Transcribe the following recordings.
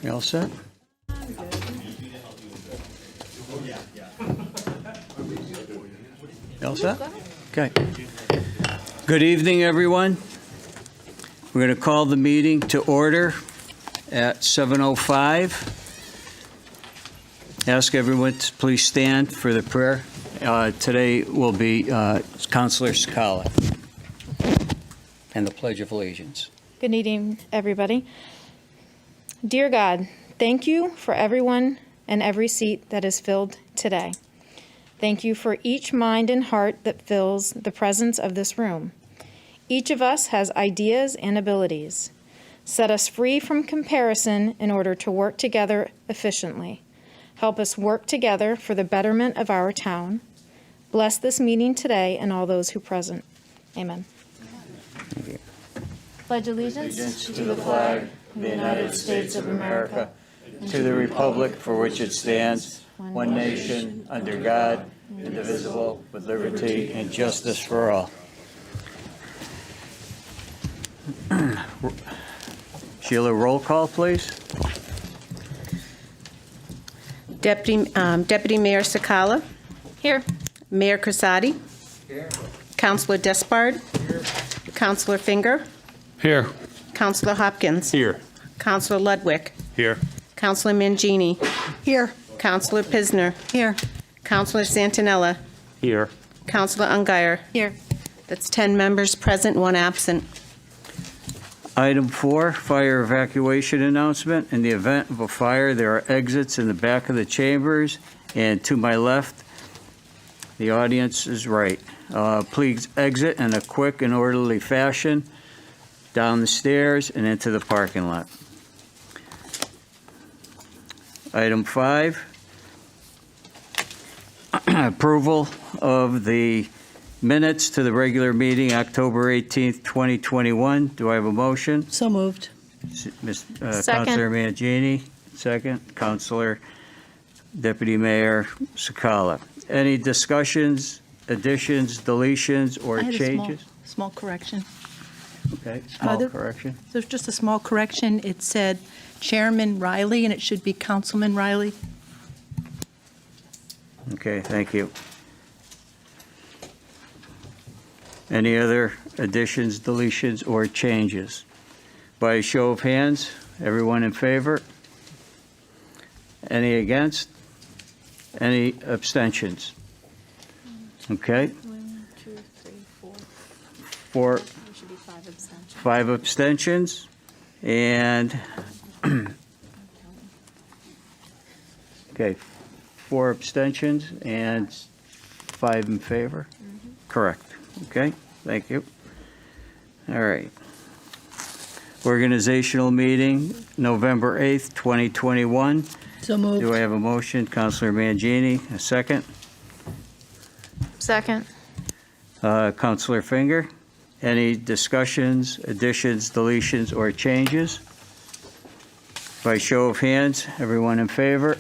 You all set? You all set? Okay. Good evening, everyone. We're going to call the meeting to order at 7:05. Ask everyone to please stand for the prayer. Today will be Councilor Scala and the Pledge of Allegiance. Good evening, everybody. Dear God, thank you for everyone and every seat that is filled today. Thank you for each mind and heart that fills the presence of this room. Each of us has ideas and abilities. Set us free from comparison in order to work together efficiently. Help us work together for the betterment of our town. Bless this meeting today and all those who present. Amen. Pledge allegiance To the flag of the United States of America, to the republic for which it stands, one nation, under God, indivisible, with liberty and justice for all. Sheila, roll call, please. Deputy Mayor Sakala. Here. Mayor Crisati. Here. Councilor Despard. Here. Councilor Finger. Here. Councilor Hopkins. Here. Councilor Ludwig. Here. Councilor Mangini. Here. Councilor Pisner. Here. Councilor Santinella. Here. Councilor Ungary. Here. That's 10 members present, 1 absent. Item 4, fire evacuation announcement. In the event of a fire, there are exits in the back of the chambers, and to my left, the audience is right. Please exit in a quick and orderly fashion down the stairs and into the parking lot. Item 5, approval of the minutes to the regular meeting, October 18th, 2021. Do I have a motion? So moved. Second. Councilor Mangini, second. Councilor Deputy Mayor Sakala. Any discussions, additions, deletions, or I had a changes? small correction. Okay, small there- correction. There's just a small correction. It said Chairman Riley, and it should be Councilman Riley. Okay, thank you. Any other additions, deletions, or changes? By a show of hands, everyone in favor? Any against? Any abstentions? Okay, 1, 2, 3, 4. 4, There should be 5 abstentions. 5 abstentions, and, okay, 4 abstentions and 5 in favor? Correct. Okay, thank you. All right. Organizational meeting, November 8th, 2021. So Do moved. I have a motion? Councilor Mangini, a second. Second. Councilor Finger. Any discussions, additions, deletions, or changes? By show of hands, everyone in favor?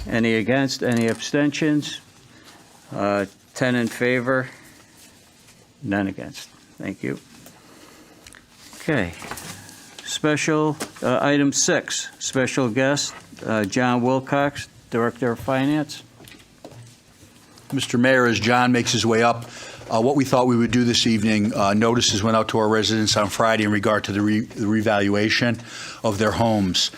Any against, any abstentions? 10 in favor, none against. Thank you. Okay. Special, item 6, special guest, John Wilcox, Director of Finance. Mr. Mayor, as John makes his way up, what we thought we would do this evening, notices went out to our residents on Friday in regard to the revaluation of their homes.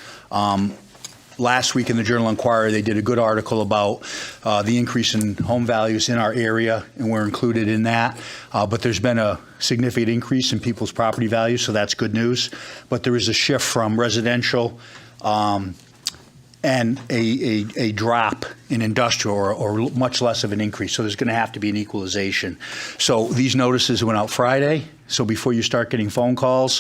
Last week in the Journal Enquirer, they did a good article about the increase in home values in our area, and we're included in that. But there's been a significant increase in people's property values, so that's good news. But there is a shift from residential and a drop in industrial, or much less of an increase. So there's going to have to be an equalization. So these notices went out Friday. So before you start getting phone calls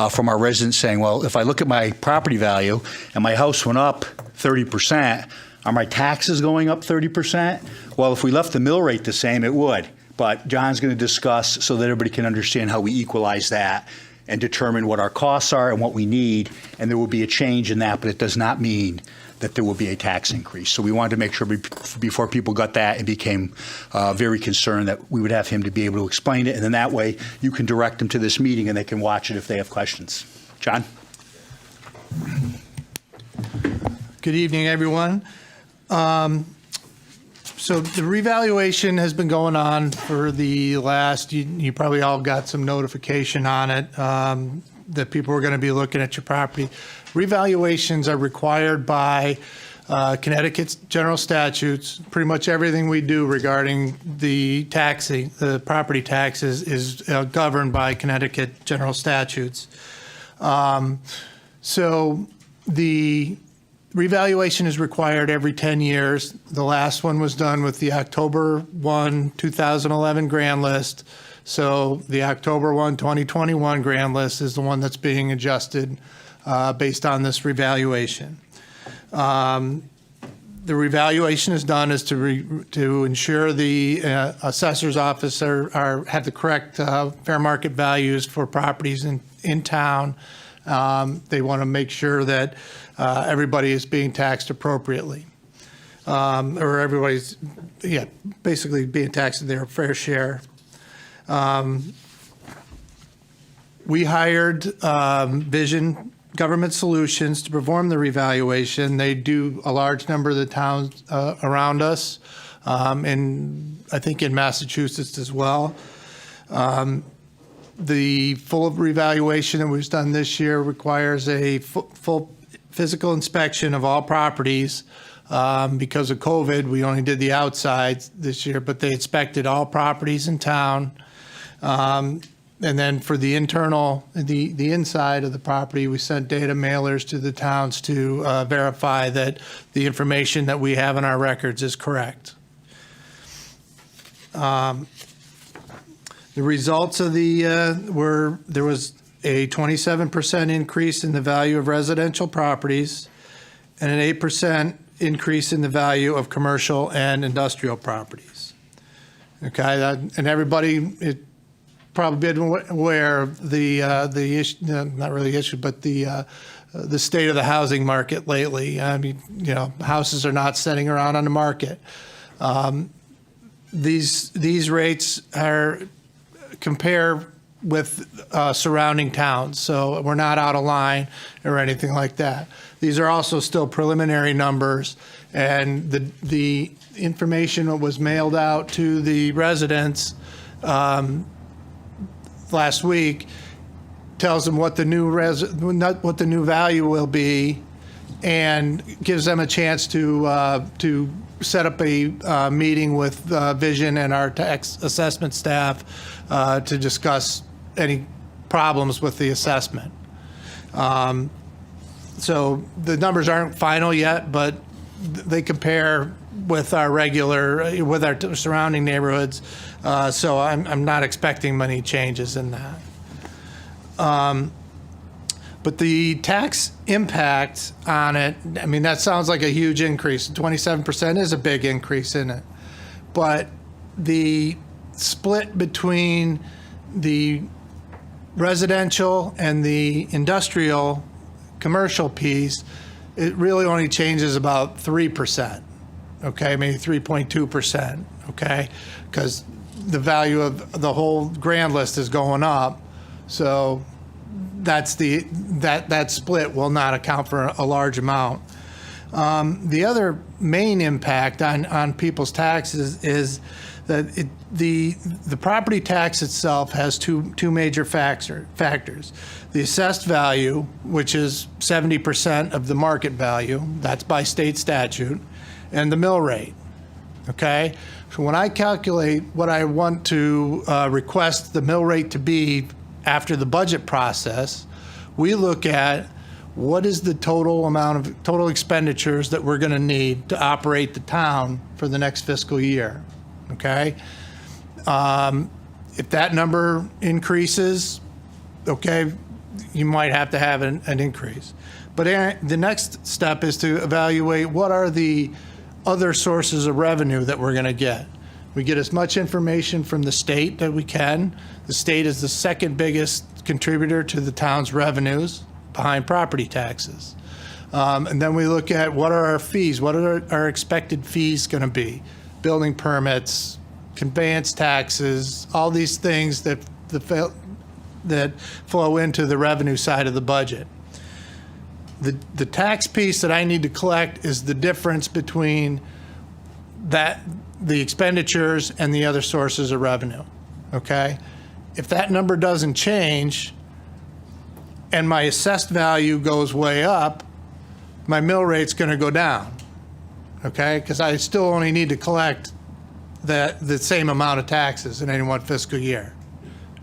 from our residents saying, well, if I look at my property value and my house went up 30%, are my taxes going up 30%? Well, if we left the mill rate the same, it would. But John's going to discuss so that everybody can understand how we equalize that and determine what our costs are and what we need. And there will be a change in that, but it does not mean that there will be a tax increase. So we wanted to make sure before people got that and became very concerned that we would have him to be able to explain it. And then that way you can direct them to this meeting and they can watch it if they have questions. John? Good evening, everyone. So the revaluation has been going on for the last, you probably all got some notification on it, that people were going to be looking at your property. Revaluations are required by Connecticut's general statutes. Pretty much everything we do regarding the taxing, the property taxes is governed by Connecticut general statutes. So the revaluation is required every 10 years. The last one was done with the October 1, 2011 grand list. So the October 1, 2021 grand list is the one that's being adjusted based on this revaluation. The revaluation is done is to ensure the assessor's office have the correct fair market values for properties in town. They want to make sure that everybody is being taxed appropriately, or everybody's, basically being taxed at their fair share. We hired Vision Government Solutions to perform the revaluation. They do a large number of the towns around us, and I think in Massachusetts as well. The full revaluation that was done this year requires a full physical inspection of all properties. Because of COVID, we only did the outsides this year, but they inspected all properties in town. And then for the internal, the inside of the property, we sent data mailers to the towns to verify that the information that we have in our records is correct. The results of there was a 27% increase in the value of residential properties and an 8% increase in the value of commercial and industrial properties. Okay, and everybody probably been aware of the issue, not really issue, but the state of the housing market lately. I mean, houses are not sitting around on the market. These rates compare with surrounding towns, so we're not out of line or anything like that. These are also still preliminary numbers, and the information that was mailed out to the residents last week tells them what the new value will be, and gives them a chance to set up a meeting with Vision and our tax assessment staff to discuss any problems with the assessment. So the numbers aren't final yet, but they compare with our surrounding neighborhoods. So I'm not expecting many changes in that. But the tax impact on it, I mean, that sounds like a huge increase. 27% is a big increase in it. But the split between the residential and the industrial commercial piece, it really only changes about 3%, okay, maybe 3.2%, okay, because the value of the whole grand list is going up. So that's that split will not account for a large amount. The other main impact on people's taxes is that the property tax itself has two major factors. The assessed value, which is 70% of the market value, that's by state statute, and the mill rate, okay? So when I calculate what I want to request the mill rate to be after the budget process, we look at what is the total expenditures that we're going to need to operate the town for the next fiscal year, okay? If that number increases, okay, you might have to have an increase. But the next step is to evaluate what are the other sources of revenue that we're going to get. We get as much information from the state that we can. The state is the second biggest contributor to the town's revenues behind property taxes. And then we look at what are our fees, what are our expected fees going to be? Building permits, conveyance taxes, all these things that flow into the revenue side of the budget. The tax piece that I need to collect is the difference between the expenditures and the other sources of revenue, okay? If that number doesn't change and my assessed value goes way up, my mill rate's going to go down, okay? Because I still only need to collect the same amount of taxes in any one fiscal year,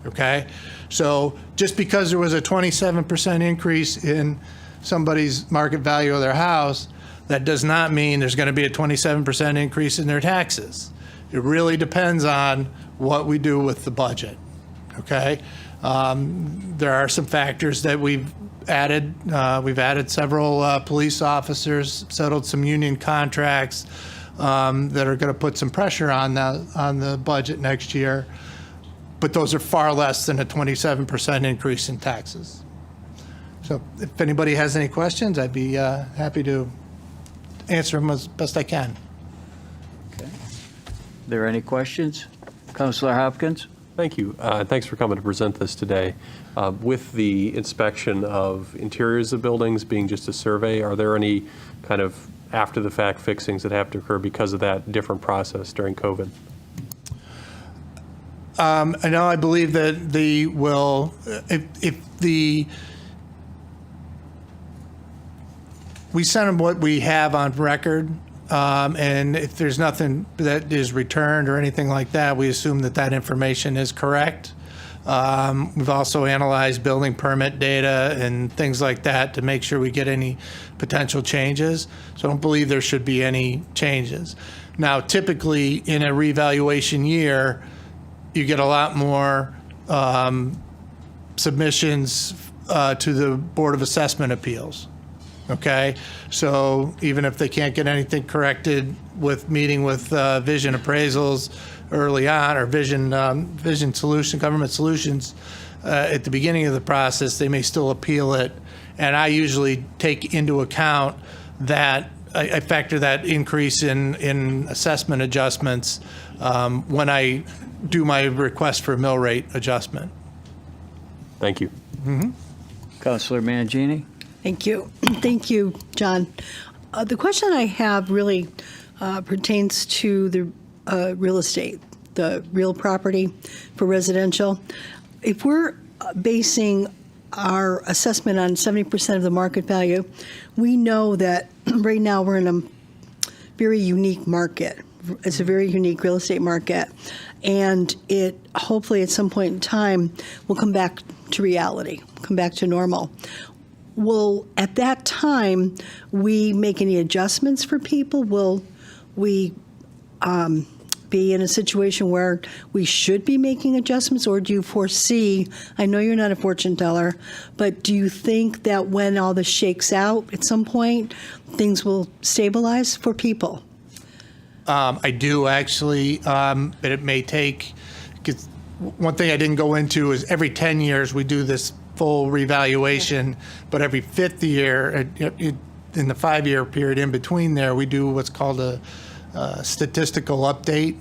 okay? So just because there was a 27% increase in somebody's market value of their house, that does not mean there's going to be a 27% increase in their taxes. It really depends on what we do with the budget, okay? There are some factors that we've added. We've added several police officers, settled some union contracts that are going to put some pressure on the budget next year. But those are far less than a 27% increase in taxes. So if anybody has any questions, I'd be happy to answer them as best I can. Are there any questions? Councilor Hopkins? Thank you. Thanks for coming to present this today. With the inspection of interiors of buildings being just a survey, are there any kind of after-the-fact fixings that have to occur because of that different process during COVID? I know, I believe that they will, we send them what we have on record, and if there's nothing that is returned or anything like that, we assume that that information is correct. We've also analyzed building permit data and things like that to make sure we get any potential changes. So I don't believe there should be any changes. Now, typically in a revaluation year, you get a lot more submissions to the Board of Assessment Appeals. Okay, so even if they can't get anything corrected with meeting with Vision Appraisals early on, or Vision Government Solutions at the beginning of the process, they may still appeal it. And I usually take into account that, I factor that increase in assessment adjustments when I do my request for mill rate adjustment. Thank you. Councilor Mangini? Thank you. Thank you, John. The question I have really pertains to the real estate, the real property for residential. If we're basing our assessment on 70% of the market value, we know that right now we're in a very unique market. It's a very unique real estate market, and it hopefully at some point in time will come back to reality, come back to normal. Will, at that time, we make any adjustments for people? Will we be in a situation where we should be making adjustments, or do you foresee, I know you're not a fortune teller, but do you think that when all this shakes out at some point, things will stabilize for people? I do actually, but it may take, because one thing I didn't go into is every 10 years we do this full revaluation, but every fifth year, in the 5-year period in between there, we do what's called a statistical update,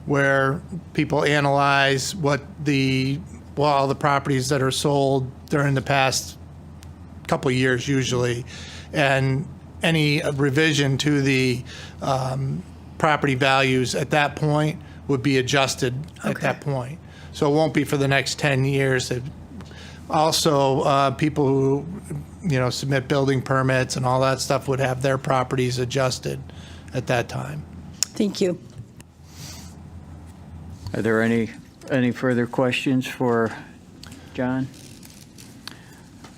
where people analyze what all the properties that are sold during the past couple of years usually, and any revision to the property values at that point would be adjusted at that point. So it won't be for the next 10 years. Also, people who, submit building permits and all that stuff would have their properties adjusted at that time. Thank you. Are there any further questions for John?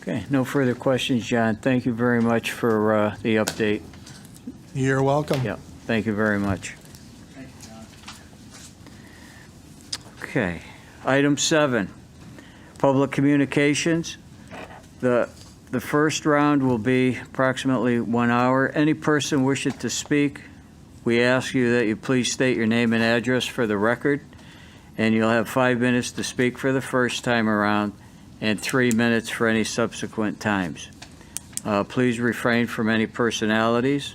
Okay, no further questions, John. Thank you very much for the update. You're welcome. Yeah, thank you very much. Okay, item 7, public communications. The first round will be approximately 1 hour. Any person wishing to speak, we ask you that you please state your name and address for the record, and you'll have 5 minutes to speak for the first time around and 3 minutes for any subsequent times. Please refrain from any personalities.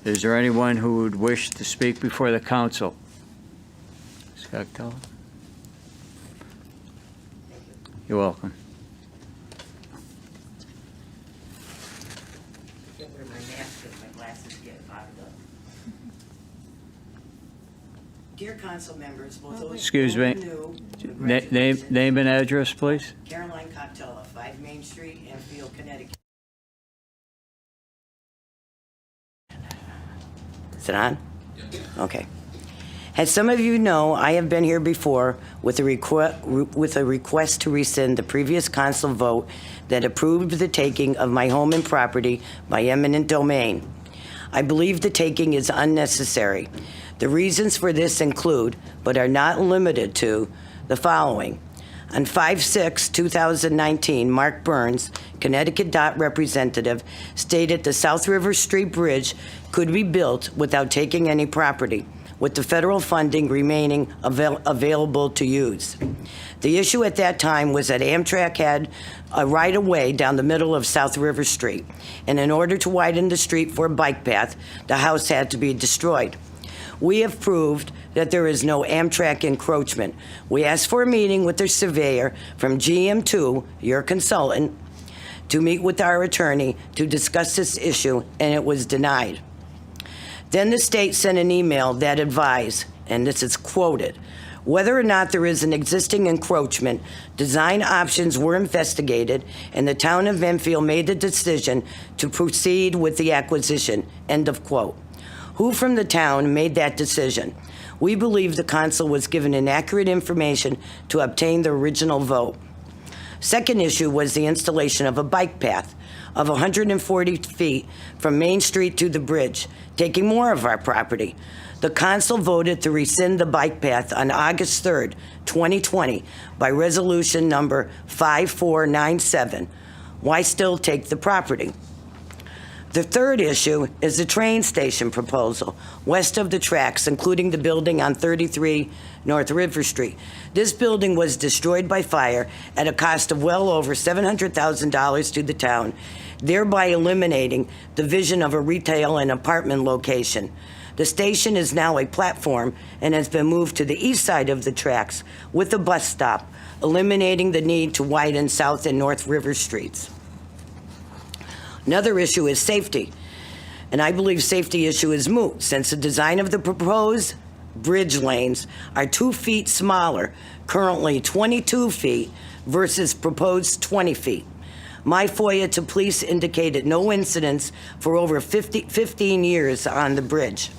Is there anyone who would wish to speak before the council? Scott Keller? You're welcome. glasses get fogged up. Dear council members, both those Excuse who are me. new, Name and address, please. Caroline Cottella, 5 Main Street, Enfield, Connecticut. Is it on? Okay. As some of you know, I have been here before with a request to rescind the previous council vote that approved the taking of my home and property by eminent domain. I believe the taking is unnecessary. The reasons for this include, but are not limited to, the following. On 5/6/2019, Mark Burns, Connecticut DOT representative, stated the South River Street Bridge could be built without taking any property, with the federal funding remaining available to use. The issue at that time was that Amtrak had a right-of-way down the middle of South River Street, and in order to widen the street for a bike path, the house had to be destroyed. We have proved that there is no Amtrak encroachment. We asked for a meeting with their surveyor from GM2, your consultant, to meet with our attorney to discuss this issue, and it was denied. Then the state sent an email that advised, and this is quoted, whether or not there is an existing encroachment, design options were investigated, and the town of Enfield made the decision to proceed with the acquisition, end of quote. Who from the town made that decision? We believe the council was given inaccurate information to obtain the original vote. Second issue was the installation of a bike path of 140 feet from Main Street to the bridge, taking more of our property. The council voted to rescind the bike path on August 3rd, 2020, by resolution number 5497. Why still take the property? The third issue is the train station proposal west of the tracks, including the building on 33 North River Street. This building was destroyed by fire at a cost of well over $700,000 to the town, thereby eliminating the vision of a retail and apartment location. The station is now a platform and has been moved to the east side of the tracks with a bus stop, eliminating the need to widen South and North River Streets. Another issue is safety, and I believe safety issue is moot since the design of the proposed bridge lanes are 2 feet smaller, currently 22 feet versus proposed 20 feet. My FOIA to police indicated no incidents for over 15 years on the bridge.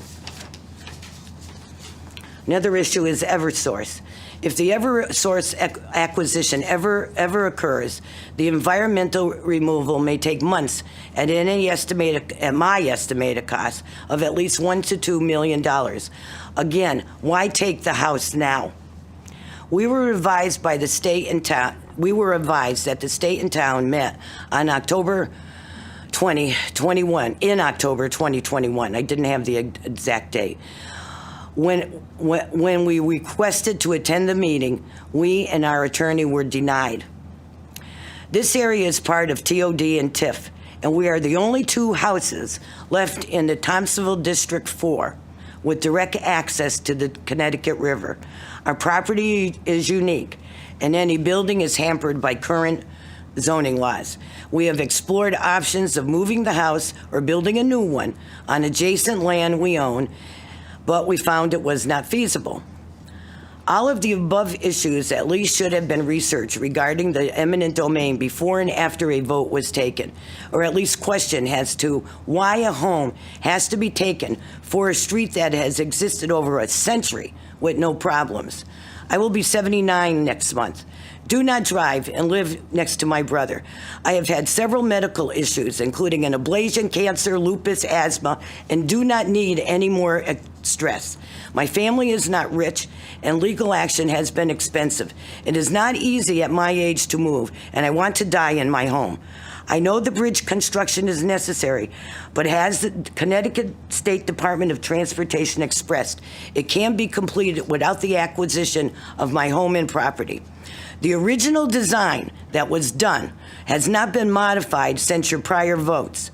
Another issue is Eversource. If the Eversource acquisition ever occurs, the environmental removal may take months at my estimated cost of at least $1 to $2 million. Again, why take the house now? We were advised by the state and town. We were advised that the state and town met on October 2021. In October 2021, I didn't have the exact date. When we requested to attend the meeting, we and our attorney were denied. This area is part of TOD and TIF, and we are the only 2 houses left in the Thompsonville District 4 with direct access to the Connecticut River. Our property is unique, and any building is hampered by current zoning laws. We have explored options of moving the house or building a new one on adjacent land we own, but we found it was not feasible. All of the above issues at least should have been researched regarding the eminent domain before and after a vote was taken, or at least question as to why a home has to be taken for a street that has existed over a century with no problems. I will be 79 next month. Do not drive and live next to my brother. I have had several medical issues, including an ablation, cancer, lupus, asthma, and do not need any more stress. My family is not rich, and legal action has been expensive. It is not easy at my age to move, and I want to die in my home. I know the bridge construction is necessary, but as the Connecticut State Department of Transportation expressed, it can be completed without the acquisition of my home and property. The original design that was done has not been modified since your prior votes.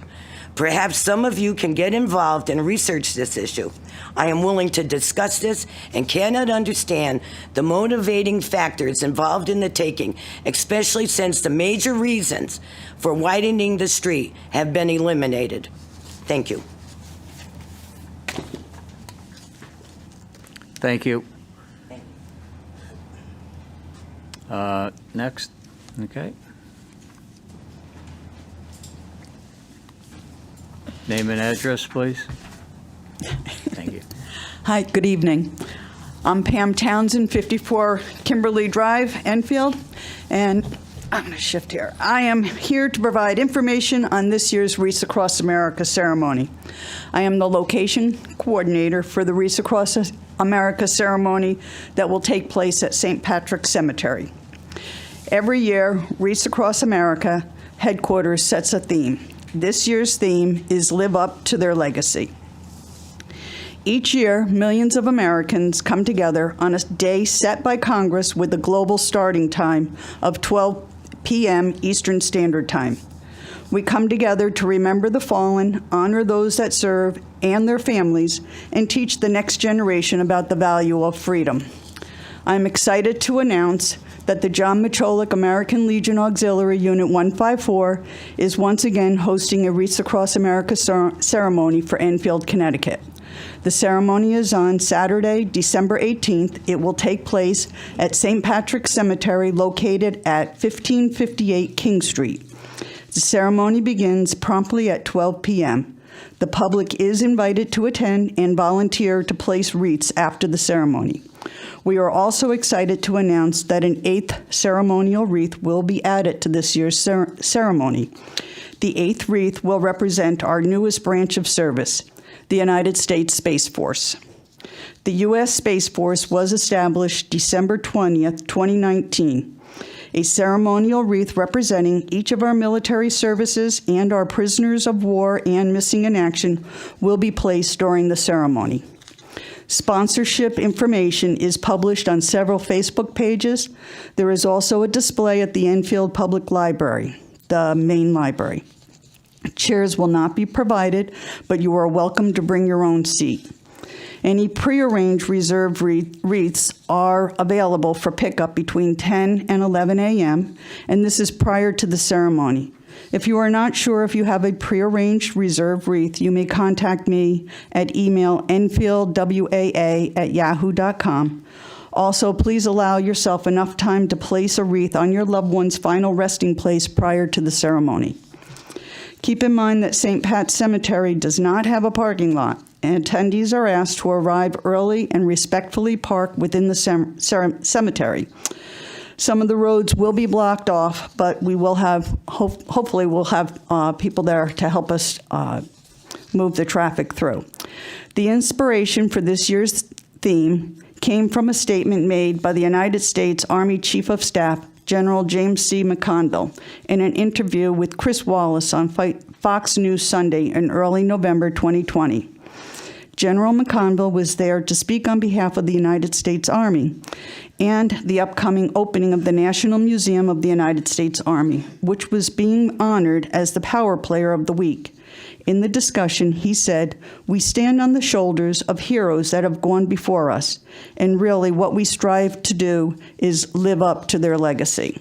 Perhaps some of you can get involved and research this issue. I am willing to discuss this and cannot understand the motivating factors involved in the taking, especially since the major reasons for widening the street have been eliminated. Thank you. Thank you. Next, okay. Name and address, please. Thank you. Hi, good evening. I'm Pam Townsend, 54 Kimberly Drive, Enfield, and I'm going to shift here. I am here to provide information on this year's Wreaths Across America ceremony. I am the location coordinator for the Wreaths Across America ceremony that will take place at St. Patrick's Cemetery. Every year, Wreaths Across America headquarters sets a theme. This year's theme is Live Up to Their Legacy. Each year, millions of Americans come together on a day set by Congress with a global starting time of 12 p.m. Eastern Standard Time. We come together to remember the fallen, honor those that serve and their families, and teach the next generation about the value of freedom. I'm excited to announce that the John Micholik American Legion Auxiliary Unit 154 is once again hosting a Wreaths Across America ceremony for Enfield, Connecticut. The ceremony is on Saturday, December 18th. It will take place at St. Patrick's Cemetery located at 1558 King Street. The ceremony begins promptly at 12 p.m. The public is invited to attend and volunteer to place wreaths after the ceremony. We are also excited to announce that an 8th ceremonial wreath will be added to this year's ceremony. The 8th wreath will represent our newest branch of service, the United States Space Force. The U.S. Space Force was established December 20th, 2019. A ceremonial wreath representing each of our military services and our prisoners of war and missing in action will be placed during the ceremony. Sponsorship information is published on several Facebook pages. There is also a display at the Enfield Public Library, the main library. Chairs will not be provided, but you are welcome to bring your own seat. Any prearranged reserved wreaths are available for pickup between 10 and 11 a.m., and this is prior to the ceremony. If you are not sure if you have a prearranged reserved wreath, you may contact me at email enfieldwaa@yahoo.com. Also, please allow yourself enough time to place a wreath on your loved one's final resting place prior to the ceremony. Keep in mind that St. Pat's Cemetery does not have a parking lot, and attendees are asked to arrive early and respectfully park within the cemetery. Some of the roads will be blocked off, but we will have, hopefully we'll have people there to help us move the traffic through. The inspiration for this year's theme came from a statement made by the United States Army Chief of Staff, General James C. McConville, in an interview with Chris Wallace on Fox News Sunday in early November 2020. General McConville was there to speak on behalf of the United States Army and the upcoming opening of the National Museum of the United States Army, which was being honored as the Power Player of the Week. In the discussion, he said, "We stand on the shoulders of heroes that have gone before us, and really what we strive to do is live up to their legacy."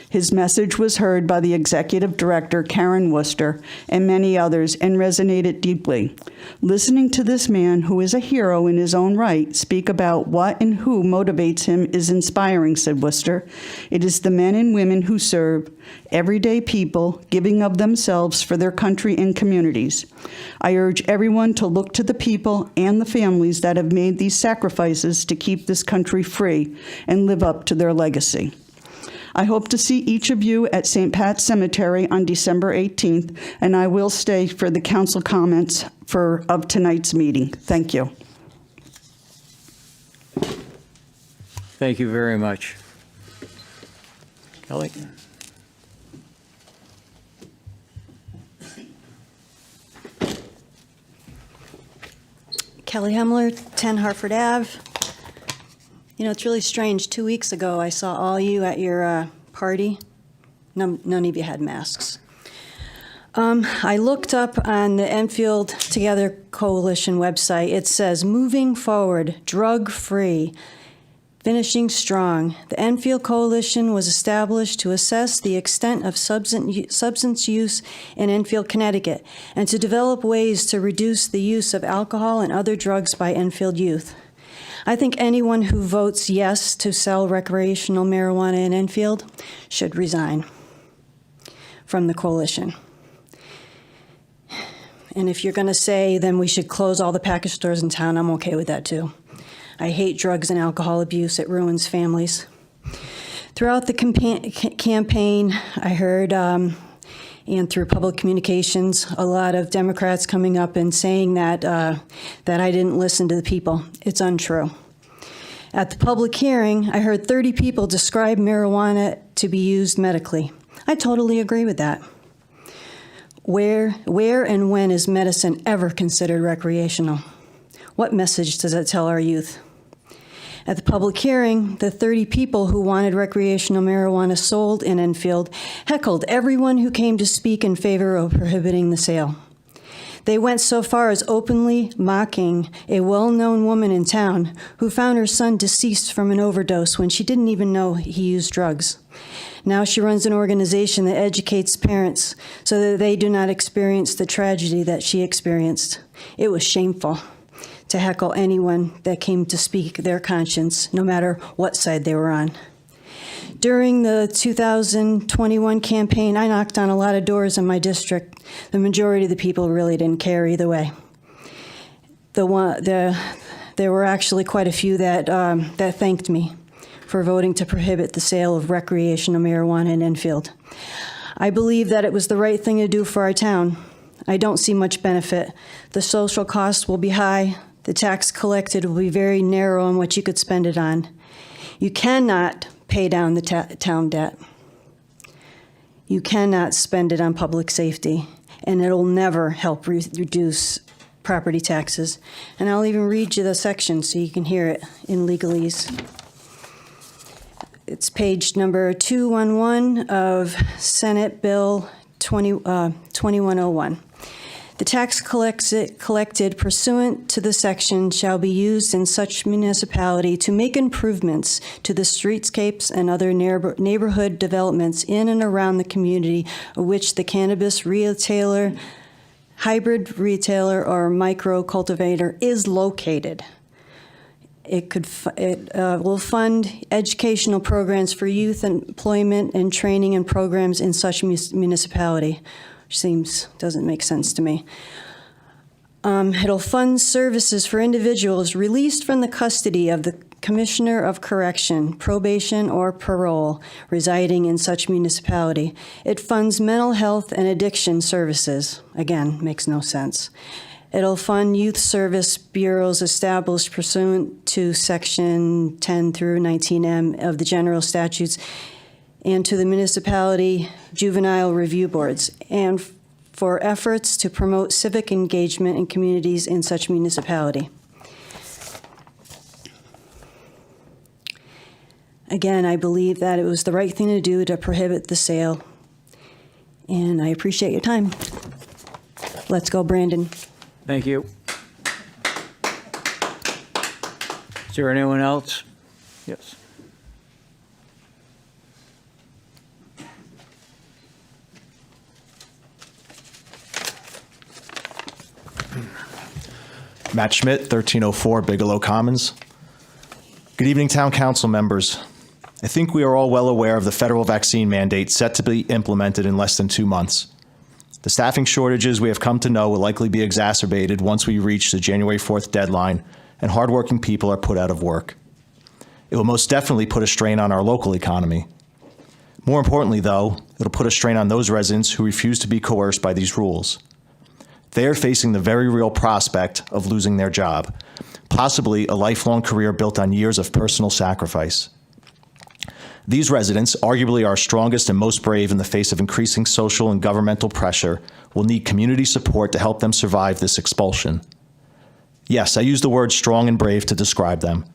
His message was heard by the executive director, Karen Worcester, and many others, and resonated deeply. Listening to this man, who is a hero in his own right, speak about what and who motivates him is inspiring, said Worcester. It is the men and women who serve, everyday people, giving of themselves for their country and communities. I urge everyone to look to the people and the families that have made these sacrifices to keep this country free and live up to their legacy. I hope to see each of you at St. Pat's Cemetery on December 18th, and I will stay for the council comments of tonight's meeting. Thank you. Thank you very much. Kelly? Kelly Hemler, 10 Hartford Ave. You know, it's really strange. 2 weeks ago, I saw all you at your party. None of you had masks. I looked up on the Enfield Together Coalition website. It says, moving forward, drug-free, finishing strong. The Enfield Coalition was established to assess the extent of substance use in Enfield, Connecticut, and to develop ways to reduce the use of alcohol and other drugs by Enfield youth. I think anyone who votes yes to sell recreational marijuana in Enfield should resign from the coalition. And if you're going to say then we should close all the package stores in town, I'm okay with that too. I hate drugs and alcohol abuse. It ruins families. Throughout the campaign, I heard, and through public communications, a lot of Democrats coming up and saying that I didn't listen to the people. It's untrue. At the public hearing, I heard 30 people describe marijuana to be used medically. I totally agree with that. Where and when is medicine ever considered recreational? What message does that tell our youth? At the public hearing, the 30 people who wanted recreational marijuana sold in Enfield heckled everyone who came to speak in favor of prohibiting the sale. They went so far as openly mocking a well-known woman in town who found her son deceased from an overdose when she didn't even know he used drugs. Now she runs an organization that educates parents so that they do not experience the tragedy that she experienced. It was shameful to heckle anyone that came to speak their conscience, no matter what side they were on. During the 2021 campaign, I knocked on a lot of doors in my district. The majority of the people really didn't care either way. There were actually quite a few that thanked me for voting to prohibit the sale of recreational marijuana in Enfield. I believe that it was the right thing to do for our town. I don't see much benefit. The social costs will be high. The tax collected will be very narrow on what you could spend it on. You cannot pay down the town debt. You cannot spend it on public safety, and it'll never help reduce property taxes. And I'll even read you the section so you can hear it in legalese. It's page number 211 of Senate Bill 2101. The tax collected pursuant to the section shall be used in such municipality to make improvements to the streetscapes and other neighborhood developments in and around the community of which the cannabis retailer, hybrid retailer, or micro cultivator is located. It will fund educational programs for youth, employment, and training and programs in such municipality. Which doesn't make sense to me. It'll fund services for individuals released from the custody of the Commissioner of Correction, probation, or parole residing in such municipality. It funds mental health and addiction services. Again, makes no sense. It'll fund youth service bureaus established pursuant to Section 10 through 19M of the general statutes, and to the municipality juvenile review boards, and for efforts to promote civic engagement in communities in such municipality. Again, I believe that it was the right thing to do to prohibit the sale, and I appreciate your time. Let's go, Brandon. Thank you. Is there anyone else? Yes. Matt Schmidt, 1304 Bigelow Commons. Good evening, Town Council members. I think we are all well aware of the federal vaccine mandate set to be implemented in less than 2 months. The staffing shortages we have come to know will likely be exacerbated once we reach the January 4th deadline and hardworking people are put out of work. It will most definitely put a strain on our local economy. More importantly, though, it'll put a strain on those residents who refuse to be coerced by these rules. They are facing the very real prospect of losing their job, possibly a lifelong career built on years of personal sacrifice. These residents, arguably our strongest and most brave in the face of increasing social and governmental pressure, will need community support to help them survive this expulsion. Yes, I use the word strong and brave to describe them.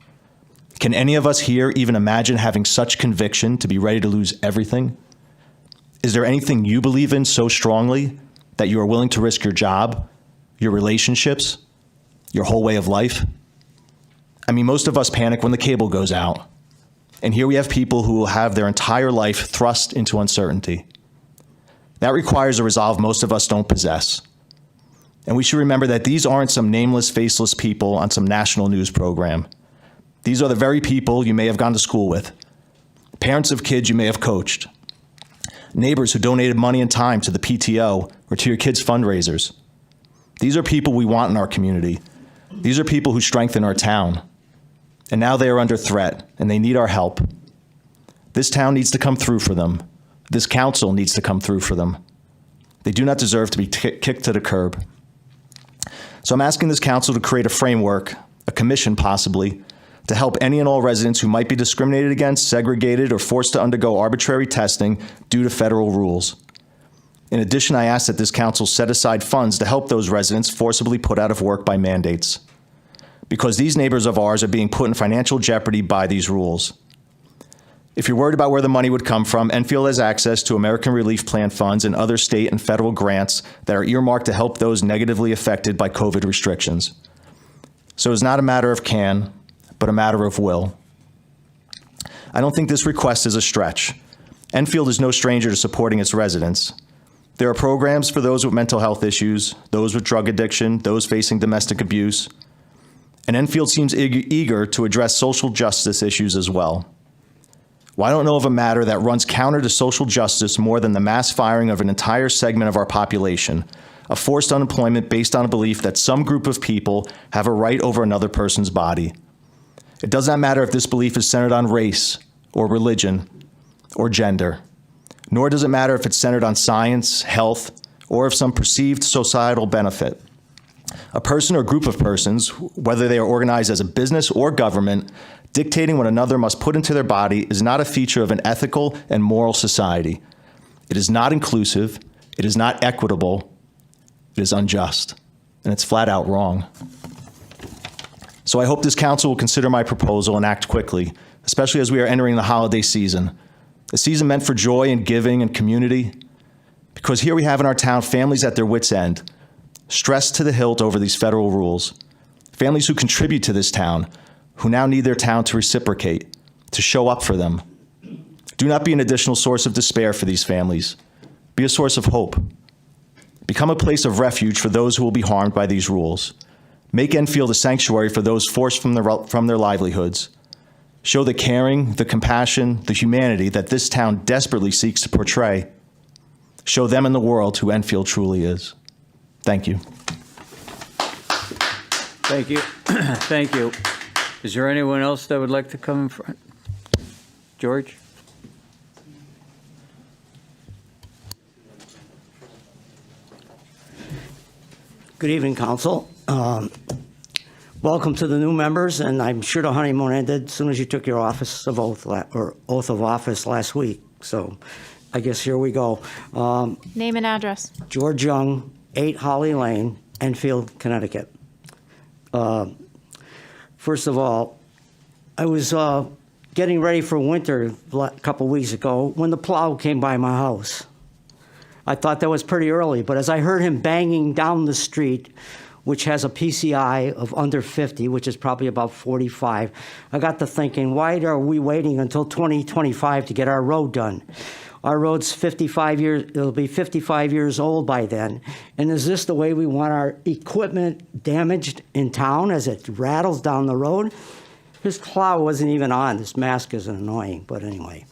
Can any of us here even imagine having such conviction to be ready to lose everything? Is there anything you believe in so strongly that you are willing to risk your job, your relationships, your whole way of life? I mean, most of us panic when the cable goes out. And here we have people who will have their entire life thrust into uncertainty. That requires a resolve most of us don't possess. And we should remember that these aren't some nameless, faceless people on some national news program. These are the very people you may have gone to school with, parents of kids you may have coached, neighbors who donated money and time to the PTO or to your kids' fundraisers. These are people we want in our community. These are people who strengthen our town. And now they are under threat, and they need our help. This town needs to come through for them. This council needs to come through for them. They do not deserve to be kicked to the curb. So I'm asking this council to create a framework, a commission possibly, to help any and all residents who might be discriminated against, segregated, or forced to undergo arbitrary testing due to federal rules. In addition, I ask that this council set aside funds to help those residents forcibly put out of work by mandates, because these neighbors of ours are being put in financial jeopardy by these rules. If you're worried about where the money would come from, Enfield has access to American Relief Plan funds and other state and federal grants that are earmarked to help those negatively affected by COVID restrictions. So it's not a matter of can, but a matter of will. I don't think this request is a stretch. Enfield is no stranger to supporting its residents. There are programs for those with mental health issues, those with drug addiction, those facing domestic abuse. And Enfield seems eager to address social justice issues as well. Well, I don't know of a matter that runs counter to social justice more than the mass firing of an entire segment of our population, of forced unemployment based on a belief that some group of people have a right over another person's body. It does not matter if this belief is centered on race or religion or gender, nor does it matter if it's centered on science, health, or of some perceived societal benefit. A person or group of persons, whether they are organized as a business or government, dictating what another must put into their body is not a feature of an ethical and moral society. It is not inclusive, it is not equitable, it is unjust, and it's flat out wrong. So I hope this council will consider my proposal and act quickly, especially as we are entering the holiday season, a season meant for joy and giving and community, because here we have in our town families at their wits' end, stressed to the hilt over these federal rules, families who contribute to this town, who now need their town to reciprocate, to show up for them. Do not be an additional source of despair for these families. Be a source of hope. Become a place of refuge for those who will be harmed by these rules. Make Enfield a sanctuary for those forced from their livelihoods. Show the caring, the compassion, the humanity that this town desperately seeks to portray. Show them and the world who Enfield truly is. Thank you. Thank you. Thank you. Is there anyone else that would like to come in front? George? Good evening, Council. Welcome to the new members, and I'm sure the honeymoon ended as soon as you took your oath of office last week. So I guess here we go. Name and address. George Young, 8 Holly Lane, Enfield, Connecticut. First of all, I was getting ready for winter a couple weeks ago when the plow came by my house. I thought that was pretty early, but as I heard him banging down the street, which has a PCI of under 50, which is probably about 45, I got to thinking, why are we waiting until 2025 to get our road done? Our road's 55 years, it'll be 55 years old by then. And is this the way we want our equipment damaged in town as it rattles down the road? His plow wasn't even on. This mask is annoying, but anyway.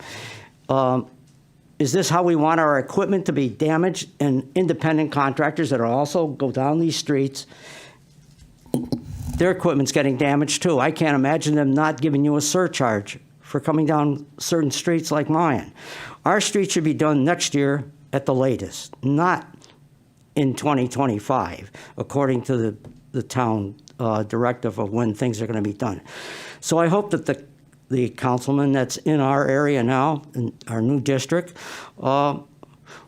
Is this how we want our equipment to be damaged? And independent contractors that are also go down these streets, their equipment's getting damaged too. I can't imagine them not giving you a surcharge for coming down certain streets like mine. Our street should be done next year at the latest, not in 2025, according to the town directive of when things are going to be done. So I hope that the councilman that's in our area now, in our new district, will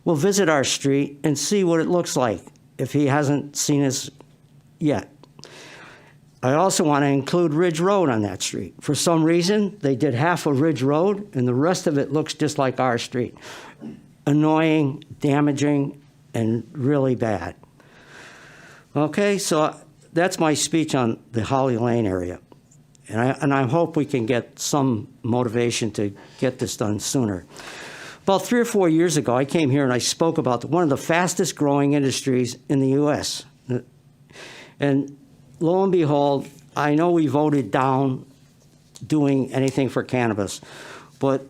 visit our street and see what it looks like if he hasn't seen us yet. I also want to include Ridge Road on that street. For some reason, they did half of Ridge Road, and the rest of it looks just like our street. Annoying, damaging, and really bad. Okay, so that's my speech on the Holly Lane area. And I hope we can get some motivation to get this done sooner. About 3 or 4 years ago, I came here and I spoke about one of the fastest growing industries in the U.S. And lo and behold, I know we voted down doing anything for cannabis. But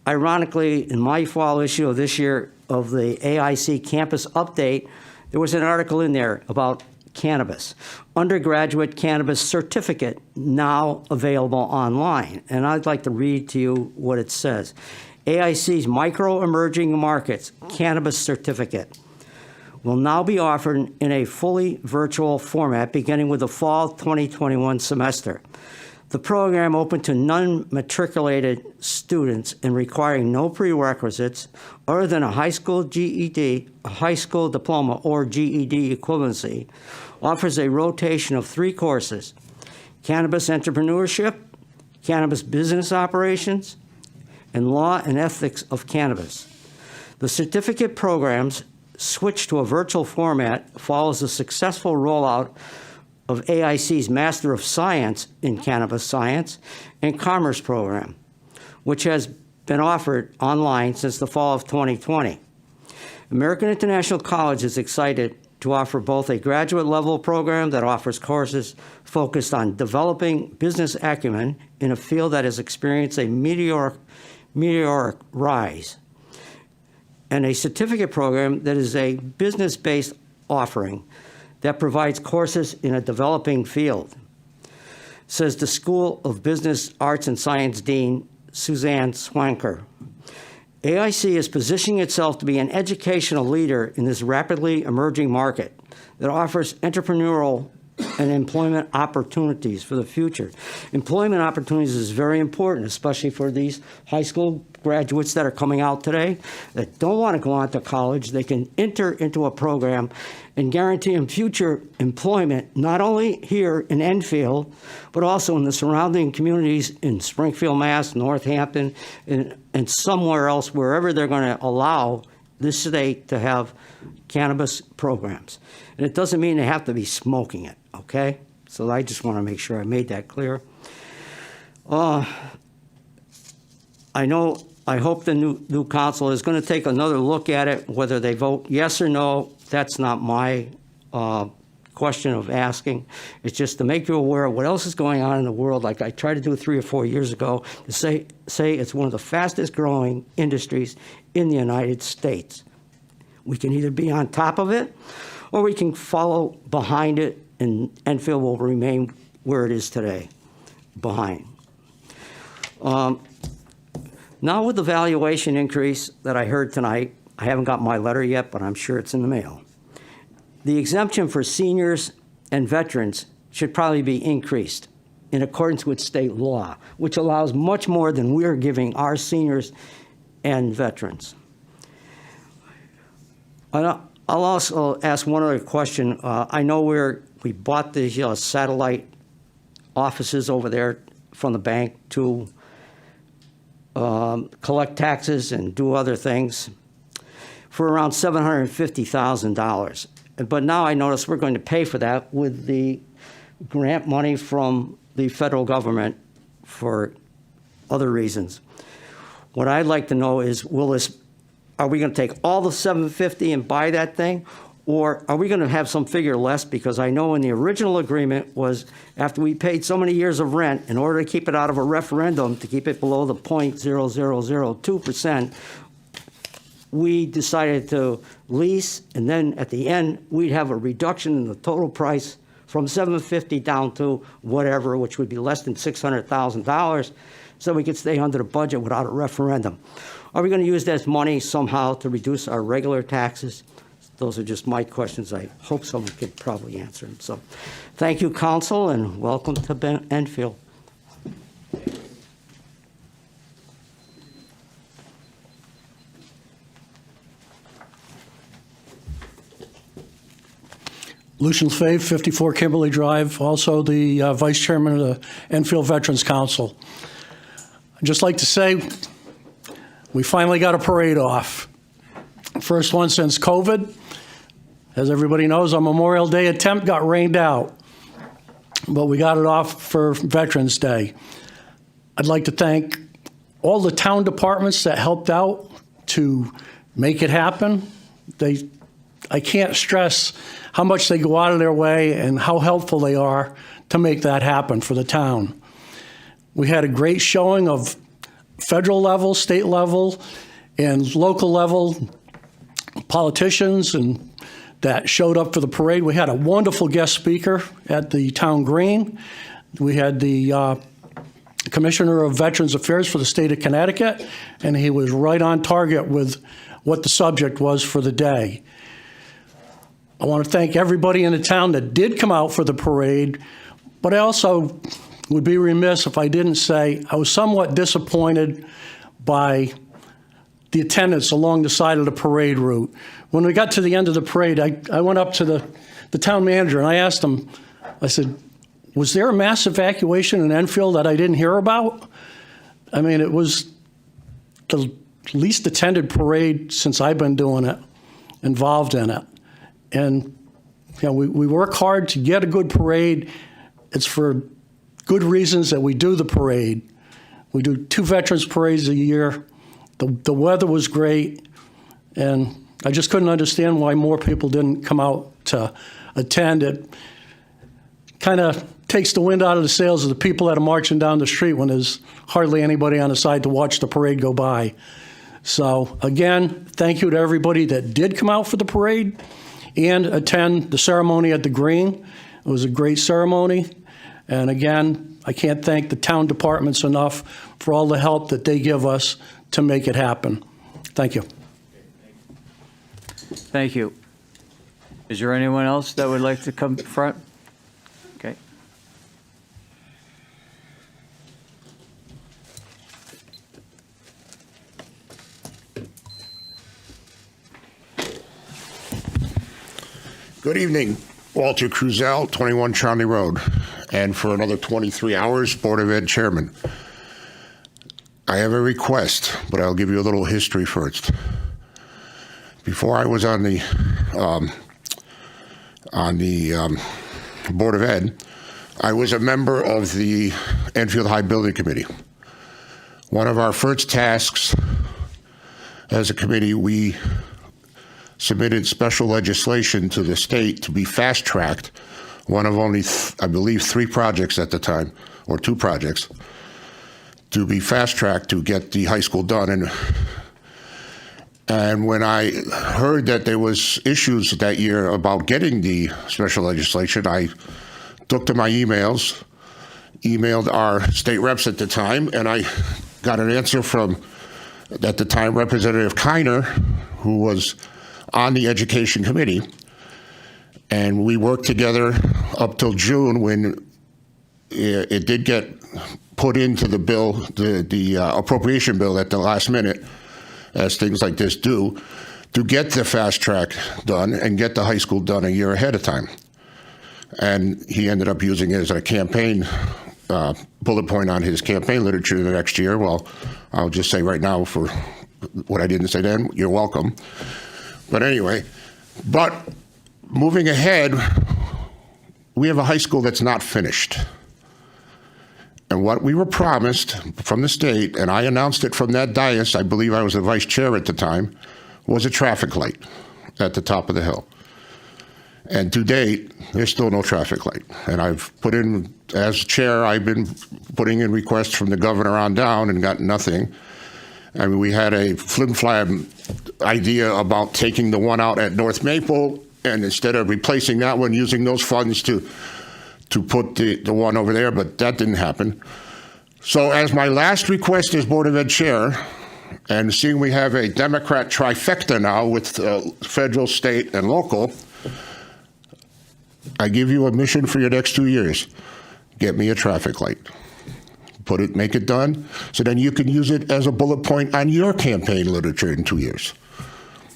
ironically, in my fall issue of this year of the AIC Campus Update, there was an article in there about cannabis. Undergraduate cannabis certificate now available online. And I'd like to read to you what it says. AIC's Micro Emerging Markets Cannabis Certificate will now be offered in a fully virtual format beginning with the fall 2021 semester. The program open to non-matriculated students and requiring no prerequisites other than a high school GED, a high school diploma, or GED equivalency, offers a rotation of 3 courses: cannabis entrepreneurship, cannabis business operations, and law and ethics of cannabis. The certificate programs switch to a virtual format follows the successful rollout of AIC's Master of Science in Cannabis Science and Commerce program, which has been offered online since the fall of 2020. American International College is excited to offer both a graduate level program that offers courses focused on developing business acumen in a field that has experienced a meteoric rise, and a certificate program that is a business-based offering that provides courses in a developing field, says the School of Business, Arts, and Science Dean, Suzanne Swanker. AIC is positioning itself to be an educational leader in this rapidly emerging market that offers entrepreneurial and employment opportunities for the future. Employment opportunities is very important, especially for these high school graduates that are coming out today that don't want to go on to college. They can enter into a program and guarantee them future employment, not only here in Enfield, but also in the surrounding communities in Springfield, Mass., Northampton, and somewhere else, wherever they're going to allow this state to have cannabis programs. And it doesn't mean they have to be smoking it, okay? So I just want to make sure I made that clear. I hope the new council is going to take another look at it, whether they vote yes or no. That's not my question of asking. It's just to make you aware of what else is going on in the world, like I tried to do 3 or 4 years ago, to say it's one of the fastest growing industries in the United States. We can either be on top of it, or we can follow behind it, and Enfield will remain where it is today, behind. Now with the valuation increase that I heard tonight, I haven't got my letter yet, but I'm sure it's in the mail. The exemption for seniors and veterans should probably be increased in accordance with state law, which allows much more than we're giving our seniors and veterans. I'll also ask one other question. I know we bought the satellite offices over there from the bank to collect taxes and do other things for around $750,000. But now I notice we're going to pay for that with the grant money from the federal government for other reasons. What I'd like to know is, are we going to take all the $750 and buy that thing? Or are we going to have some figure less? Because I know in the original agreement was after we paid so many years of rent, in order to keep it out of a referendum, to keep it below the 0.0002%, we decided to lease, and then at the end, we'd have a reduction in the total price from $750 down to whatever, which would be less than $600,000, so we could stay under the budget without a referendum. Are we going to use that money somehow to reduce our regular taxes? Those are just my questions. I hope someone could probably answer them. So thank you, Council, and welcome to Enfield. Lucian Lefebvre, 54 Kimberly Drive, also the Vice Chairman of the Enfield Veterans Council. I'd just like to say we finally got a parade off. First one since COVID. As everybody knows, our Memorial Day attempt got rained out, but we got it off for Veterans Day. I'd like to thank all the town departments that helped out to make it happen. I can't stress how much they go out of their way and how helpful they are to make that happen for the town. We had a great showing of federal level, state level, and local level politicians and that showed up for the parade. We had a wonderful guest speaker at the town green. We had the Commissioner of Veterans Affairs for the state of Connecticut, and he was right on target with what the subject was for the day. I want to thank everybody in the town that did come out for the parade, but I also would be remiss if I didn't say I was somewhat disappointed by the attendance along the side of the parade route. When we got to the end of the parade, I went up to the town manager and I asked him, I said, was there a mass evacuation in Enfield that I didn't hear about? I mean, it was the least attended parade since I've been doing it, involved in it. And you know, we work hard to get a good parade. It's for good reasons that we do the parade. We do 2 veterans parades a year. The weather was great, and I just couldn't understand why more people didn't come out to attend. It kind of takes the wind out of the sails of the people that are marching down the street when there's hardly anybody on the side to watch the parade go by. So again, thank you to everybody that did come out for the parade and attend the ceremony at the Green. It was a great ceremony. And again, I can't thank the town departments enough for all the help that they give us to make it happen. Thank you. Thank you. Is there anyone else that would like to come front? Okay. Good evening, Walter Cruzel, 21 Charlie Road, and for another 23 hours, Board of Ed Chairman. I have a request, but I'll give you a little history first. Before I was on the Board of Ed, I was a member of the Enfield High Building Committee. One of our first tasks as a committee, we submitted special legislation to the state to be fast-tracked, one of only, I believe, 3 projects at the time, or 2 projects, to be fast-tracked to get the high school done. And when I heard that there was issues that year about getting the special legislation, I took to my emailed our state reps at the time, and I got an answer from, at the time, Representative Kiner, who was on the Education Committee. And we worked together up till June when it did get put into the bill, the appropriation bill at the last minute, as things like this do, to get the fast track done and get the high school done a year ahead of time. And he ended up using it as a campaign bullet point on his campaign literature the next year. Well, I'll just say right now, for what I didn't say then, you're welcome. But anyway, moving ahead, we have a high school that's not finished. And what we were promised from the state, and I announced it from that dais, I believe I was the vice chair at the time, was a traffic light at the top of the hill. And to date, there's still no traffic light. And I've put in, as chair, I've been putting in requests from the governor on down and got nothing. I mean, we had a flim-flam idea about taking the one out at North Maple, and instead of replacing that one, using those funds to put the one over there, but that didn't happen. So as my last request as Board of Ed Chair, and seeing we have a Democrat trifecta now with federal, state, and local, I give you a mission for your next 2 years. Get me a traffic light. Make it done, so then you can use it as a bullet point on your campaign literature in 2 years.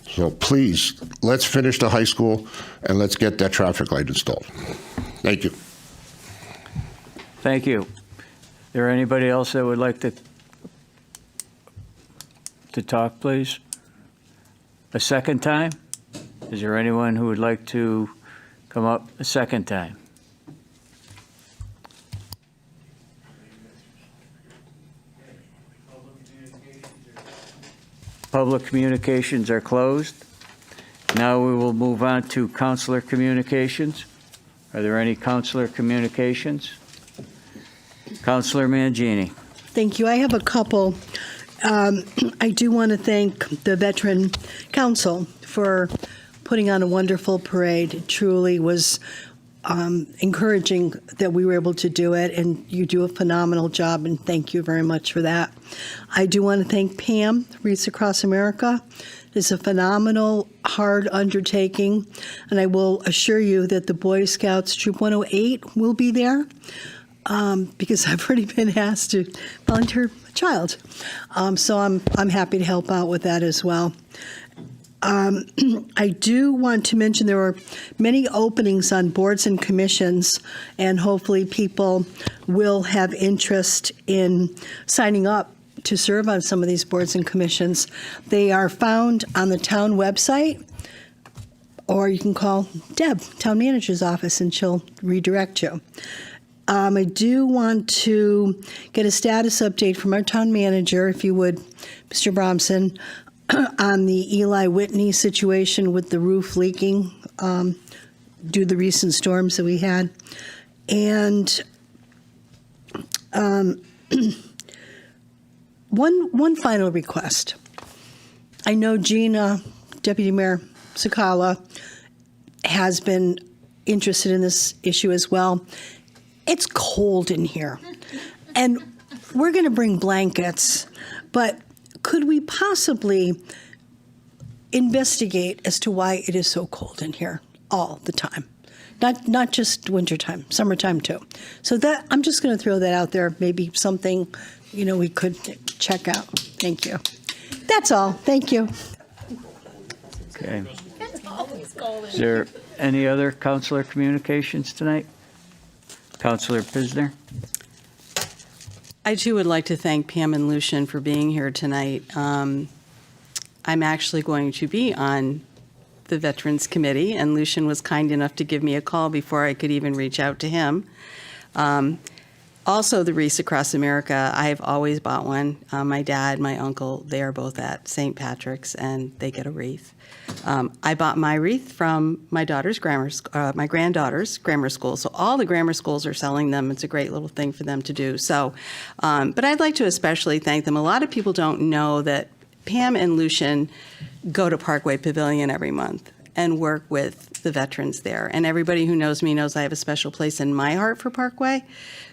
So please, let's finish the high school and let's get that traffic light installed. Thank you. Thank you. Is there anybody else that would like to talk, please? A second time? Is there anyone who would like to come up a second time? Public communications are closed. Now we will move on to counselor communications. Are there any counselor communications? Counselor Mangini. Thank you. I have a couple. I do want to thank the Veteran Council for putting on a wonderful parade. It truly was encouraging that we were able to do it, and you do a phenomenal job, and thank you very much for that. I do want to thank Pam, Wreaths Across America. It's a phenomenal, hard undertaking, and I will assure you that the Boy Scouts Troop 108 will be there. Because I've already been asked to volunteer a child. So I'm happy to help out with that as well. I do want to mention there are many openings on boards and commissions, and hopefully people will have interest in signing up to serve on some of these boards and commissions. They are found on the town website, or you can call Deb, town manager's office, and she'll redirect you. I do want to get a status update from our town manager, if you would, Mr. Bromson, on the Eli Whitney situation with the roof leaking due to the recent storms that we had. And one final request. I know Gina, Deputy Mayor Sakala, has been interested in this issue as well. It's cold in here, and we're going to bring blankets, but could we possibly investigate as to why it is so cold in here all the time? Not just wintertime, summertime too. So that I'm just going to throw that out there, maybe something, we could check out. Thank you. That's all. Thank you. Okay. Is there any other councilor communications tonight? Counselor Pisner. I too would like to thank Pam and Lucian for being here tonight. I'm actually going to be on the Veterans Committee, and Lucian was kind enough to give me a call before I could even reach out to him. Also, the Wreaths Across America, I have always bought one. My dad, my uncle, they are both at St. Patrick's, and they get a wreath. I bought my wreath from my daughter's my granddaughter's grammar school. So all the grammar schools are selling them. It's a great little thing for them to do. So, but I'd like to especially thank them. A lot of people don't know that Pam and Lucian go to Parkway Pavilion every month and work with the veterans there. And everybody who knows me knows I have a special place in my heart for Parkway.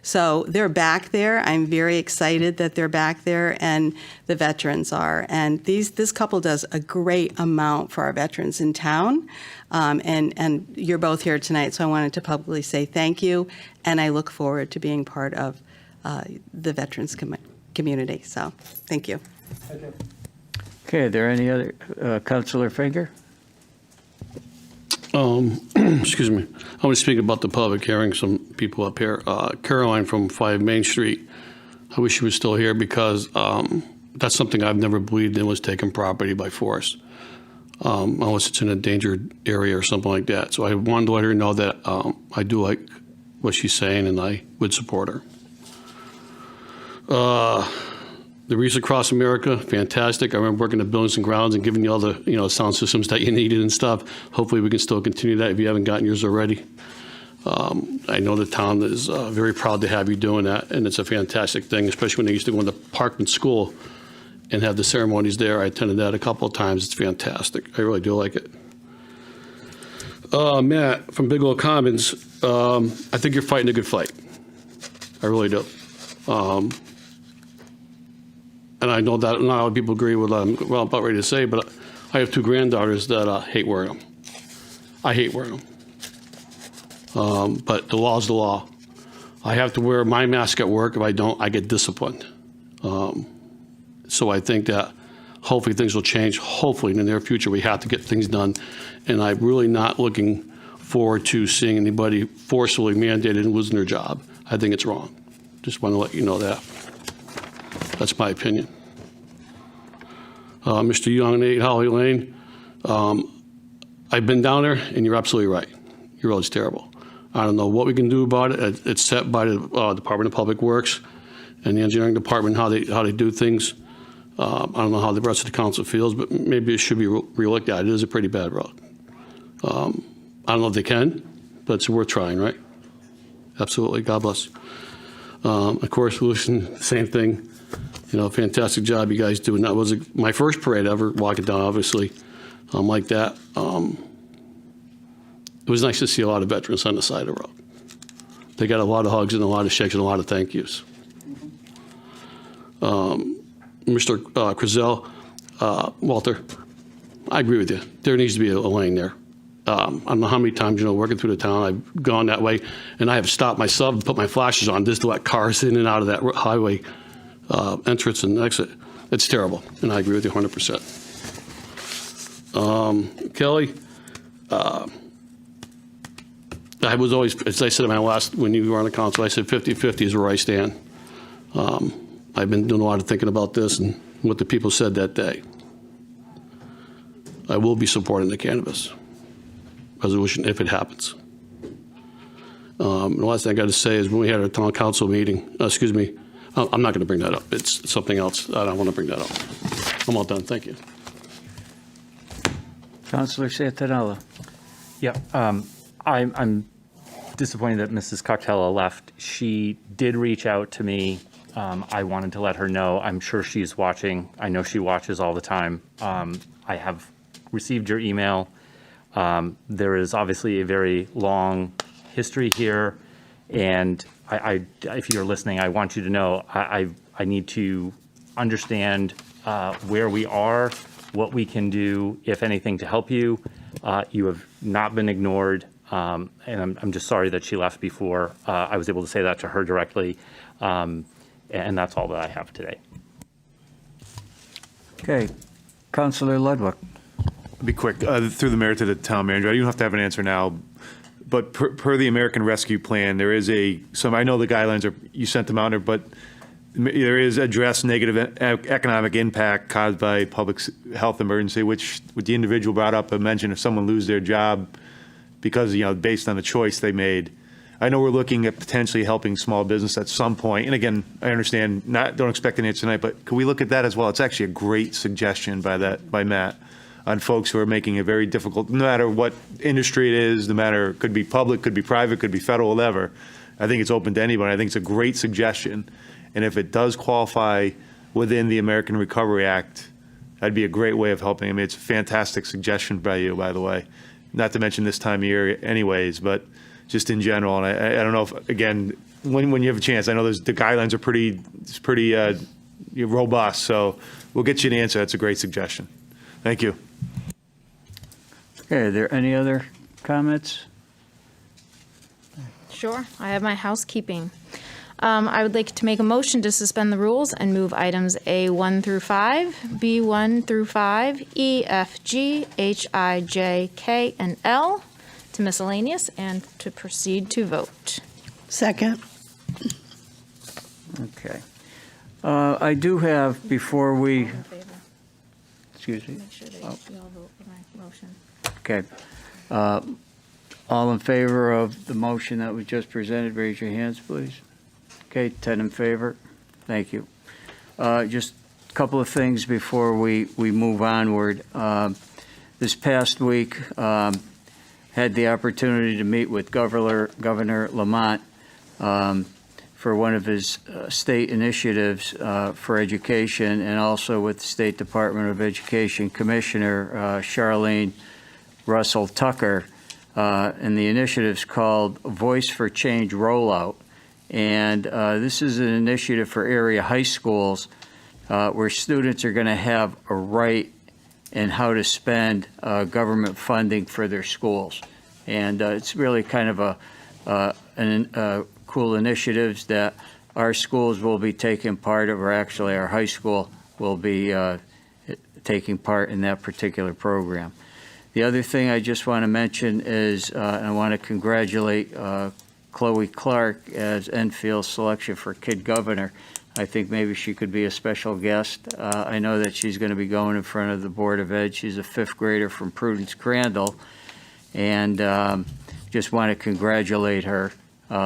So they're back there. I'm very excited that they're back there, and the veterans are. And this couple does a great amount for our veterans in town. And you're both here tonight, so I wanted to publicly say thank you, and I look forward to being part of the veterans community. So thank you. Okay, are there any other, Councilor Finger? Excuse me. I want to speak about the public hearing. Some people up here. Caroline from 5 Main Street. I wish she was still here because that's something I've never believed in, was taking property by force, unless it's in a endangered area or something like that. So I wanted to let her know that I do like what she's saying, and I would support her. The Wreaths Across America, fantastic. I remember working at Buildings and Grounds and giving you all the sound systems that you needed and stuff. Hopefully we can still continue that if you haven't gotten yours already. I know the town is very proud to have you doing that, and it's a fantastic thing, especially when they used to go into Parkman School and have the ceremonies there. I attended that a couple of times. It's fantastic. I really do like it. Matt from Bigelow Commons, I think you're fighting a good fight. I really do. And I know that not a lot of people agree with what I'm about ready to say, but I have 2 granddaughters that hate wearing them. I hate wearing them. But the law is the law. I have to wear my mask at work. If I don't, I get disciplined. So I think that hopefully things will change. Hopefully in the near future we have to get things done. And I'm really not looking forward to seeing anybody forcibly mandated and losing their job. I think it's wrong. Just want to let you know that. That's my opinion. Mr. Young, 8 Holly Lane. I've been down there, and you're absolutely right. Your road's terrible. I don't know what we can do about it. It's set by the Department of Public Works and the engineering department, how they do things. I don't know how the rest of the council feels, but maybe it should be re-looked at. It is a pretty bad road. I don't know if they can, but it's worth trying, right? Absolutely. God bless. Of course, Lucian, same thing. You know, fantastic job you guys do. And that was my first parade ever, walking down, obviously, like that. It was nice to see a lot of veterans on the side of the road. They got a lot of hugs and a lot of shakes and a lot of thank yous. Mr. Crizel, Walter, I agree with you. There needs to be a lane there. I don't know how many times, working through the town, I've gone that way, and I have stopped myself and put my flashes on just to let cars in and out of that highway entrance and exit. It's terrible, and I agree with you 100%. Kelly, I was always, as I said in my last, when you were on the council, I said 50-50 is where I stand. I've been doing a lot of thinking about this and what the people said that day. I will be supporting the cannabis resolution if it happens. The last thing I got to say is when we had our town council meeting, I'm not going to bring that up. It's something else. I don't want to bring that up. I'm all done. Thank you. Councilor Santinella. Yeah, I'm disappointed that Mrs. Cocktail left. She did reach out to me. I wanted to let her know. I'm sure she's watching. I know she watches all the time. I have received your email. There is obviously a very long history here, and if you're listening, I want you to know I need to understand where we are, what we can do, if anything, to help you. You have not been ignored, and I'm just sorry that she left before I was able to say that to her directly, and that's all that I have today. Okay, Councilor Ludwig. I'll be quick. Through the mayor to the town manager, you don't have to have an answer now, but per the American Rescue Plan, there is I know the guidelines you sent them out, but there is address negative economic impact caused by public health emergency, which the individual brought up and mentioned if someone lose their job because, based on the choice they made. I know we're looking at potentially helping small business at some point. And again, I understand, don't expect an answer tonight, but could we look at that as well? It's actually a great suggestion by Matt on folks who are making it very difficult, no matter what industry it is, no matter, could be public, could be private, could be federal, whatever. I think it's open to anybody. I think it's a great suggestion. And if it does qualify within the American Recovery Act, that'd be a great way of helping. I mean, it's a fantastic suggestion by you, by the way. Not to mention this time of year anyways, but just in general. And I don't know if, again, when you have a chance, I know the guidelines are pretty robust, so we'll get you an answer. That's a great suggestion. Thank you. Okay, are there any other comments? Sure, I have my housekeeping. I would like to make a motion to suspend the rules and move items A1 through 5, B1 through 5, E, F, G, H, I, J, K, and L to miscellaneous and to proceed to vote. Second. Okay. I do have, before we, excuse me. Make sure that you all vote for my motion. Okay. All in favor of the motion that was just presented, raise your hands, please. Okay, 10 in favor. Thank you. Just a couple of things before we move onward. This past week, had the opportunity to meet with Governor Lamont for one of his state initiatives for education, and also with the State Department of Education Commissioner Charlene Russell Tucker. And the initiative's called Voice for Change Rollout. And this is an initiative for area high schools where students are going to have a right in how to spend government funding for their schools. And it's really kind of a cool initiatives that our schools will be taking part of, or actually our high school will be taking part in that particular program. The other thing I just want to mention is I want to congratulate Chloe Clark as Enfield's selection for Kid Governor. I think maybe she could be a special guest. I know that she's going to be going in front of the Board of Ed. She's a fifth grader from Prudence Crandall, and just want to congratulate her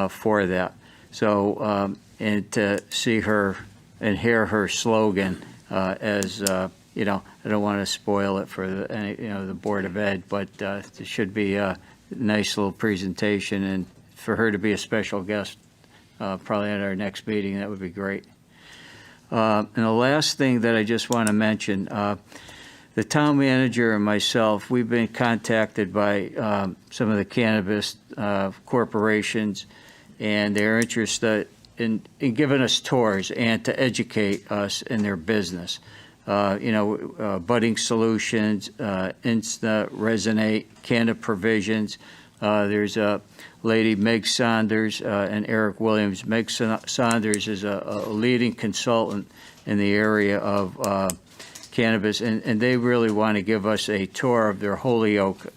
for that. So, and to see her and hear her slogan as, I don't want to spoil it for the Board of Ed, but it should be a nice little presentation, and for her to be a special guest, probably at our next meeting. That would be great. And the last thing that I just want to mention, the town manager and myself, we've been contacted by some of the cannabis corporations, and they're interested in giving us tours and to educate us in their business. Budding Solutions, Insta, Resonate, Canada Provisions. There's a lady, Meg Saunders, and Eric Williams. Meg Saunders is a leading consultant in the area of cannabis, and they really want to give us a tour of their Holyoke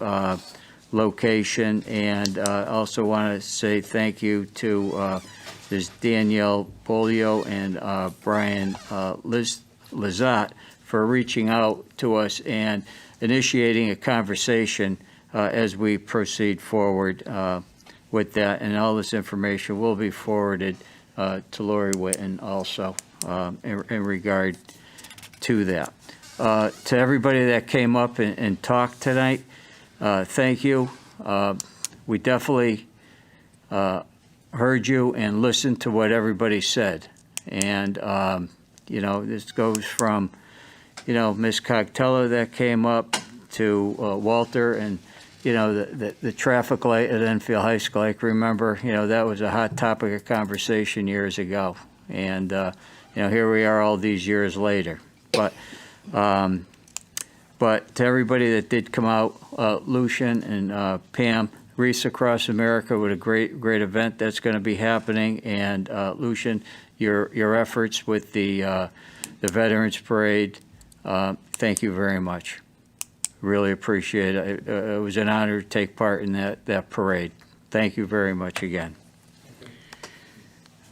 location. And also want to say thank you to there's Danielle Bolio and Brian Lizotte for reaching out to us and initiating a conversation as we proceed forward with that. And all this information will be forwarded to Lori Whitten also in regard to that. To everybody that came up and talked tonight, thank you. We definitely heard you and listened to what everybody said. And, this goes from, Ms. Coctella that came up to Walter and, the traffic light at Enfield High School. I can remember, that was a hot topic of conversation years ago. And, here we are all these years later. But to everybody that did come out, Lucian and Pam, Wreaths Across America with a great event that's going to be happening. And Lucian, your efforts with the Veterans Parade, thank you very much. Really appreciate it. It was an honor to take part in that parade. Thank you very much again.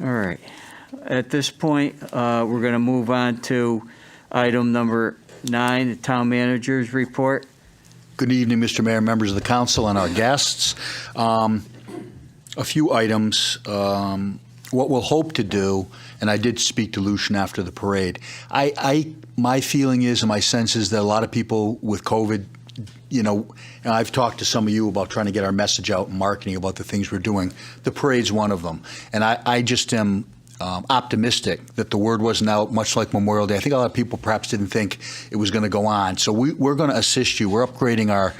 All right. At this point, we're going to move on to item number 9, the town manager's report. Good evening, Mr. Mayor, members of the council, and our guests. A few items. What we'll hope to do, and I did speak to Lucian after the parade, my feeling is and my sense is that a lot of people with COVID, and I've talked to some of you about trying to get our message out and marketing about the things we're doing. The parade's one of them. And I just am optimistic that the word wasn't out, much like Memorial Day. I think a lot of people perhaps didn't think it was going to go on. So we're going to assist you. We're upgrading our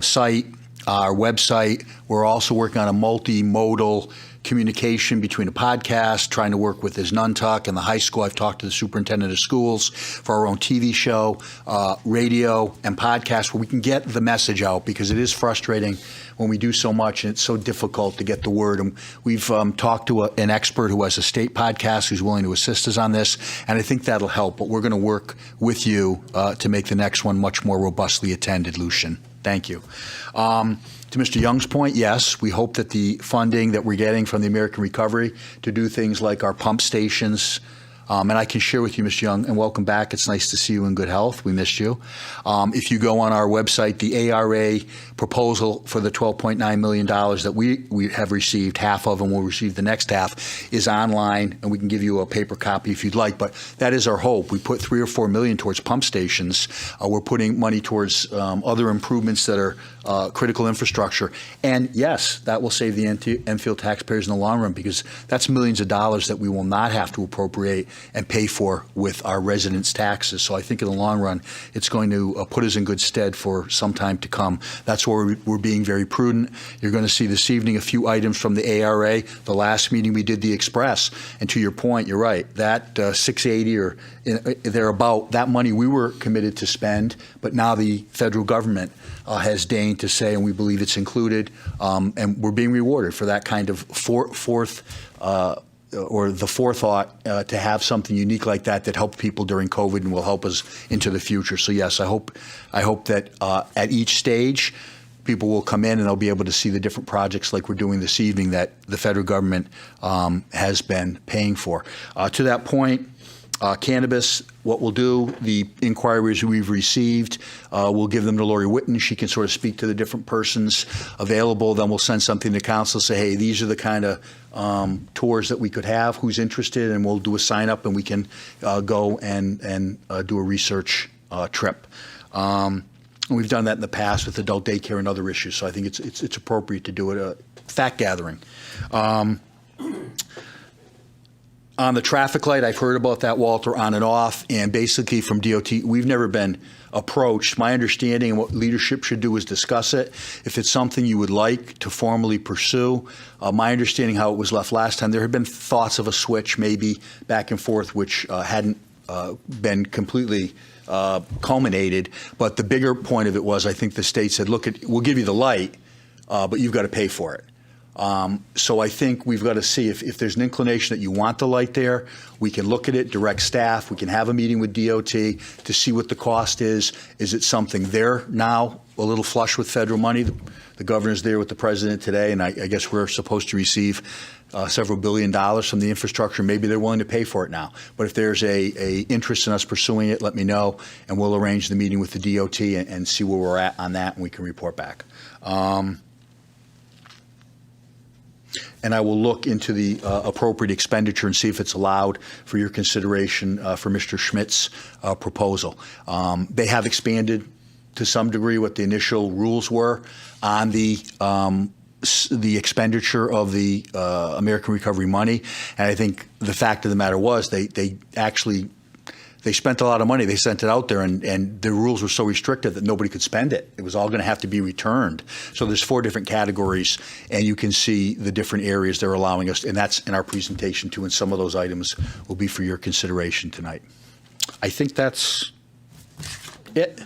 site, our website. We're also working on a multimodal communication between a podcast, trying to work with Nantucket and the high school. I've talked to the superintendent of schools for our own TV show, radio, and podcast where we can get the message out, because it is frustrating when we do so much and it's so difficult to get the word. And we've talked to an expert who has a state podcast who's willing to assist us on this, and I think that'll help. But we're going to work with you to make the next one much more robustly attended, Lucian. Thank you. To Mr. Young's point, yes, we hope that the funding that we're getting from the American Recovery to do things like our pump stations, and I can share with you, Mr. Young, and welcome back. It's nice to see you in good health. We missed you. If you go on our website, the ARA proposal for the $12.9 million that we have received, half of, and we'll receive the next half, is online, and we can give you a paper copy if you'd like. But that is our hope. We put $3 or $4 million towards pump stations. We're putting money towards other improvements that are critical infrastructure. And yes, that will save the Enfield taxpayers in the long run, because that's millions of dollars that we will not have to appropriate and pay for with our residents' taxes. So I think in the long run, it's going to put us in good stead for some time to come. That's why we're being very prudent. You're going to see this evening a few items from the ARA. The last meeting we did the Express. And to your point, you're right. That 680 or thereabout, that money we were committed to spend, but now the federal government has deigned to say, and we believe it's included, and we're being rewarded for that kind of forethought to have something unique like that helped people during COVID and will help us into the future. So yes, I hope that at each stage, people will come in and they'll be able to see the different projects like we're doing this evening that the federal government has been paying for. To that point, cannabis, what we'll do, the inquiries we've received, we'll give them to Lori Whitten. She can sort of speak to the different persons available. Then we'll send something to council, say, hey, these are the kind of tours that we could have, who's interested, and we'll do a sign up and we can go and do a research trip. And we've done that in the past with adult daycare and other issues, so I think it's appropriate to do it, fact gathering. On the traffic light, I've heard about that, Walter, on and off, and basically from DOT, we've never been approached. My understanding and what leadership should do is discuss it. If it's something you would like to formally pursue, my understanding how it was left last time, there had been thoughts of a switch maybe back and forth, which hadn't been completely culminated. But the bigger point of it was, I think the state said, look, we'll give you the light, but you've got to pay for it. So I think we've got to see if there's an inclination that you want the light there, we can look at it, direct staff, we can have a meeting with DOT to see what the cost is. Is it something they're now a little flush with federal money? The governor's there with the president today, and I guess we're supposed to receive several $1 billion from the infrastructure. Maybe they're willing to pay for it now. But if there's a interest in us pursuing it, let me know, and we'll arrange the meeting with the DOT and see where we're at on that, and we can report back. And I will look into the appropriate expenditure and see if it's allowed for your consideration for Mr. Schmidt's proposal. They have expanded to some degree what the initial rules were on the expenditure of the American Recovery money. And I think the fact of the matter was they spent a lot of money. They sent it out there, and the rules were so restrictive that nobody could spend it. It was all going to have to be returned. So there's 4 different categories, and you can see the different areas they're allowing us, and that's in our presentation too, and some of those items will be for your consideration tonight. I think that's it.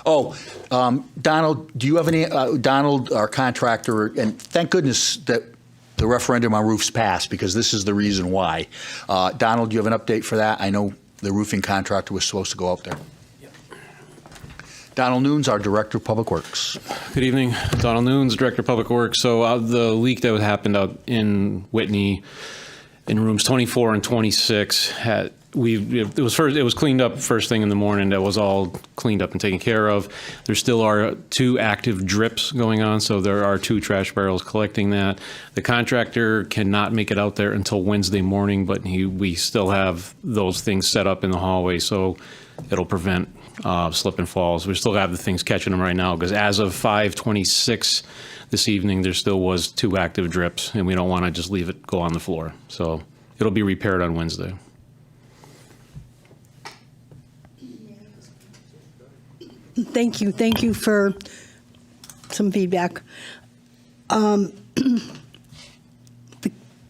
Oh, Donald, do you have any, Donald, our contractor, and thank goodness that the referendum on roofs passed, because this is the reason why. Donald, do you have an update for that? I know the roofing contractor was supposed to go out there. Yep. Donald Nunes, our Director of Public Works. Good evening. Donald Nunes, Director of Public Works. So the leak that happened out in Whitney in rooms 24 and 26 it was cleaned up first thing in the morning. That was all cleaned up and taken care of. There still are 2 active drips going on, so there are 2 trash barrels collecting that. The contractor cannot make it out there until Wednesday morning, but we still have those things set up in the hallway, so it'll prevent slip and falls. We still have the things catching them right now, because as of 5:26 this evening, there still was 2 active drips, and we don't want to just leave it go on the floor. So it'll be repaired on Wednesday. Thank you. Thank you for some feedback. The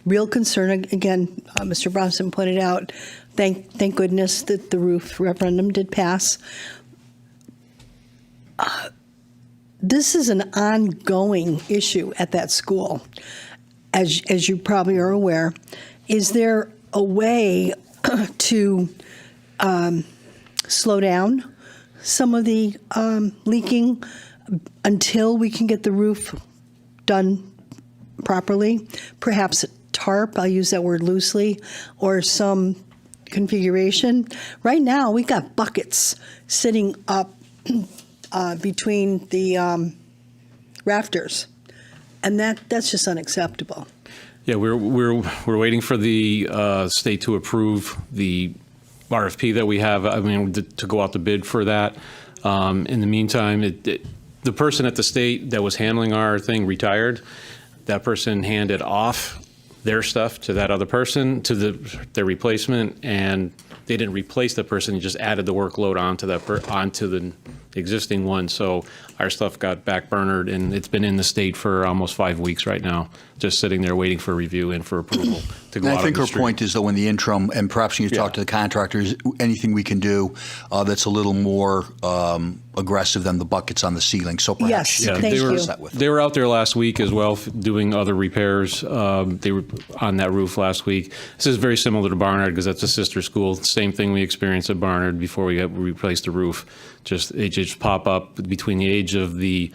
real concern, again, Mr. Bronson pointed out, thank goodness that the roof referendum did pass. This is an ongoing issue at that school, as you probably are aware. Is there a way to slow down some of the leaking until we can get the roof done properly? Perhaps tarp, I'll use that word loosely, or some configuration. Right now, we got buckets sitting up between the rafters, and that's just unacceptable. Yeah, we're waiting for the state to approve the RFP that we have. I mean, to go out to bid for that. In the meantime, the person at the state that was handling our thing retired. That person handed off their stuff to that other person, to their replacement, and they didn't replace the person. They just added the workload onto the existing one. So our stuff got backburnered, and it's been in the state for almost 5 weeks right now, just sitting there waiting for review and for approval to go And out I think on her the street. point is, though, in the interim, and perhaps you talk to the contractors, anything we can do that's a little more aggressive than the buckets on the ceiling. So perhaps They were out there last week as well, doing other repairs. They were on that roof last week. This is very similar to Barnard, because that's a sister school. Same thing we experienced at Barnard before we replaced the roof. It just pop up between the age of the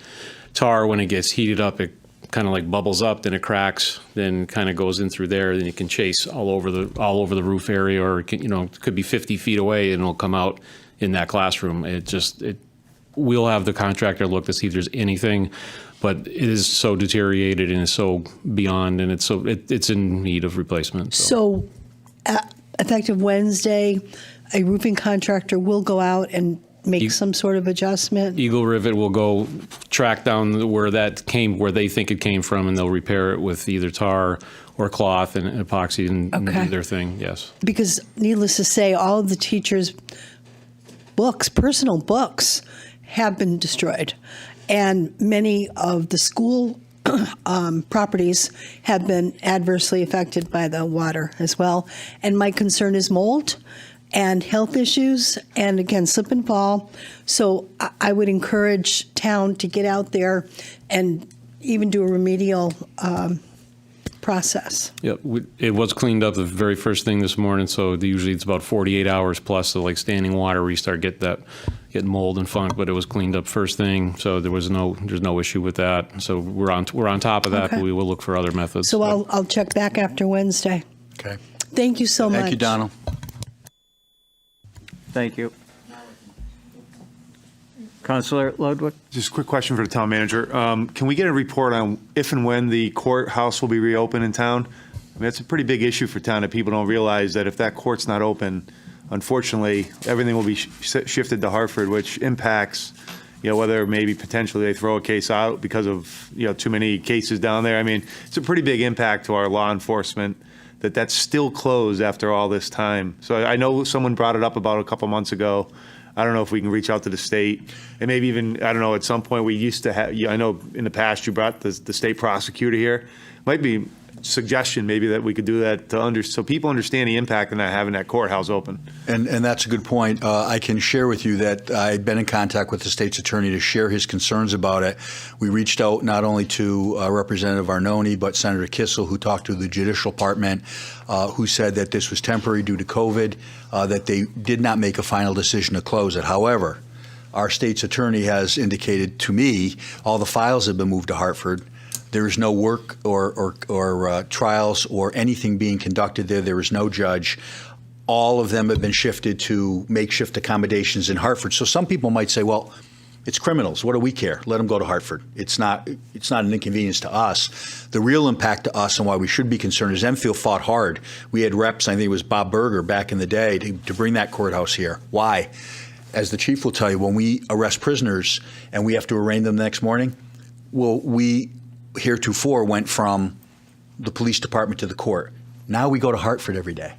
tar. When it gets heated up, it kind of like bubbles up, then it cracks, then kind of goes in through there, then it can chase all over the roof area, or it could be 50 feet away and it'll come out in that classroom. We'll have the contractor look to see if there's anything, but it is so deteriorated and is so beyond, and it's in need of replacement. So effective Wednesday, a roofing contractor will go out and make some sort of adjustment? Eagle Rivet will go track down where they think it came from, and they'll repair it with either tar or cloth and epoxy and do their thing, yes. Because needless to say, all of the teachers' books, personal books, have been destroyed. And many of the school properties have been adversely affected by the water as well. And my concern is mold and health issues, and again, slip and fall. So I would encourage town to get out there and even do a remedial process. Yeah, it was cleaned up the very first thing this morning, so usually it's about 48 hours plus the like standing water where you start getting mold and funk, but it was cleaned up first thing, so there's no issue with that. So we're on top of that, Okay. but we will look for other methods. So I'll check back after Wednesday. Okay. Thank you so much. Thank you, Donald. Thank you. Councilor Ludwig? Just a quick question for the town manager. Can we get a report on if and when the courthouse will be reopened in town? I mean, it's a pretty big issue for town that people don't realize that if that court's not open, unfortunately, everything will be shifted to Hartford, which impacts, whether maybe potentially they throw a case out because of, too many cases down there. I mean, it's a pretty big impact to our law enforcement that's still closed after all this time. So I know someone brought it up about a couple months ago. I don't know if we can reach out to the state, and maybe even, I don't know, at some point we used to have, I know in the past you brought the state prosecutor here. Might be a suggestion maybe that we could do that so people understand the impact of not having that courthouse open. And that's a good point. I can share with you that I'd been in contact with the state's attorney to share his concerns about it. We reached out not only to Representative Arnone, but Senator Kissel, who talked to the Judicial Department, who said that this was temporary due to COVID, that they did not make a final decision to close it. However, our state's attorney has indicated to me all the files have been moved to Hartford. There is no work or trials or anything being conducted there. There is no judge. All of them have been shifted to makeshift accommodations in Hartford. So some people might say, well, it's criminals. What do we care? Let them go to Hartford. It's not an inconvenience to us. The real impact to us and why we should be concerned is Enfield fought hard. We had reps, I think it was Bob Berger back in the day, to bring that courthouse here. Why? As the chief will tell you, when we arrest prisoners and we have to arraign them the next morning, well, we heretofore went from the police department to the court. Now we go to Hartford every day.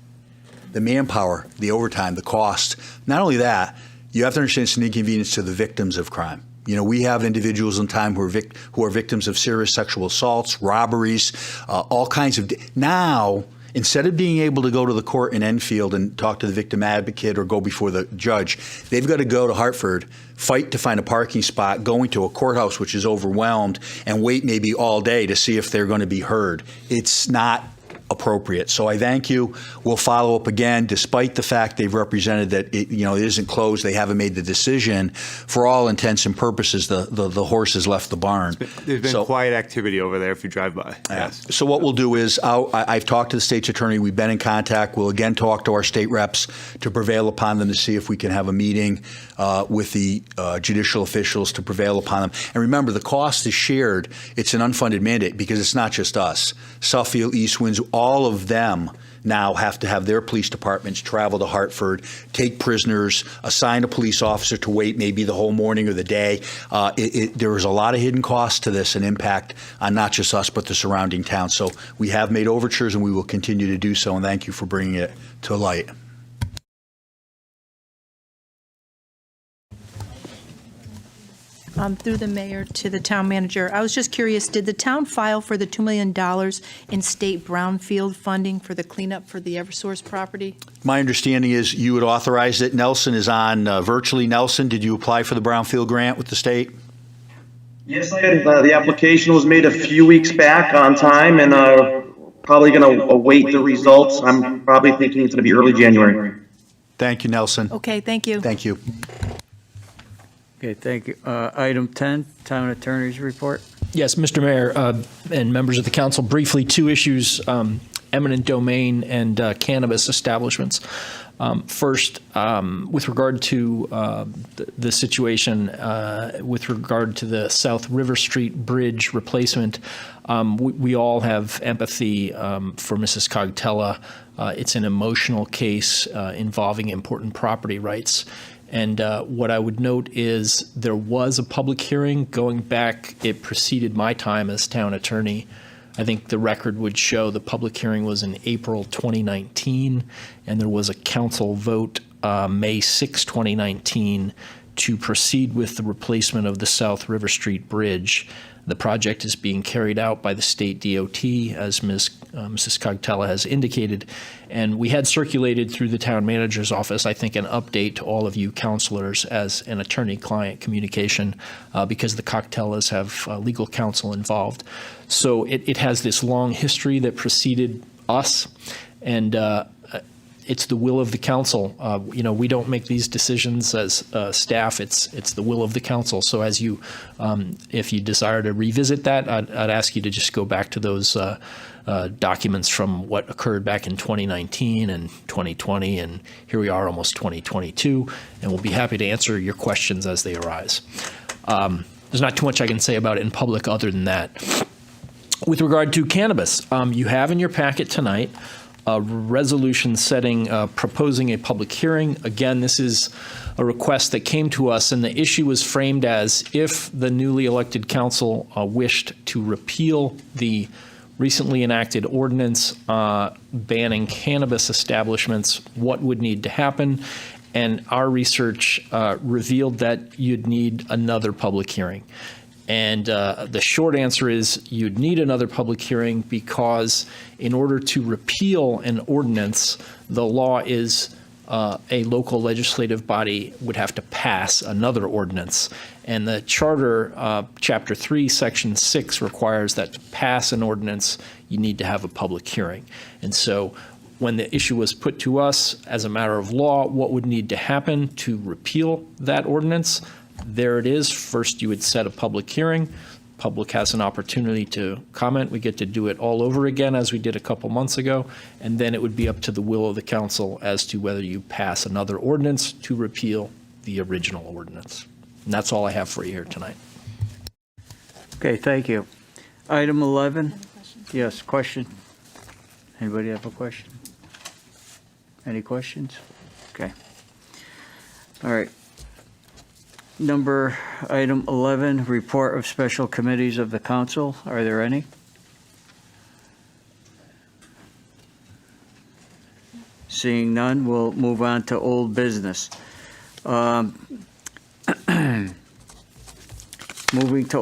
The manpower, the overtime, the cost. Not only that, you have to understand it's an inconvenience to the victims of crime. We have individuals in time who are victims of serious sexual assaults, robberies, all kinds of. Now, instead of being able to go to the court in Enfield and talk to the victim advocate or go before the judge, they've got to go to Hartford, fight to find a parking spot, going to a courthouse which is overwhelmed, and wait maybe all day to see if they're going to be heard. It's not appropriate. So I thank you. We'll follow up again, despite the fact they've represented that it isn't closed. They haven't made the decision. For all intents and purposes, the horse has left the barn. There's been quiet activity over there if you drive by. Yes. So what we'll do is I've talked to the state's attorney. We've been in contact. We'll again talk to our state reps to prevail upon them to see if we can have a meeting with the judicial officials to prevail upon them. And remember, the cost is shared. It's an unfunded mandate because it's not just us. Suffield, East Windsor, all of them now have to have their police departments travel to Hartford, take prisoners, assign a police officer to wait maybe the whole morning or the day. There is a lot of hidden costs to this and impact on not just us but the surrounding towns. So we have made overtures and we will continue to do so, and thank you for bringing it to light. Through the mayor to the town manager, I was just curious, did the town file for the $2 million in state brownfield funding for the cleanup for the Eversource property? My understanding is you had authorized it. Nelson is on virtually. Nelson, did you apply for the brownfield grant with the state? Yes, I did. The application was made a few weeks back on time, and probably going to await the results. I'm probably thinking it's going to be early January. Thank you, Nelson. Okay, thank you. Thank you. Okay, thank you. Item 10, Town Attorney's Report. Yes, Mr. Mayor and members of the council, briefly, two issues, eminent domain and cannabis establishments. First, with regard to the situation with regard to the South River Street Bridge replacement, we all have empathy for Mrs. Cogtella. It's an emotional case involving important property rights. And what I would note is there was a public hearing going back. It preceded my time as town attorney. I think the record would show the public hearing was in April 2019, and there was a council vote May 6, 2019, to proceed with the replacement of the South River Street Bridge. The project is being carried out by the state DOT, as Mrs. Cogtella has indicated, and we had circulated through the town manager's office, I think, an update to all of you councilors as an attorney-client communication because the Cogtellas have legal counsel involved. So it has this long history that preceded us, and it's the will of the council. We don't make these decisions as staff. It's the will of the council. So as you, if you desire to revisit that, I'd ask you to just go back to those documents from what occurred back in 2019 and 2020, and here we are almost 2022, and we'll be happy to answer your questions as they arise. There's not too much I can say about it in public other than that. With regard to cannabis, you have in your packet tonight a resolution proposing a public hearing. Again, this is a request that came to us, and the issue was framed as if the newly elected council wished to repeal the recently enacted ordinance banning cannabis establishments, what would need to happen? And our research revealed that you'd need another public hearing. And the short answer is you'd need another public hearing because in order to repeal an ordinance, the law is a local legislative body would have to pass another ordinance. And the Charter, Chapter 3, Section 6 requires that to pass an ordinance, you need to have a public hearing. And so when the issue was put to us as a matter of law, what would need to happen to repeal that ordinance? There it is. First, you would set a public hearing. Public has an opportunity to comment. We get to do it all over again as we did a couple months ago. And then it would be up to the will of the council as to whether you pass another ordinance to repeal the original ordinance. And that's all I have for you here tonight. Okay, thank you. Item 11. Yes, question? Anybody have a question? Any questions? Okay. All right. Item 11, report of special committees of the council. Are there any? Seeing none, we'll move on to old business. Moving to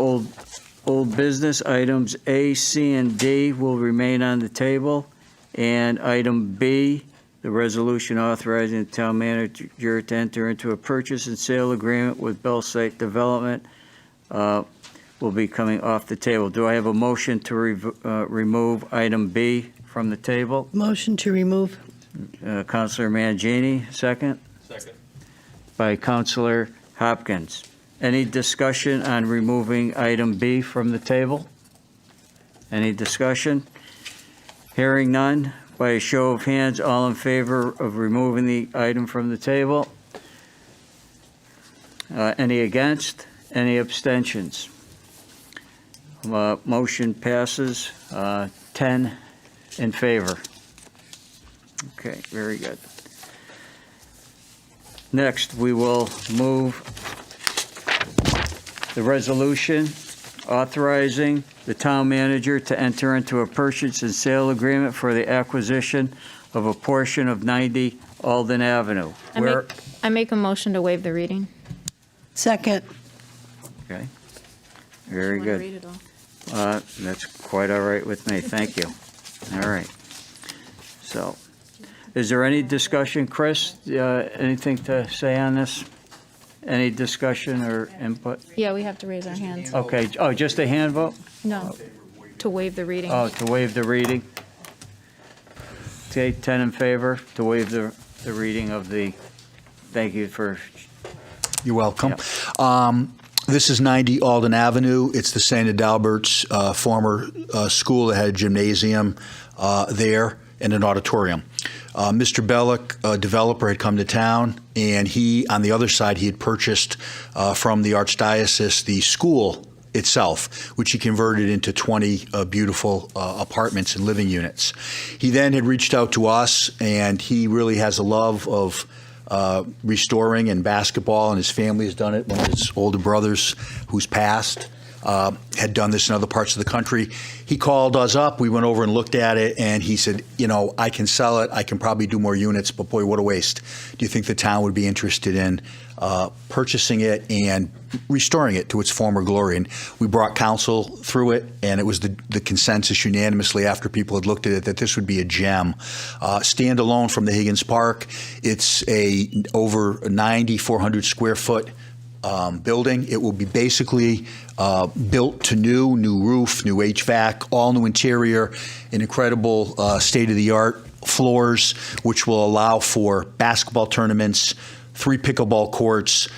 old business, items A, C, and D will remain on the table. And item B, the resolution authorizing the town manager to enter into a purchase and sale agreement with Bell Site Development will be coming off the table. Do I have a motion to remove item B from the table? Motion to remove. Councilor Mangini, second? Second. By Councilor Hopkins. Any discussion on removing item B from the table? Any discussion? Hearing none. By a show of hands, all in favor of removing the item from the table? Any against? Any abstentions? Motion passes 10 in favor. Okay, very good. Next, we will move the resolution authorizing the town manager to enter into a purchase and sale agreement for the acquisition of a portion of 90 Alden Avenue. I make a motion to waive the reading. Second. Okay. Very Just wanna good. read it all. That's quite all right with me. Thank you. All right. So, is there any discussion, Chris? Anything to say on this? Any discussion or input? Yeah, we have to raise our hands. Okay. Oh, just a hand vote? No, to waive the reading. Oh, to waive the reading? Okay, 10 in favor to waive the reading of the, thank you for. You're welcome. This is 90 Alden Avenue. It's the St. Adalbert's former school that had a gymnasium there and an auditorium. Mr. Bellick, a developer, had come to town, and he, on the other side, he had purchased from the Archdiocese the school itself, which he converted into 20 beautiful apartments and living units. He then had reached out to us, and he really has a love of restoring and basketball, and his family has done it. One of his older brothers, who's passed, had done this in other parts of the country. He called us up. We went over and looked at it, and he said, I can sell it. I can probably do more units, but boy, what a waste. Do you think the town would be interested in purchasing it and restoring it to its former glory? And we brought council through it, and it was the consensus unanimously after people had looked at it that this would be a gem. Standalone from the Higgins Park, it's a over 9,400 square foot building. It will be basically built to new roof, new HVAC, all new interior, an incredible state-of-the-art floors, which will allow for basketball tournaments, 3 pickleball courts,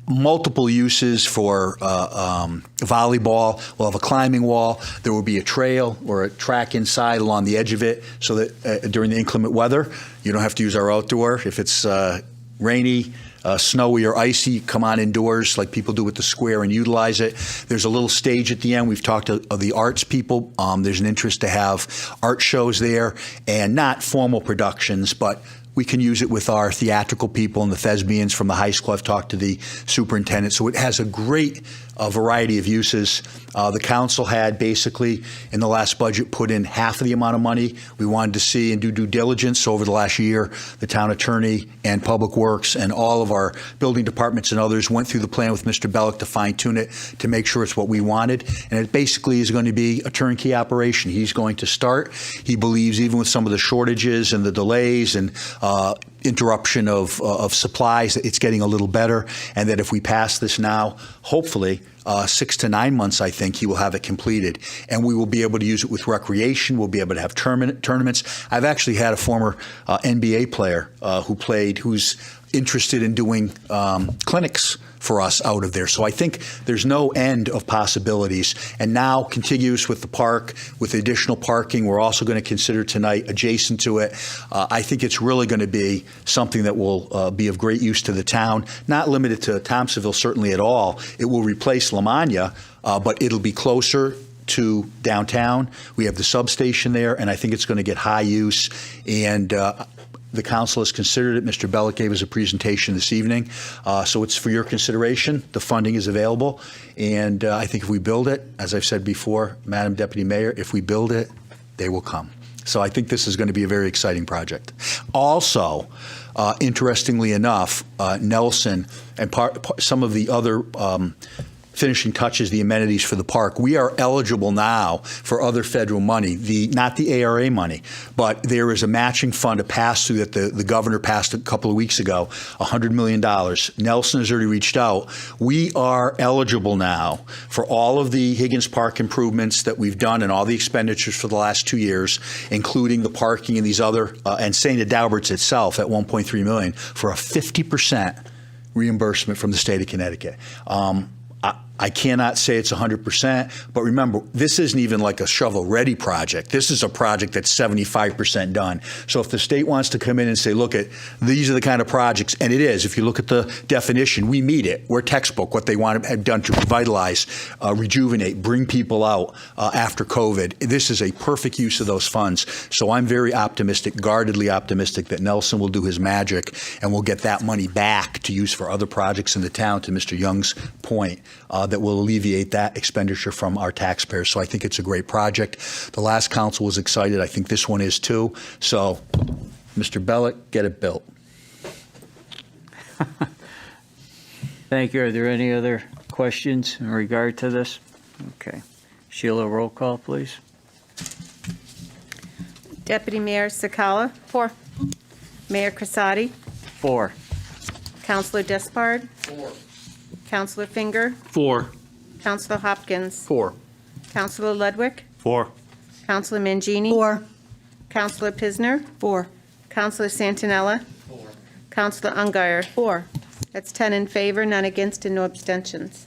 multiple uses for volleyball. We'll have a climbing wall. There will be a trail or a track inside along the edge of it so that during the inclement weather, you don't have to use our outdoor. If it's rainy, snowy or icy, come on indoors like people do with the square and utilize it. There's a little stage at the end. We've talked to the arts people. There's an interest to have art shows there, and not formal productions, but we can use it with our theatrical people and the thespians from the high school. I've talked to the superintendent. So it has a great variety of uses. The council had basically, in the last budget, put in half of the amount of money we wanted to see and do due diligence. So over the last year, the town attorney and Public Works and all of our building departments and others went through the plan with Mr. Bellick to fine-tune it to make sure it's what we wanted. And it basically is going to be a turnkey operation. He's going to start. He believes even with some of the shortages and the delays and interruption of supplies, it's getting a little better, and that if we pass this now, hopefully 6 to 9 months, I think he will have it completed, and we will be able to use it with recreation. We'll be able to have tournaments. I've actually had a former NBA player who's interested in doing clinics for us out of there. So I think there's no end of possibilities. And now, contiguous with the park, with additional parking, we're also going to consider tonight adjacent to it. I think it's really going to be something that will be of great use to the town, not limited to Thompsonville certainly at all. It will replace Lamagna, but it'll be closer to downtown. We have the substation there, and I think it's going to get high use. And the council has considered it. Mr. Bellick gave us a presentation this evening. So it's for your consideration. The funding is available. And I think if we build it, as I've said before, Madam Deputy Mayor, if we build it, they will come. So I think this is going to be a very exciting project. Also, interestingly enough, Nelson and some of the other finishing touches, the amenities for the park. We are eligible now for other federal money, not the ARA money, but there is a matching fund, a pass-through that the governor passed a couple of weeks ago, $100 million. Nelson has already reached out. We are eligible now for all of the Higgins Park improvements that we've done and all the expenditures for the last 2 years, including the parking and these other, and St. Adalbert's itself at $1.3 million for a 50% reimbursement from the state of Connecticut. I cannot say it's 100%, but remember, this isn't even like a shovel-ready project. This is a project that's 75% done. So if the state wants to come in and say, look, these are the kind of projects, and it is, if you look at the definition, we meet it. We're textbook, what they want to have done to revitalize, rejuvenate, bring people out after COVID. This is a perfect use of those funds. So I'm very optimistic, guardedly optimistic, that Nelson will do his magic and we'll get that money back to use for other projects in the town, to Mr. Young's point, that will alleviate that expenditure from our taxpayers. So I think it's a great project. The last council was excited. I think this one is too. So, Mr. Bellick, get it built. Thank you. Are there any other questions in regard to this? Okay. Sheila, roll call, please. Deputy Mayor Sakala? 4. Mayor Crisati? 4. Councilor Despard? 4. Councilor Finger? 4. Councilor Hopkins? 4. Councilor Ludwig? 4. Councilor Mangini? 4. Councilor Pisner? 4. Councilor Santinella? 4. Councilor Ungary? 4. That's 10 in favor, none against, and no abstentions.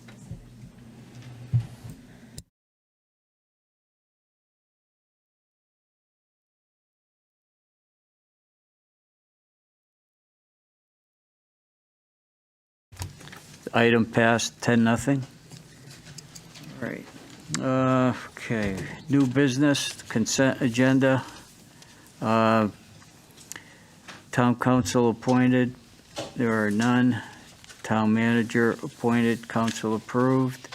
Item passed 10-0. All right. Okay. New business, consent agenda. Town council appointed, there are none. Town manager appointed, council approved.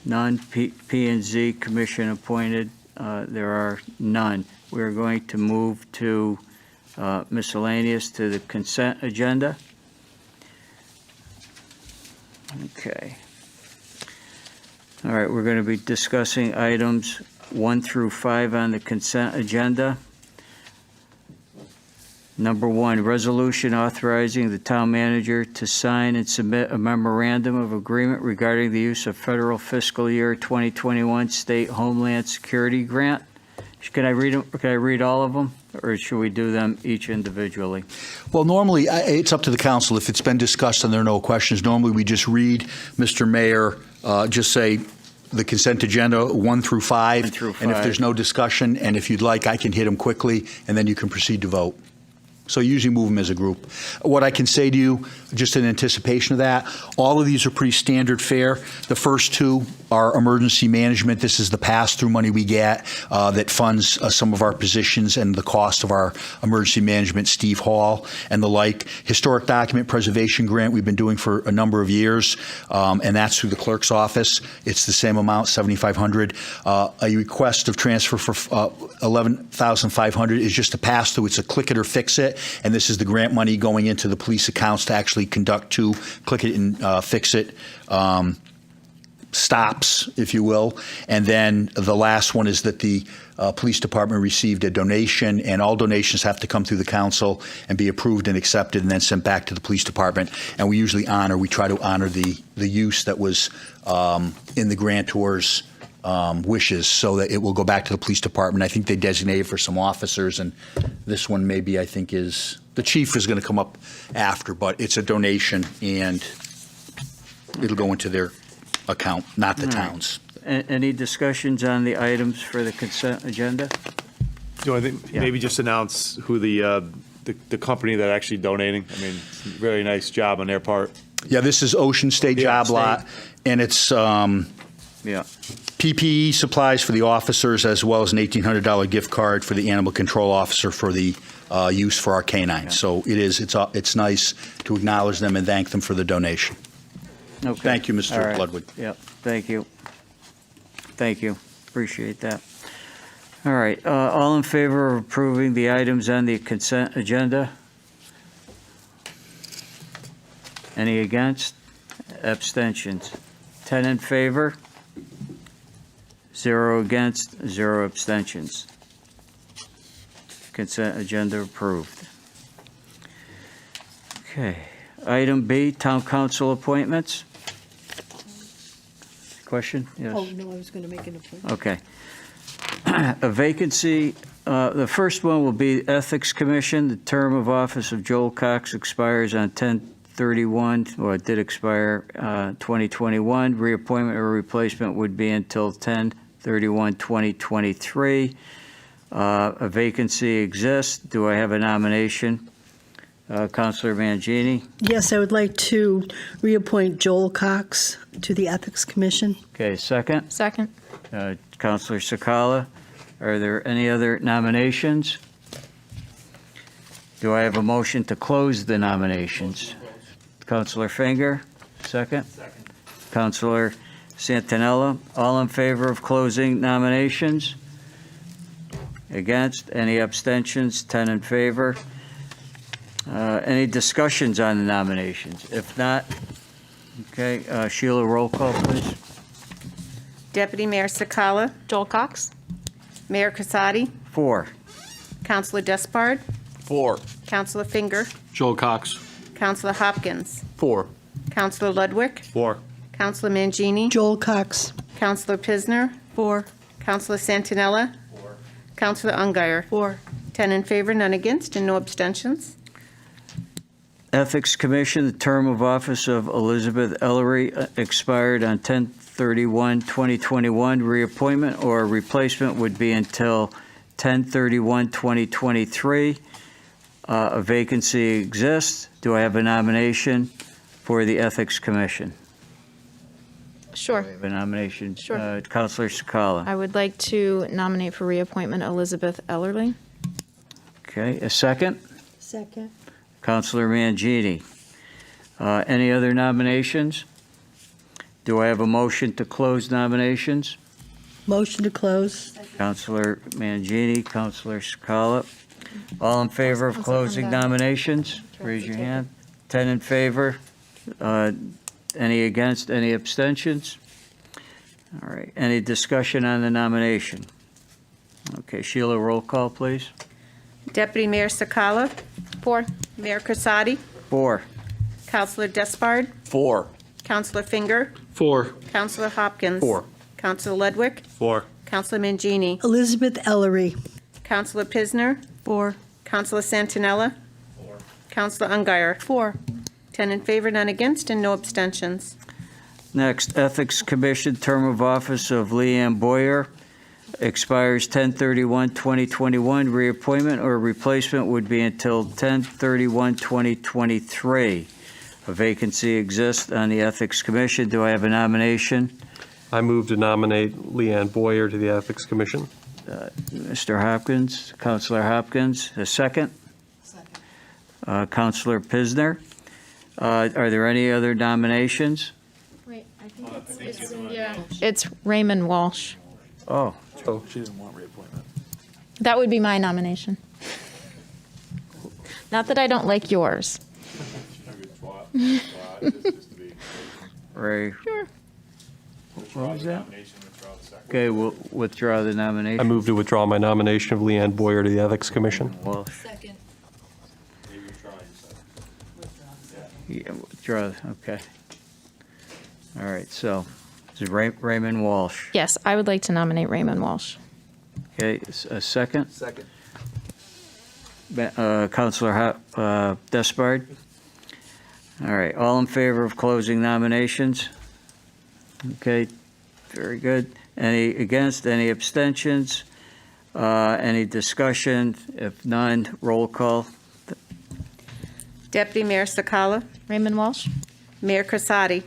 None. P and Z commission appointed, there are none. We're going to move to miscellaneous, to the consent agenda. Okay. All right, we're going to be discussing items 1 through 5 on the consent agenda. Number 1, resolution authorizing the town manager to sign and submit a memorandum of agreement regarding the use of federal fiscal year 2021 state homeland security grant. Can I read them? Can I read all of them, or should we do them each individually? Well, normally, it's up to the council. If it's been discussed and there are no questions, normally we just read, Mr. Mayor, just say the consent agenda 1 through 5. 1 through 5. And if there's no discussion, and if you'd like, I can hit them quickly, and then you can proceed to vote. So you usually move them as a group. What I can say to you, just in anticipation of that, all of these are pretty standard fare. The first 2 are emergency management. This is the pass-through money we get that funds some of our positions and the cost of our emergency management, Steve Hall and the like. Historic document preservation grant we've been doing for a number of years, and that's through the clerk's office. It's the same amount, $7,500. A request of transfer for $11,500 is just a pass-through. It's a click it or fix it. And this is the grant money going into the police accounts to actually conduct 2 click it and fix it stops, if you will. And then the last one is that the police department received a donation, and all donations have to come through the council and be approved and accepted and then sent back to the police department. And we usually try to honor the use that was in the grantor's wishes, so that it will go back to the police department. I think they designated for some officers, and this one maybe I think is, the chief is going to come up after, but it's a donation and it'll go into their account, not the town's. Any discussions on the items for the consent agenda? I think maybe just announce who the company that actually donating. I mean, very nice job on their part. Yeah, this is Ocean State Job Lot, and it's PPE supplies for the officers, as well as an $1,800 gift card for the animal control officer for the use for our canines. So it's nice to acknowledge them and thank them for the donation. Okay. Thank you, Mr. All right. Bloodwood. Yep, thank you. Thank you. Appreciate that. All right, all in favor of approving the items on the consent agenda? Any against? Abstentions? 10 in favor? 0 against, 0 abstentions. Consent agenda approved. Okay. Item B, town council appointments. Question? Yes. Oh, no, I was going to make an appointment. Okay. A vacancy, the first one will be Ethics Commission. The term of office of Joel Cox expires on 10/31, or it did expire 2021. Reappointment or replacement would be until 10/31/2023. A vacancy exists. Do I have a nomination? Councilor Mangini? Yes, I would like to reappoint Joel Cox to the Ethics Commission. Okay, second? Second. Councilor Sakala? Are there any other nominations? Do I have a motion to close the nominations? Councilor Finger, second? Second. Councilor Santinella, all in favor of closing nominations? Against? Any abstentions? 10 in favor. Any discussions on the nominations? If not, okay, Sheila, roll call, please. Deputy Mayor Sakala. Joel Cox. Mayor Casati. 4. Councilor Despard. 4. Councilor Finger. Joel Cox. Councilor Hopkins. 4. Councilor Ludwig. 4. Councilor Mangini. Joel Cox. Councilor Pisner. 4. Councilor Santinella. 4. Councilor Ungary. 4. 10 in favor, none against, and no abstentions. Ethics Commission, the term of office of Elizabeth Ellery expired on 10/31/2021. Reappointment or replacement would be until 10/31/2023. A vacancy exists. Do I have a nomination for the Ethics Commission? Sure. Do I have a nomination? Sure. Councilor Sakala. I would like to nominate for reappointment Elizabeth Ellery. Okay, a second? Second. Counselor Mangini. Any other nominations? Do I have a motion to close nominations? Motion to close. Counselor Mangini, Counselor Sakala. All in favor of closing nominations? Raise your hand. 10 in favor. Any against? Any abstentions? All right. Any discussion on the nomination? Okay, Sheila, roll call, please. Deputy Mayor Sakala? 4. Mayor Crisati? 4. Counselor Despard? 4. Counselor Finger? 4. Counselor Hopkins? 4. Counselor Ledwick? 4. Counselor Mangini? Elizabeth Ellery. Counselor Pisner? 4. Counselor Santinella? 4. Counselor Ungary? 4. 10 in favor, none against, and no abstentions. Next, Ethics Commission, term of office of Leanne Boyer expires 10/31/2021. Reappointment or replacement would be until 10/31/2023. A vacancy exists on the Ethics Commission. Do I have a nomination? I move to nominate Leanne Boyer to the Ethics Commission. Mr. Hopkins, Counselor Hopkins, a second? Second. Counselor Pisner. Are there any other nominations? Wait, I think it's Raymond Walsh. Oh. Oh, she doesn't want reappointment. That would be my nomination. Not that I don't like yours. Ray. Sure. What was that? Okay, we'll withdraw the nomination. I move to withdraw my nomination of Leanne Boyer to the Ethics Commission. Walsh. Second. Yeah, withdraw, okay. All right, so, is it Raymond Walsh? Yes, I would like to nominate Raymond Walsh. Okay, a second? Second. Counselor Despard? All right, all in favor of closing nominations? Okay, very good. Any against, any abstentions? Any discussion? If none, roll call. Deputy Mayor Sakala? Raymond Walsh? Mayor Crisati?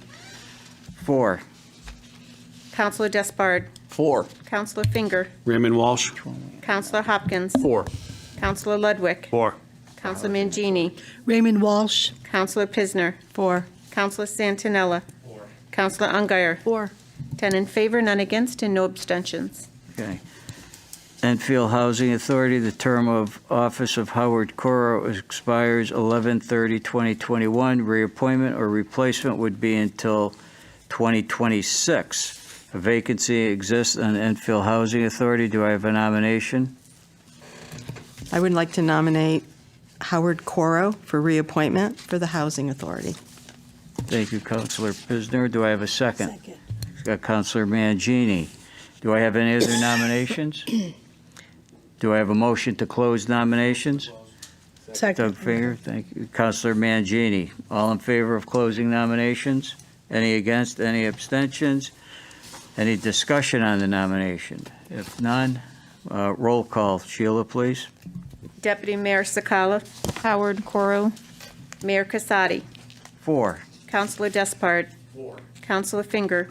4. Counselor Despard? 4. Counselor Finger? Raymond Walsh. Counselor Hopkins? 4. Counselor Ledwick? 4. Counselor Mangini? Raymond Walsh. Counselor Pisner? 4. Counselor Santinella? 4. Counselor Ungary? 4. 10 in favor, none against, and no abstentions. Okay. Enfield Housing Authority, the term of office of Howard Coro expires 11/30/2021. Reappointment or replacement would be until 2026. A vacancy exists on the Enfield Housing Authority. Do I have a nomination? I would like to nominate Howard Coro for reappointment for the Housing Authority. Thank you, Councilor Pisner. Do I have a second? Second. Got Councilor Mangini. Do I have any other nominations? Do I have a motion to close nominations? Second. Doug Finger, thank you. Councilor Mangini. All in favor of closing nominations? Any against, any abstentions? Any discussion on the nomination? If none, roll call. Sheila, please. Deputy Mayor Sakala? Howard Coro. Mayor Crisati? 4. Counselor Despard? 4. Counselor Finger?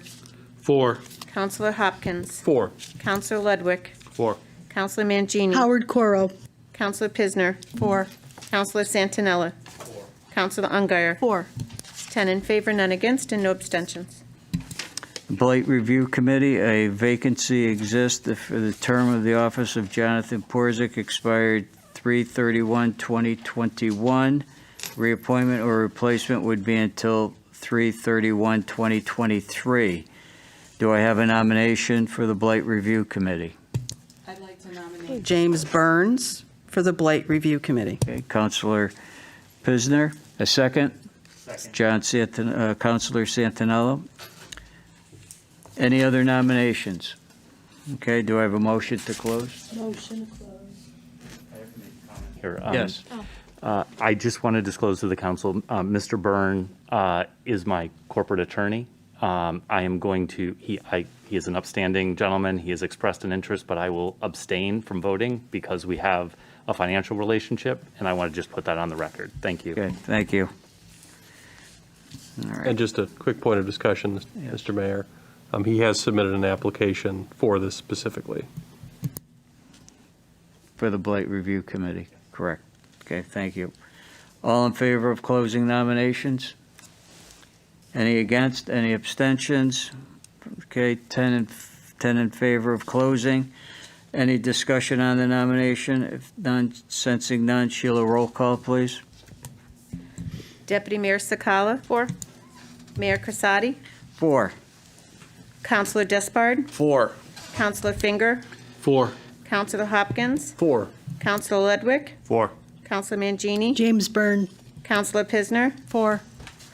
4. Counselor Hopkins? 4. Counselor Ledwick? 4. Counselor Mangini? Howard Coro. Counselor Pisner? 4. Counselor Santinella? 4. Counselor Ungary? 4. 10 in favor, none against, and no abstentions. Blight Review Committee, a vacancy exists for the term of the office of Jonathan Porzik expired 3/31/2021. Reappointment or replacement would be until 3/31/2023. Do I have a nomination for the Blight Review Committee? I'd like to nominate James Burns for the Blight Review Committee. Okay, Councilor Pisner, a second? Second. Councilor Santinello. Any other nominations? Okay, do I have a motion to close? Motion to close. Here, Yes. I just want to disclose to the council, Mr. Byrne is my corporate attorney. I am going to, he is an upstanding gentleman. He has expressed an interest, but I will abstain from voting because we have a financial relationship, and I want to just put that on the record. Thank you. Okay, thank you. All right. And just a quick point of discussion, Mr. Mayor. He has submitted an application for this specifically. For the Blight Review Committee, correct. Okay, thank you. All in favor of closing nominations? Any against? Any abstentions? Okay, 10 in favor of closing. Any discussion on the nomination? If none, sensing none, Sheila, roll call, please. Deputy Mayor Sakala? 4. Mayor Crisati? 4. Councilor Despard? 4. Councilor Finger? 4. Councilor Hopkins? 4. Councilor Ludwig? 4. Councilor Mangini? James Byrne. Councilor Pisner? 4.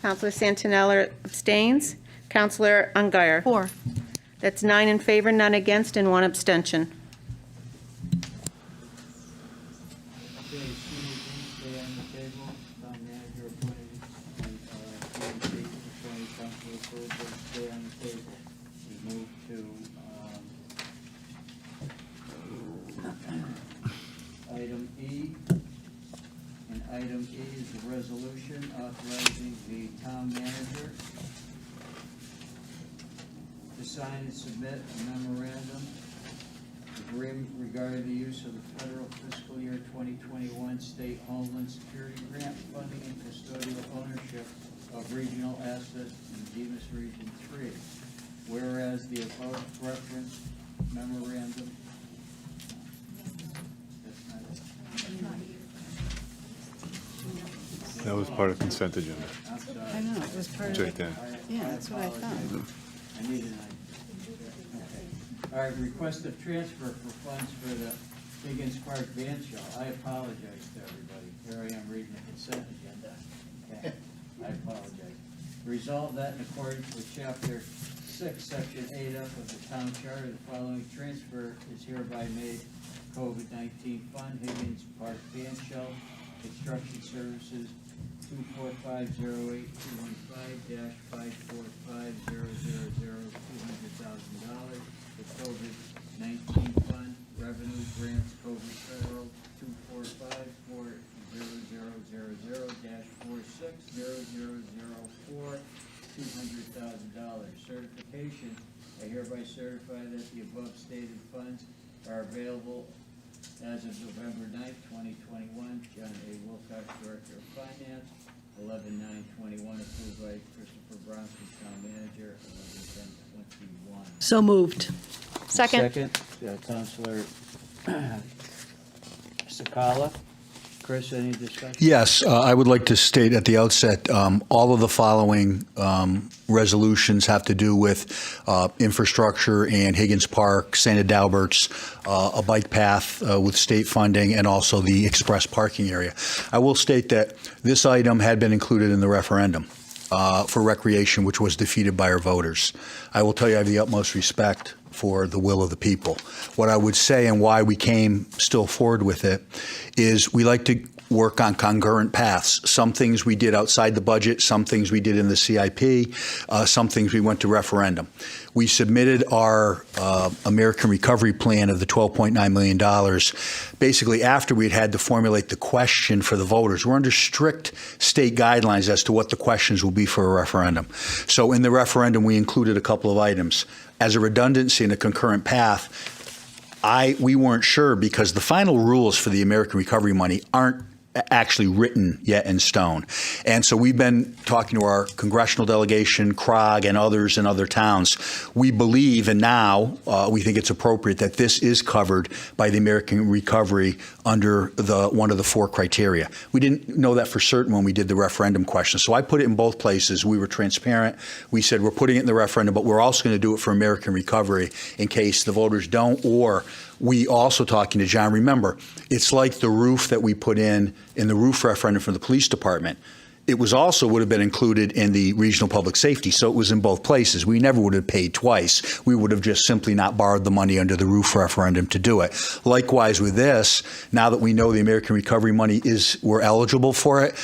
Councilor Santinella abstains. Councilor Ungary? 4. That's 9 in favor, none against, and 1 abstention. Item E, and item E is the resolution authorizing the town manager to sign and submit a memorandum agreement regarding the use of the federal fiscal year 2021 state homeland security grant funding and custodial ownership of regional assets in Demas Region 3. Whereas the above referenced memorandum That was part of consent agenda. I know, it was part It's of right there. Yeah, that's what I thought. I need an item. Okay. All right, request of transfer for funds for the Higgins Park Band Show. I apologize to everybody. Here I am reading the consent agenda. Okay, I apologize. Resolve that in accordance with Chapter 6, Section 8F of the Town Charter, the following transfer is hereby made. COVID-19 Fund, Higgins Park Band Show, Construction Services, 24508-215-545000, $200,000. The COVID-19 Fund, Revenue Grants, COVID Federal, 245-4000-4600004, $200,000. Certification, I hereby certify that the above stated funds are available as of November 9th, 2021. John A. Wilcox, Director of Finance. 11/9/21, approved by Christopher Bronson, Town Manager. 11/10/21. So moved. Second. Councilor Sakala. Chris, any discussion? Yes, I would like to state at the outset, all of the following resolutions have to do with infrastructure and Higgins Park, St. Adalbert's, a bike path with state funding, and also the express parking area. I will state that this item had been included in the referendum for recreation, which was defeated by our voters. I will tell you I have the utmost respect for the will of the people. What I would say and why we came still forward with it is we like to work on concurrent paths. Some things we did outside the budget, some things we did in the CIP, some things we went to referendum. We submitted our American Recovery Plan of the $12.9 million basically after we'd had to formulate the question for the voters. We're under strict state guidelines as to what the questions will be for a referendum. So in the referendum, we included a couple of items. As a redundancy in a concurrent path, we weren't sure because the final rules for the American Recovery money aren't actually written yet in stone. And so we've been talking to our congressional delegation, CROG, and others in other towns. We believe, and now we think it's appropriate, that this is covered by the American Recovery under one of the 4 criteria. We didn't know that for certain when we did the referendum question. So I put it in both places. We were transparent. We said we're putting it in the referendum, but we're also going to do it for American Recovery in case the voters don't, or we also talking to John, remember, it's like the roof that we put in the roof referendum for the police department. It was also would have been included in the regional public safety, so it was in both places. We never would have paid twice. We would have just simply not borrowed the money under the roof referendum to do it. Likewise with this, now that we know the American Recovery money we're eligible for it,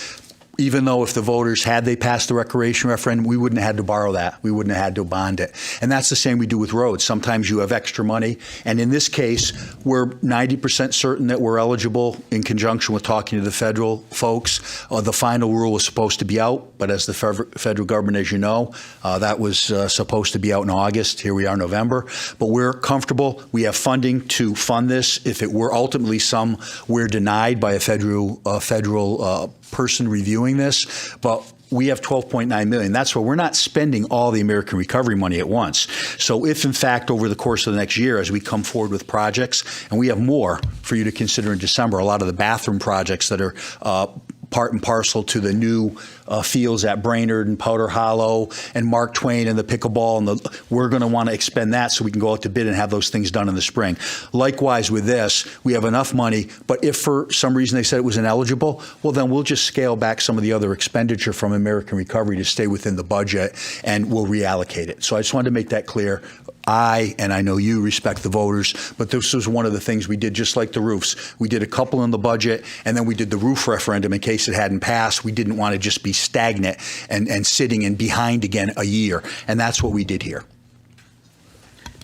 even though if the voters had they passed the recreation referendum, we wouldn't have had to borrow that. We wouldn't have had to bond it. And that's the same we do with roads. Sometimes you have extra money. And in this case, we're 90% certain that we're eligible in conjunction with talking to the federal folks. The final rule was supposed to be out, but as the federal government, as you know, that was supposed to be out in August. Here we are, November. But we're comfortable. We have funding to fund this. If it were ultimately we're denied by a federal person reviewing this, but we have $12.9 million. That's where we're not spending all the American Recovery money at once. So if, in fact, over the course of the next year, as we come forward with projects, and we have more for you to consider in December, a lot of the bathroom projects that are part and parcel to the new fields at Brainerd and Powder Hollow and Mark Twain and the pickleball, and we're going to want to expend that so we can go out to bid and have those things done in the spring. Likewise with this, we have enough money, but if for some reason they said it was ineligible, well then we'll just scale back some of the other expenditure from American Recovery to stay within the budget, and we'll reallocate it. So I just wanted to make that clear. And I know you respect the voters, but this was one of the things we did, just like the roofs. We did a couple in the budget, and then we did the roof referendum in case it hadn't passed. We didn't want to just be stagnant and sitting and behind again a year, and that's what we did here.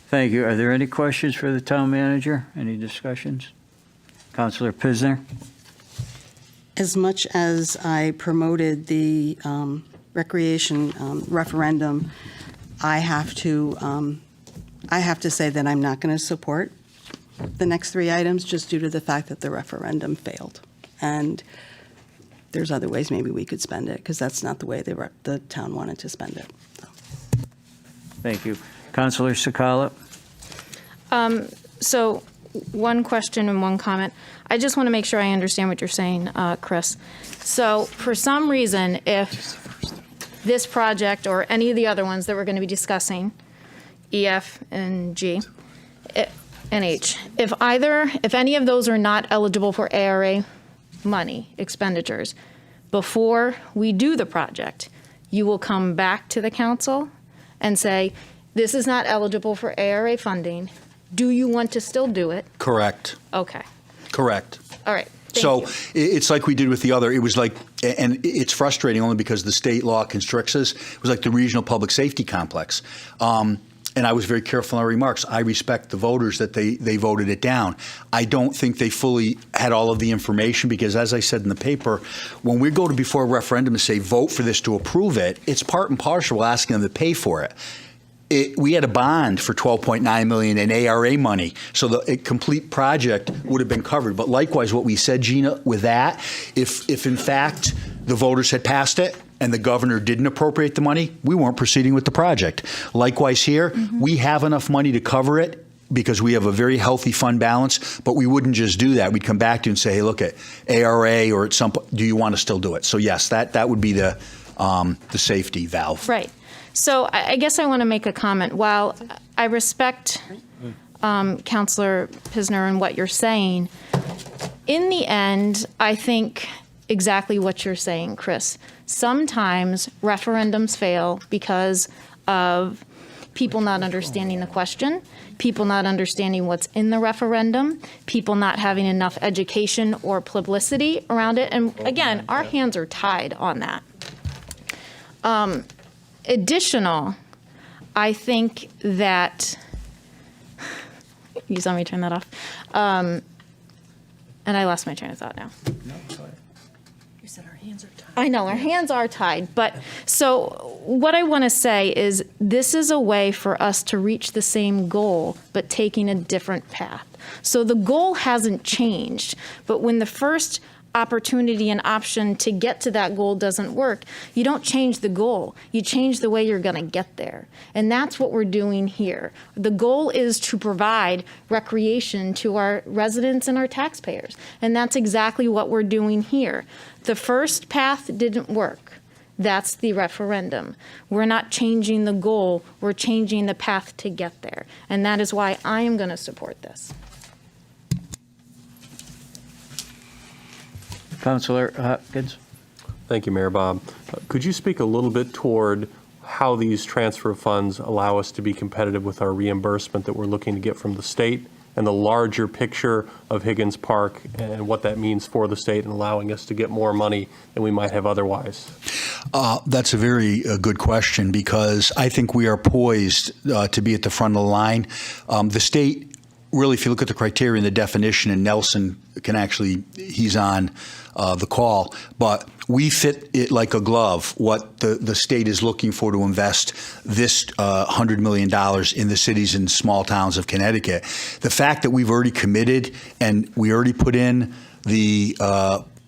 Thank you. Are there any questions for the town manager? Any discussions? Councilor Pisner? As much as I promoted the recreation referendum, I have to say that I'm not going to support the next three items just due to the fact that the referendum failed. And there's other ways maybe we could spend it, because that's not the way the town wanted to spend it. Thank you. Councilor Sakala? So one question and one comment. I just want to make sure I understand what you're saying, Chris. So for some reason, if this project or any of the other ones that we're going to be discussing, E, F, and G, and H, if any of those are not eligible for ARA money expenditures, before we do the project, you will come back to the council and say, this is not eligible for ARA funding. Do you want to still do it? Correct. Okay. Correct. All right. So it's like we did with the other. It was like, and it's frustrating only because the state law constricts us. It was like the regional public safety complex. And I was very careful in our remarks. I respect the voters that they voted it down. I don't think they fully had all of the information because, as I said in the paper, when we go to before a referendum to say vote for this to approve it, it's part and parcel asking them to pay for it. We had a bond for $12.9 million in ARA money, so the complete project would have been covered. But likewise, what we said, Gina, with that, if in fact the voters had passed it and the governor didn't appropriate the money, we weren't proceeding with the project. Likewise here, we have enough money to cover it because we have a very healthy fund balance, but we wouldn't just do that. We'd come back to you and say, hey, look, at ARA or at some point, do you want to still do it? So yes, that would be the safety valve. Right. So I guess I want to make a comment. While I respect Councilor Pisner and what you're saying, in the end, I think exactly what you're saying, Chris. Sometimes referendums fail because of people not understanding the question, people not understanding what's in the referendum, people not having enough education or publicity around it. And again, our hands are tied on that. Additional, I think that, you saw me turn that off, and I lost my train of thought now. You said our hands are tied. I know, our hands are tied, but so what I want to say is this is a way for us to reach the same goal, but taking a different path. So the goal hasn't changed, but when the first opportunity and option to get to that goal doesn't work, you don't change the goal. You change the way you're going to get there. And that's what we're doing here. The goal is to provide recreation to our residents and our taxpayers. And that's exactly what we're doing here. The first path didn't work. That's the referendum. We're not changing the goal. We're changing the path to get there. And that is why I am going to support this. Councilor Hopkins. Thank you, Mayor Bob. Could you speak a little bit toward how these transfer funds allow us to be competitive with our reimbursement that we're looking to get from the state and the larger picture of Higgins Park and what that means for the state and allowing us to get more money than we might have otherwise? That's a very good question, because I think we are poised to be at the front of the line. The state, really, if you look at the criteria and the definition, and Nelson can actually, he's on the call, but we fit it like a glove what the state is looking for to invest this $100 million in the cities and small towns of Connecticut. The fact that we've already committed and we already put in the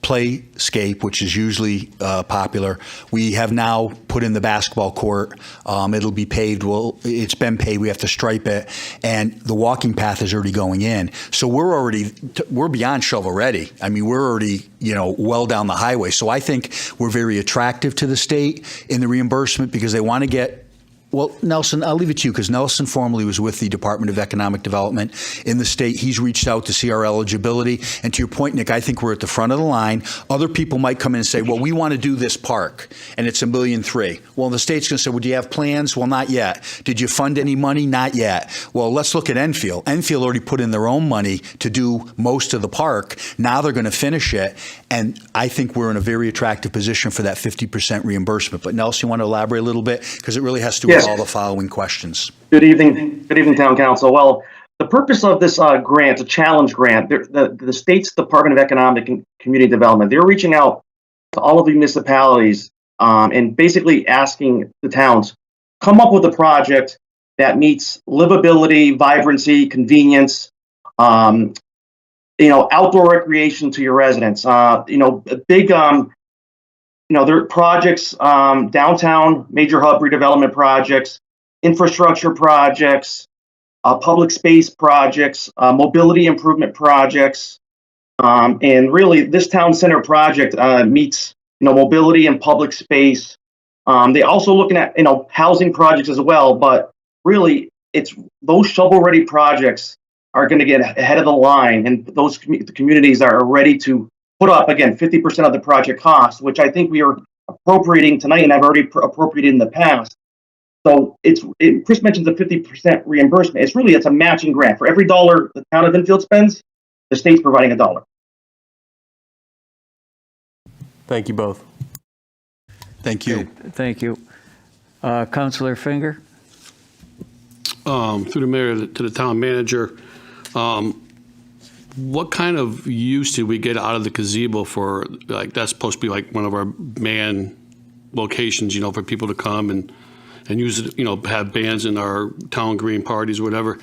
playscape, which is usually popular. We have now put in the basketball court. It'll be paved. Well, it's been paved. We have to stripe it, and the walking path is already going in. So we're beyond shovel ready. I mean, we're already well down the highway. So I think we're very attractive to the state in the reimbursement because they want to get. Well, Nelson, I'll leave it to you because Nelson formerly was with the Department of Economic Development in the state. He's reached out to see our eligibility. And to your point, Nick, I think we're at the front of the line. Other people might come in and say, well, we want to do this park, and it's $1.3 million. Well, the state's going to say, well, do you have plans? Well, not yet. Did you fund any money? Not yet. Well, let's look at Enfield. Enfield already put in their own money to do most of the park. Now they're going to finish it. And I think we're in a very attractive position for that 50% reimbursement. But Nelson, you want to elaborate a little bit? Because it really has to do with all the following questions. Good evening, Town Council. Well, the purpose of this grant, a challenge grant, the state's Department of Economic and Community Development, they're reaching out to all of the municipalities and basically asking the towns, come up with a project that meets livability, vibrancy, convenience, outdoor recreation to your residents. Big, there are projects, downtown major hub redevelopment projects, infrastructure projects, public space projects, mobility improvement projects, and really this town center project meets mobility and public space. They also looking at housing projects as well, but really it's those shovel-ready projects are going to get ahead of the line, and those communities are ready to put up, again, 50% of the project cost, which I think we are appropriating tonight and I've already appropriated in the past. So Chris mentions the 50% reimbursement. It's a matching grant. For every dollar the town of Enfield spends, the state's providing a dollar. Thank you both. Thank you. Okay, thank you. Councilor Finger? Through the mayor to the town manager, what kind of use did we get out of the gazebo for, that's supposed to be like one of our band locations, for people to come and use it, have bands in our town green parties or whatever.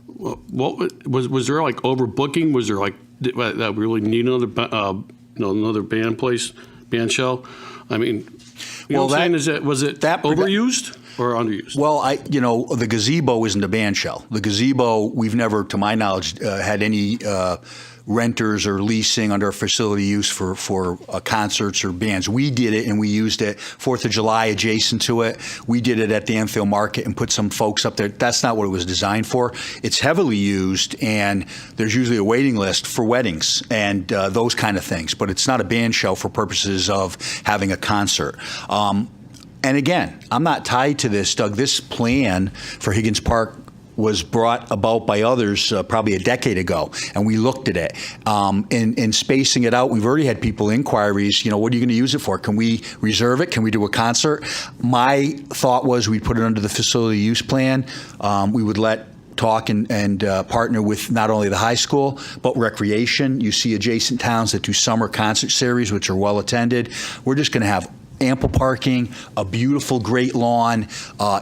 What was there overbooking? Was there that we really need another band shell? I mean, what I'm saying was it overused or underused? Well, the gazebo isn't a band shell. The gazebo, we've never, to my knowledge, had any renters or leasing under facility use for concerts or bands. We did it and we used it 4th of July adjacent to it. We did it at the Enfield Market and put some folks up there. That's not what it was designed for. It's heavily used, and there's usually a waiting list for weddings and those kind of things. But it's not a band shell for purposes of having a concert. And again, I'm not tied to this, Doug. This plan for Higgins Park was brought about by others probably a decade ago, and we looked at it. In spacing it out, we've already had people inquiries, what are you going to use it for? Can we reserve it? Can we do a concert? My thought was we'd put it under the facility use plan. We would talk and partner with not only the high school, but recreation. You see adjacent towns that do summer concert series, which are well attended. We're just going to have ample parking, a beautiful, great lawn.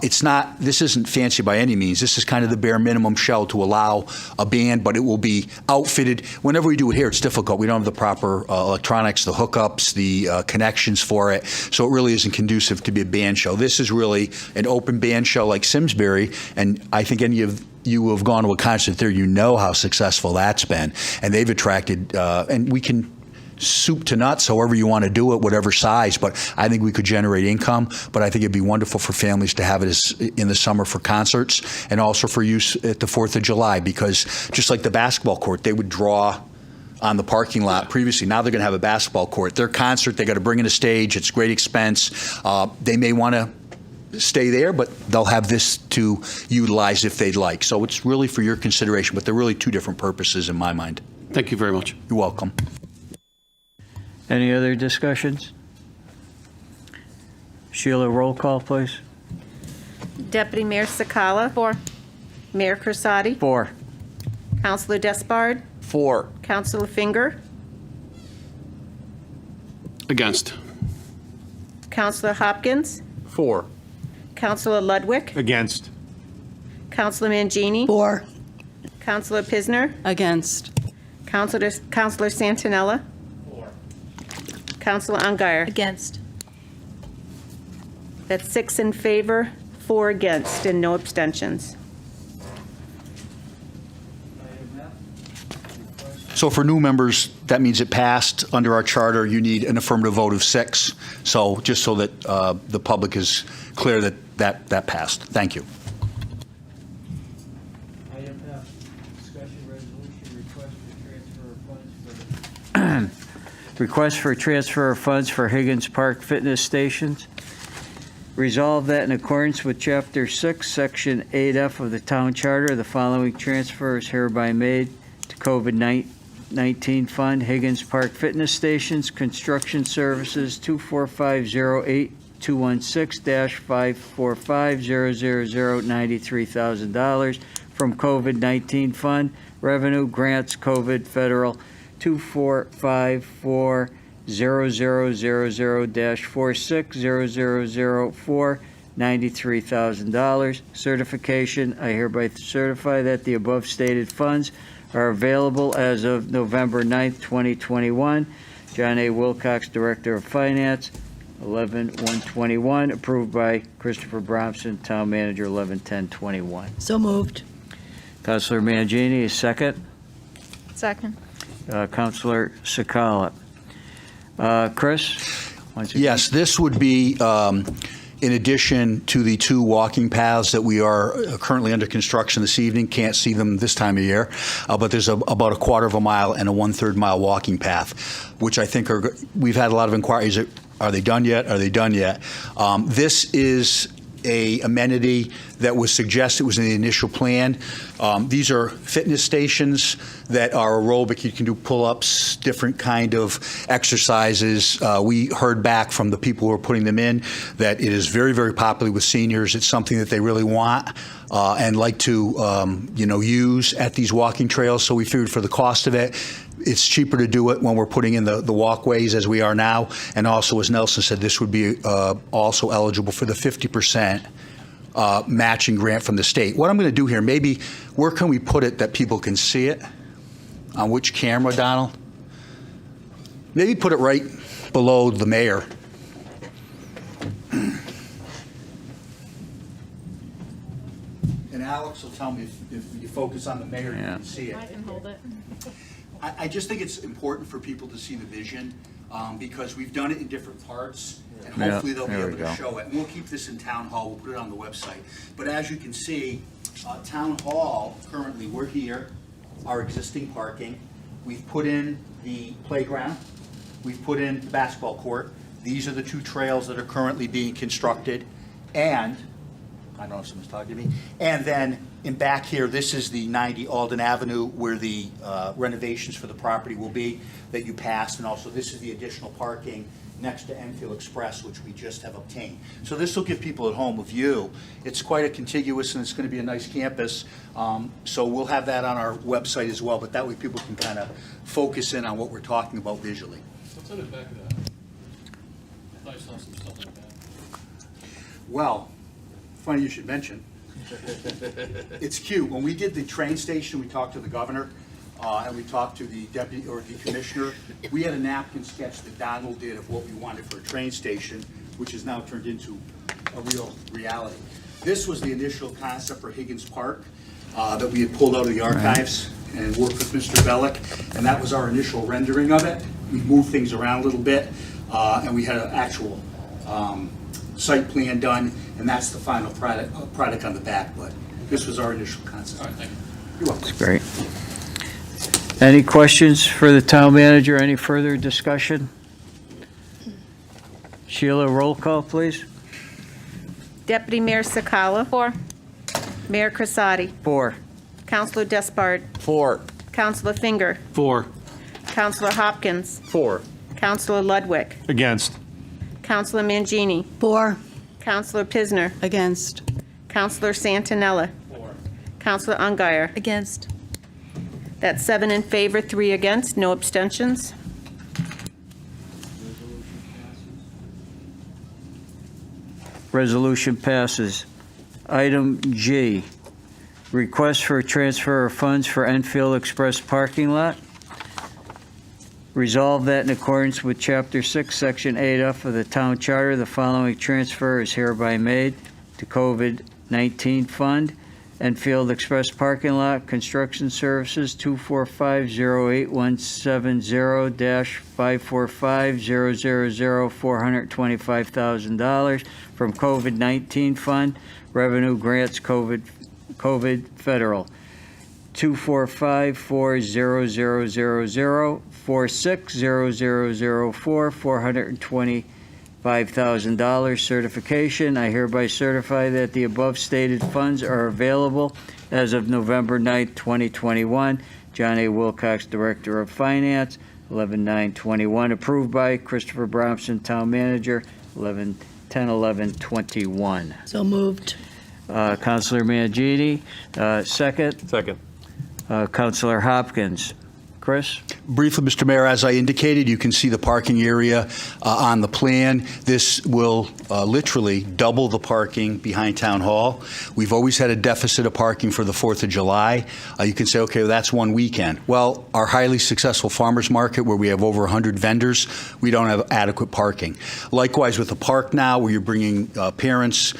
This isn't fancy by any means. This is kind of the bare minimum shell to allow a band, but it will be outfitted. Whenever we do it here, it's difficult. We don't have the proper electronics, the hookups, the connections for it. So it really isn't conducive to be a band show. This is really an open band show like Simsbury, and I think any of you who have gone to a concert there, how successful that's been. And they've attracted, and we can soup to nuts, however you want to do it, whatever size, but I think we could generate income. But I think it'd be wonderful for families to have it in the summer for concerts and also for use at the 4th of July, because just like the basketball court, they would draw on the parking lot previously. Now they're going to have a basketball court. Their concert, they got to bring in a stage. It's great expense. They may want to stay there, but they'll have this to utilize if they'd like. So it's really for your consideration, but they're really two different purposes in my mind. Thank you very much. You're welcome. Any other discussions? Sheila, roll call, please. Deputy Mayor Sakala. 4. Mayor Crisati. 4. Councilor Despard. 4. Councilor Finger. Against. Councilor Hopkins. 4. Councilor Ludwig. Against. Councilor Mangini. 4. Councilor Pisner. Against. Councilor Santinella. 4. Councilor Ungary. Against. That's 6 in favor, 4 against, and no abstentions. So for new members, that means it passed. Under our charter, you need an affirmative vote of 6. So just so that the public is clear that passed. Thank you. Item F, discussion resolution request for transfer of funds for Higgins Park fitness stations. Resolved that in accordance with Chapter 6, Section 8F of the Town Charter, the following transfer is hereby made to COVID-19 Fund, Higgins Park Fitness Stations, Construction Services, 24508-216-545-000-$93,000 from COVID-19 Fund, Revenue Grants COVID Federal, 2454000-460004, $93,000. Certification, I hereby certify that the above stated funds are available as of November 9th, 2021. John A. Wilcox, Director of Finance, 11/1/21, approved by Christopher Bromson, Town Manager, 11/10/21. So moved. Councilor Mangini, is second. Second. Councilor Sakala. Chris? once again. Yes, this would be in addition to the 2 walking paths that we are currently under construction this evening. Can't see them this time of year, but there's about a quarter of a mile and a 1/3 mile walking path, which I think we've had a lot of inquiries. Are they done yet? Are they done yet? This is a amenity that was suggested, was in the initial plan. These are fitness stations that are aerobic. You can do pull-ups, different kind of exercises. We heard back from the people who are putting them in that it is very, very popular with seniors. It's something that they really want and like to, use at these walking trails. So we figured for the cost of it, it's cheaper to do it when we're putting in the walkways as we are now. And also, as Nelson said, this would be also eligible for the 50% matching grant from the state. What I'm going to do here, maybe, where can we put it that people can see it? On which camera, Donald? Maybe put it right below the mayor. And Alex will tell me if you focus on the mayor, you can see it. I can hold it. I just think it's important for people to see the vision because we've done it in different parts, and hopefully they'll be able to show it. And we'll keep this in Town Hall. We'll put it on the website. But as you can see, Town Hall, currently, we're here, our existing parking. We've put in the playground. We've put in the basketball court. These are the 2 trails that are currently being constructed. And, I don't know if someone's talking to me, and then in back here, this is the 90 Alden Avenue where the renovations for the property will be that you passed, and also this is the additional parking next to Enfield Express, which we just have obtained. So this will give people at home a view. It's quite a contiguous, and it's going to be a nice campus. So we'll have that on our website as well, but that way people can kind of focus in on what we're talking about visually. What's on the back of that? I thought I saw some stuff like that. Well, funny you should mention. It's cute. When we did the train station, we talked to the governor, and we talked to the deputy or the commissioner. We had a napkin sketch that Donald did of what we wanted for a train station, which has now turned into a real reality. This was the initial concept for Higgins Park that we had pulled out of the archives and worked with Mr. Bellick, and that was our initial rendering of it. We moved things around a little bit, and we had an actual site plan done, and that's the final product on the back, but this was our initial concept. All right, thank you. You're welcome. That's great. Any questions for the town manager? Any further discussion? Sheila, roll call, please. Deputy Mayor Sakala. 4. Mayor Crisati. 4. Councilor Despard. 4. Councilor Finger. 4. Councilor Hopkins. 4. Councilor Ludwig. Against. Councilor Mangini. 4. Councilor Pisner. Against. Councilor Santinella. Councilor Ungary. Against. That's 7 in favor, 3 against, no abstentions. Resolution passes. Item G, request for a transfer of funds for Enfield Express parking lot. Resolved that in accordance with Chapter 6, Section 8F of the Town Charter, the following transfer is hereby made to COVID-19 Fund, Enfield Express Parking Lot, Construction Services, 245-08170-545-000, $425,000 from COVID-19 Fund, Revenue Grants COVID Federal, 245-40000, 460004, $425,000 certification. I hereby certify that the above stated funds are available as of November 9th, 2021. John A. Wilcox, Director of Finance, 11/9/21. Approved by Christopher Bromson, Town Manager, 11/10/11/21. So moved. Councilor Mangini, second. Second. Councilor Hopkins. Chris? Briefly, Mr. Mayor, as I indicated, you can see the parking area on the plan. This will literally double the parking behind Town Hall. We've always had a deficit of parking for the 4th of July. You can say, okay, well, that's one weekend. Well, our highly successful farmers market, where we have over 100 vendors, we don't have adequate parking. Likewise, with the park now, where you're bringing parents,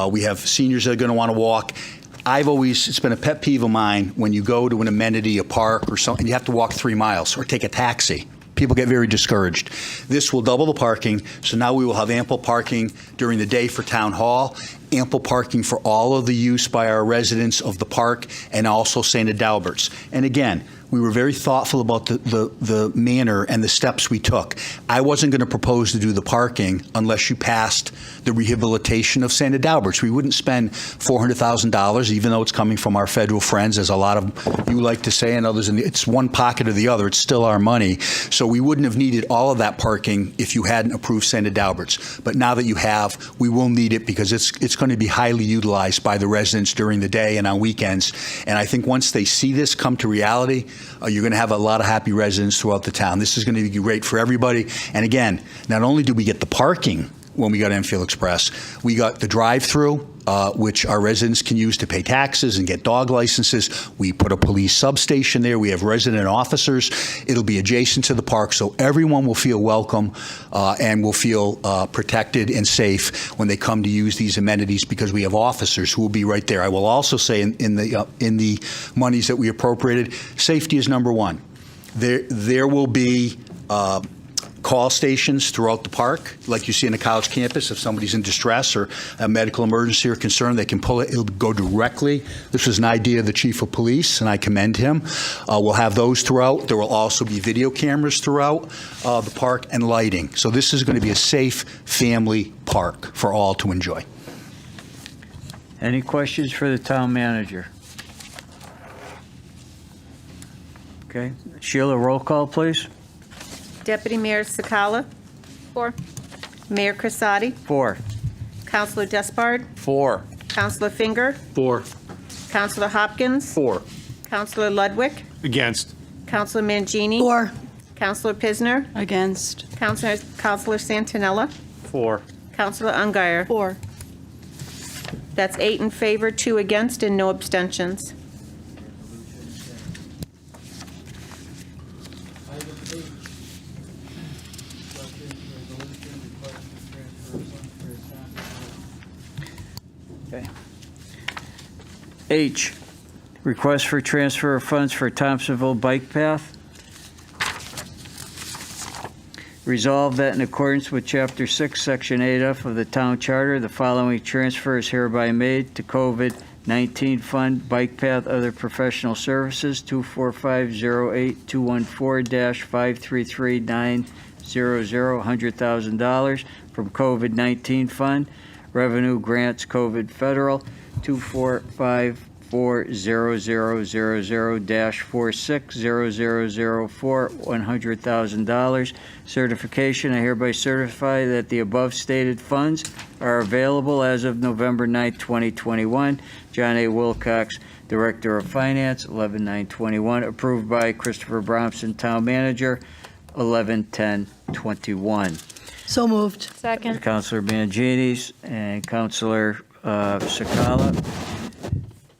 we have seniors that are going to want to walk. It's been a pet peeve of mine when you go to an amenity, a park or something, you have to walk 3 miles or take a taxi. People get very discouraged. This will double the parking, so now we will have ample parking during the day for Town Hall, ample parking for all of the use by our residents of the park and also St. Adalbert's. And again, we were very thoughtful about the manner and the steps we took. I wasn't going to propose to do the parking unless you passed the rehabilitation of St. Adalbert's. We wouldn't spend $400,000, even though it's coming from our federal friends, as a lot of you like to say, and others. It's one pocket or the other. It's still our money. So we wouldn't have needed all of that parking if you hadn't approved St. Adalbert's. But now that you have, we will need it because it's going to be highly utilized by the residents during the day and on weekends. And I think once they see this come to reality, you're going to have a lot of happy residents throughout the town. This is going to be great for everybody. And again, not only do we get the parking when we got Enfield Express, we got the drive-through, which our residents can use to pay taxes and get dog licenses. We put a police substation there. We have resident officers. It'll be adjacent to the park, so everyone will feel welcome and will feel protected and safe when they come to use these amenities because we have officers who will be right there. I will also say in the monies that we appropriated, safety is number one. There will be call stations throughout the park, like you see in the college campus. If somebody's in distress or a medical emergency or concern, they can pull it. It'll go directly. This was an idea of the chief of police, and I commend him. We'll have those throughout. There will also be video cameras throughout the park and lighting. So this is going to be a safe family park for all to enjoy. Any questions for the town manager? Okay. Sheila, roll call, please. Deputy Mayor Sakala. 4. Mayor Crisati. 4. Councilor Despard. 4. Councilor Finger. 4. Councilor Hopkins. 4. Councilor Ludwig. Against. Councilor Mangini. 4. Councilor Pisner. Against. Councilor Santinella. 4. Councilor Ungary. 4. That's 8 in favor, 2 against, and no abstentions. H, request for transfer of funds for Thompsonville Bike Path. Resolved that in accordance with Chapter 6, Section 8F of the Town Charter, the following transfer is hereby made to COVID-19 Fund Bike Path Other Professional Services, 245-08214-533900, $100,000 from COVID-19 Fund. Revenue Grants COVID Federal 2454000-460004, $100,000. Certification, I hereby certify that the above stated funds are available as of November 9th, 2021. John A. Wilcox, Director of Finance, 11/9/21, approved by Christopher Bromson, Town Manager, 11/10/21. So moved. Second. Councilor Mangini's and Councilor Sakala.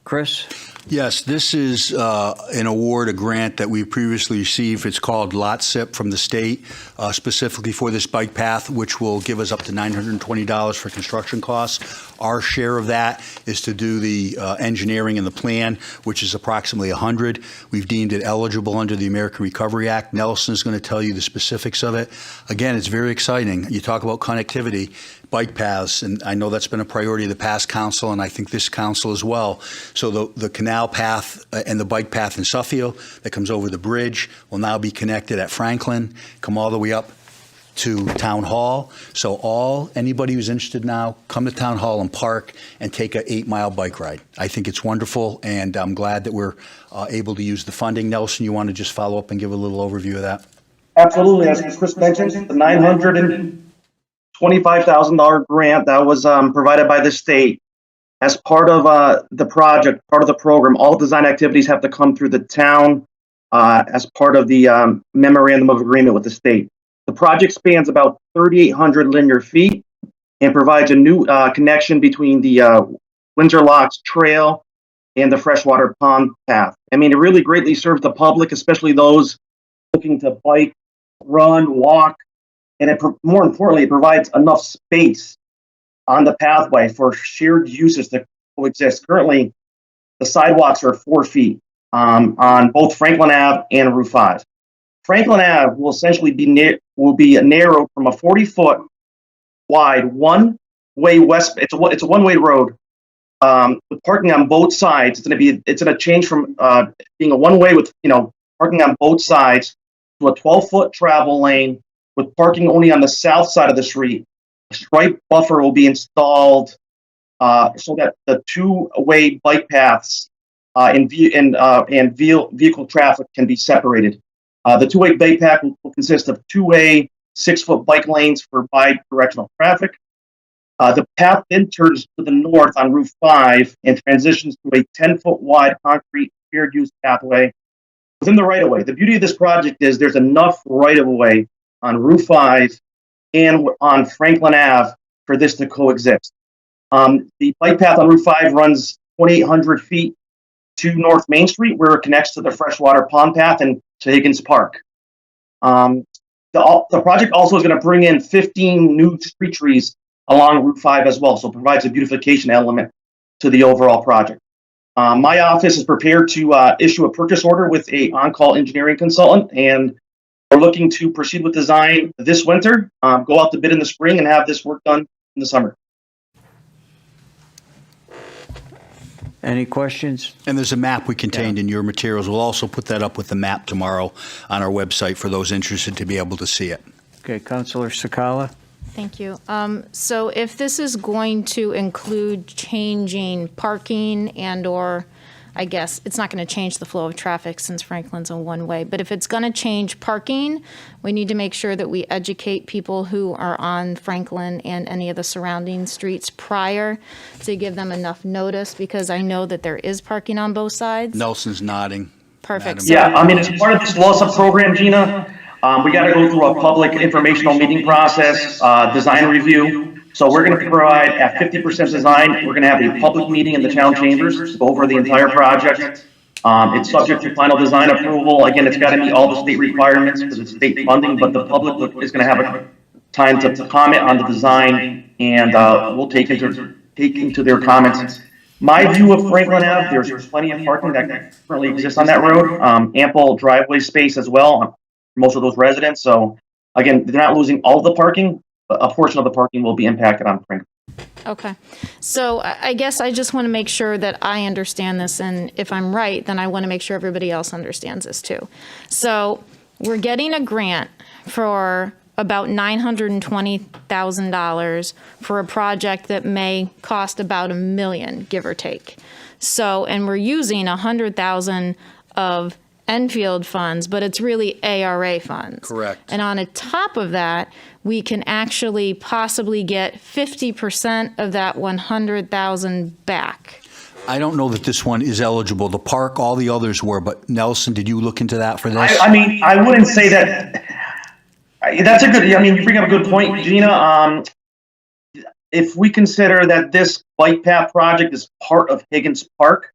Chris? Yes, this is an award, a grant that we previously received. It's called Lot SIP from the state, specifically for this bike path, which will give us up to $920 for construction costs. Our share of that is to do the engineering and the plan, which is approximately $100. We've deemed it eligible under the American Recovery Act. Nelson is going to tell you the specifics of it. Again, it's very exciting. You talk about connectivity, bike paths, and I know that's been a priority of the past council, and I think this council as well. So the canal path and the bike path in Suffield that comes over the bridge will now be connected at Franklin, come all the way up to Town Hall. So anybody who's interested now, come to Town Hall and park and take an 8-mile bike ride. I think it's wonderful, and I'm glad that we're able to use the funding. Nelson, you want to just follow up and give a little overview of that? Absolutely. As Chris mentioned, the $925,000 grant that was provided by the state. As part of the project, part of the program, all design activities have to come through the town as part of the memorandum of agreement with the state. The project spans about 3,800 linear feet and provides a new connection between the Windsor Locks Trail and the freshwater pond path. I mean, it really greatly serves the public, especially those looking to bike, run, walk, and more importantly, it provides enough space on the pathway for shared uses to coexist. Currently, the sidewalks are 4 feet on both Franklin Ave and Route 5. Franklin Ave will essentially be narrowed from a 40-foot wide one-way west. It's a one-way road with parking on both sides. It's going to change from being a one-way with parking on both sides to a 12-foot travel lane with parking only on the south side of the street. A stripe buffer will be installed so that the two-way bike paths and vehicle traffic can be separated. The two-way bike path will consist of two-way 6-foot bike lanes for bi-directional traffic. The path then turns to the north on Route 5 and transitions to a 10-foot wide concrete shared use pathway within the right-of-way. The beauty of this project is there's enough right-of-way on Route 5 and on Franklin Ave for this to coexist. The bike path on Route 5 runs 2,800 feet to North Main Street, where it connects to the freshwater pond path and to Higgins Park. The project also is going to bring in 15 new street trees along Route 5 as well, so it provides a beautification element to the overall project. My office is prepared to issue a purchase order with a on-call engineering consultant, and we're looking to proceed with design this winter, go out to bid in the spring, and have this work done in the summer. Any questions? And there's a map we contained in your materials. We'll also put that up with the map tomorrow on our website for those interested to be able to see it. Okay, Councilor Sakala. Thank you. So if this is going to include changing parking and/or, I guess, it's not going to change the flow of traffic since Franklin's a one-way, but if it's going to change parking, we need to make sure that we educate people who are on Franklin and any of the surrounding streets prior to give them enough notice, because I know that there is parking on both sides. Nelson's nodding. Perfect. Yeah, I mean, as part of this LOSUP program, Gina, we got to go through a public informational meeting process, design review. So we're going to provide at 50% design. We're going to have a public meeting in the town chambers to go over the entire project. It's subject to final design approval. Again, it's got to meet all the state requirements because it's state funding, but the public is going to have a time to comment on the design, and we'll take into their comments. My view of Franklin Ave, there's plenty of parking that currently exists on that road, ample driveway space as well for most of those residents. So again, they're not losing all of the parking. A portion of the parking will be impacted on Franklin. Okay. So I guess I just want to make sure that I understand this, and if I'm right, then I want to make sure everybody else understands this too. So we're getting a grant for about $920,000 for a project that may cost about $1 million, give or take. So, and we're using $100,000 of Enfield funds, but it's really ARA funds. Correct. And on top of that, we can actually possibly get 50% of that $100,000 back. I don't know that this one is eligible. The park, all the others were, but Nelson, did you look into that for this? I mean, I wouldn't say that. That's a good. I mean, you bring up a good point, Gina. If we consider that this bike path project is part of Higgins Park,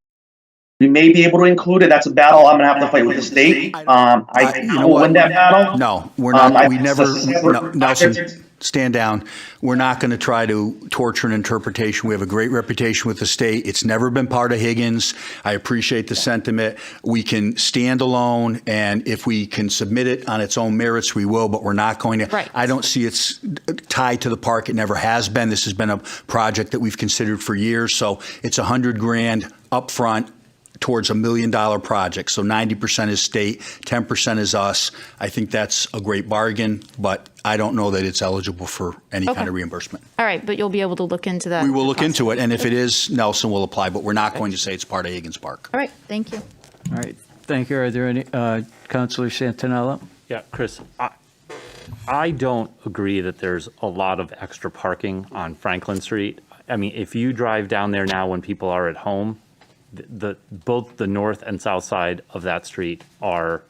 we may be able to include it. That's a battle I'm going to have to fight with the state. I will win that battle. No, we're not. We never. No, Nelson, stand down. We're not going to try to torture an interpretation. We have a great reputation with the state. It's never been part of Higgins. I appreciate the sentiment. We can stand alone, and if we can submit it on its own merits, we will, but we're not going to. Right. I don't see it's tied to the park. It never has been. This has been a project that we've considered for years, so it's $100,000 up front towards $1 million project. So 90% is state, 10% is us. I think that's a great bargain, but I don't know that it's eligible for any kind of reimbursement. All right, but you'll be able to look into that. We will look into it, and if it is, Nelson will apply, but we're not going to say it's part of Higgins Park. All right, thank you. All right, thank you. Are there any, Councilor Santinella? Yeah, Chris, I don't agree that there's a lot of extra parking on Franklin Street. I mean, if you drive down there now when people are at home, both the north and south side of that street are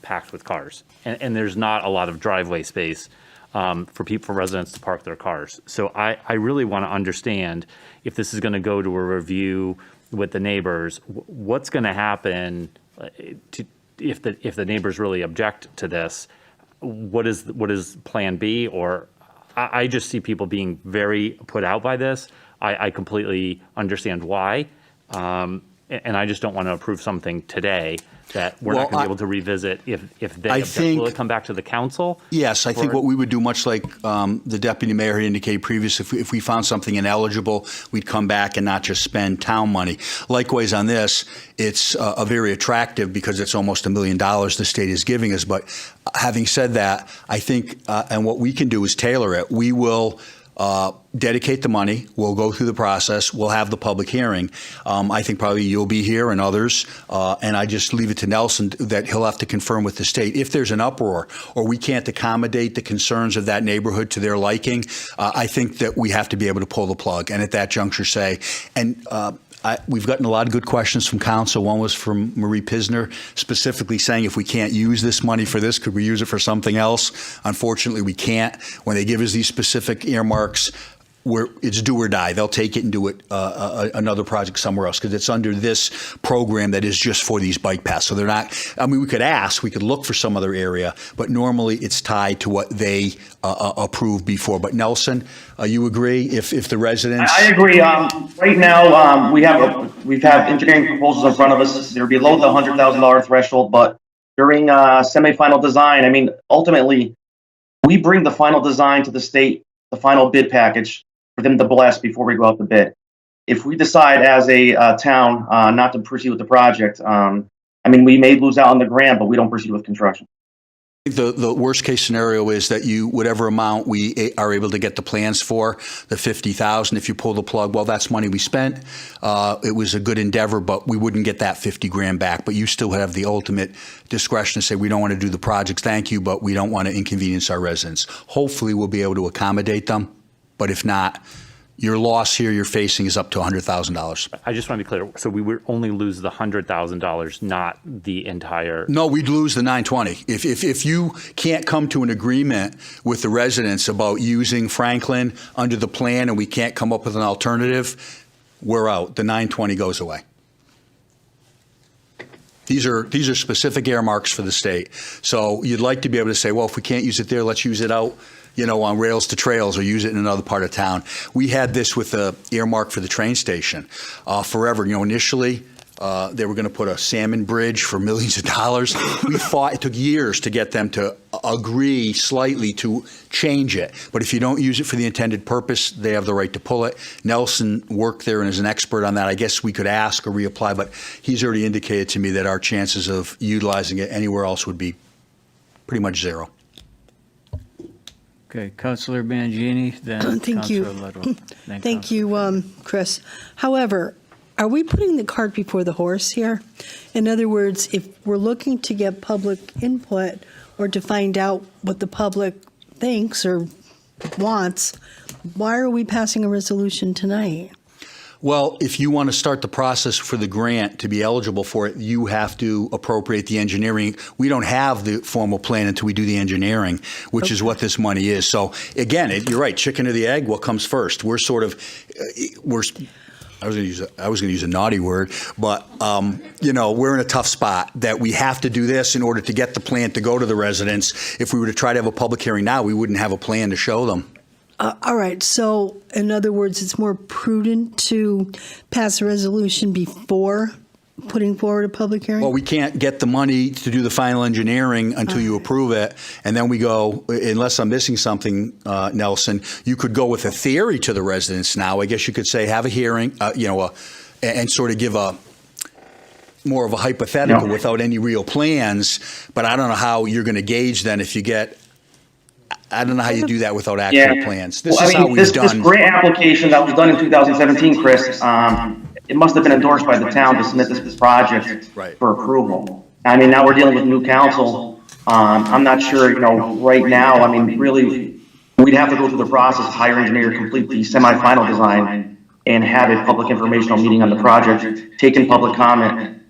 packed with cars, and there's not a lot of driveway space for residents to park their cars. So I really want to understand if this is going to go to a review with the neighbors, what's going to happen if the neighbors really object to this. What is Plan B? Or I just see people being very put out by this. I completely understand why. And I just don't want to approve something today that we're not going to be able to revisit if they object. Will it come back to the council? Yes, I think what we would do, much like the deputy mayor had indicated previously, if we found something ineligible, we'd come back and not just spend town money. Likewise on this, it's a very attractive because it's almost $1 million the state is giving us. But having said that, I think, and what we can do is tailor it. We will dedicate the money. We'll go through the process. We'll have the public hearing. I think probably you'll be here and others. And I just leave it to Nelson that he'll have to confirm with the state. If there's an uproar or we can't accommodate the concerns of that neighborhood to their liking, I think that we have to be able to pull the plug and at that juncture say, and we've gotten a lot of good questions from council. One was from Marie Pisner, specifically saying if we can't use this money for this, could we use it for something else? Unfortunately, we can't. When they give us these specific earmarks, it's do or die. They'll take it and do it another project somewhere else because it's under this program that is just for these bike paths. So they're not, I mean, we could ask, we could look for some other area, but normally it's tied to what they approved before. But Nelson, you agree if the residents? I agree. Right now, we've had engineering proposals in front of us. They're below the $100,000 threshold, but during semi-final design, I mean, ultimately, we bring the final design to the state, the final bid package, for them to bless before we go out to bid. If we decide as a town not to proceed with the project, I mean, we may lose out on the grant, but we don't proceed with construction. The worst case scenario is that whatever amount we are able to get the plans for, the $50,000, if you pull the plug, well, that's money we spent. It was a good endeavor, but we wouldn't get that $50,000 back. But you still have the ultimate discretion to say, we don't want to do the projects, thank you, but we don't want to inconvenience our residents. Hopefully we'll be able to accommodate them, but if not, your loss here you're facing is up to $100,000. I just want to be clear. So we would only lose the $100,000, not the entire. No, we'd lose the $920,000. If you can't come to an agreement with the residents about using Franklin under the plan and we can't come up with an alternative, we're out. The $920,000 goes away. These are specific earmarks for the state. So you'd like to be able to say, well, if we can't use it there, let's use it out, on rails to trails or use it in another part of town. We had this with the earmark for the train station forever. Initially, they were going to put a salmon bridge for millions of dollars. We fought. It took years to get them to agree slightly to change it. But if you don't use it for the intended purpose, they have the right to pull it. Nelson worked there and is an expert on that. I guess we could ask or reapply, but he's already indicated to me that our chances of utilizing it anywhere else would be pretty much zero. Okay, Councilor Mangini, then Thank you. Councilor Ludwig. then Thank you, Chris. However, are we putting the cart before the horse here? In other words, if we're looking to get public input or to find out what the public thinks or wants, why are we passing a resolution tonight? Well, if you want to start the process for the grant to be eligible for it, you have to appropriate the engineering. We don't have the formal plan until we do the engineering, which is what this money is. So again, you're right, chicken or the egg, what comes first? We're sort of, I was going to use a naughty word, but we're in a tough spot that we have to do this in order to get the plan to go to the residents. If we were to try to have a public hearing now, we wouldn't have a plan to show them. All right, so in other words, it's more prudent to pass a resolution before putting forward a public hearing? Well, we can't get the money to do the final engineering until you approve it, and then we go, unless I'm missing something, Nelson, you could go with a theory to the residents now. I guess you could say have a hearing, and sort of give more of a hypothetical without any real plans, but I don't know how you're going to gauge then if you get, I don't know how you do that without actual plans. This is how we've done. This grant application that was done in 2017, Chris, it must have been endorsed by the town to submit this project for approval. I mean, now we're dealing with new council. I'm not sure, right now, I mean, really, we'd have to go through the process, hire engineer, complete the semi-final design, and have a public informational meeting on the project, take in public comment,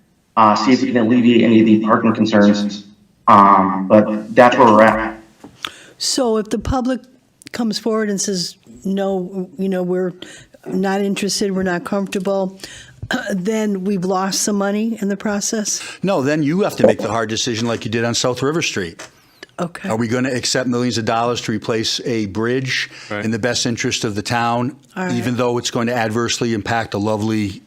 see if we can alleviate any of the parking concerns. But that's where we're at. So if the public comes forward and says, no, we're not interested, we're not comfortable, then we've lost some money in the process? No, then you have to make the hard decision like you did on South River Street. Okay. Are we going to accept millions of dollars to replace a bridge in the best interest of the town, even though it's going to adversely impact a lovely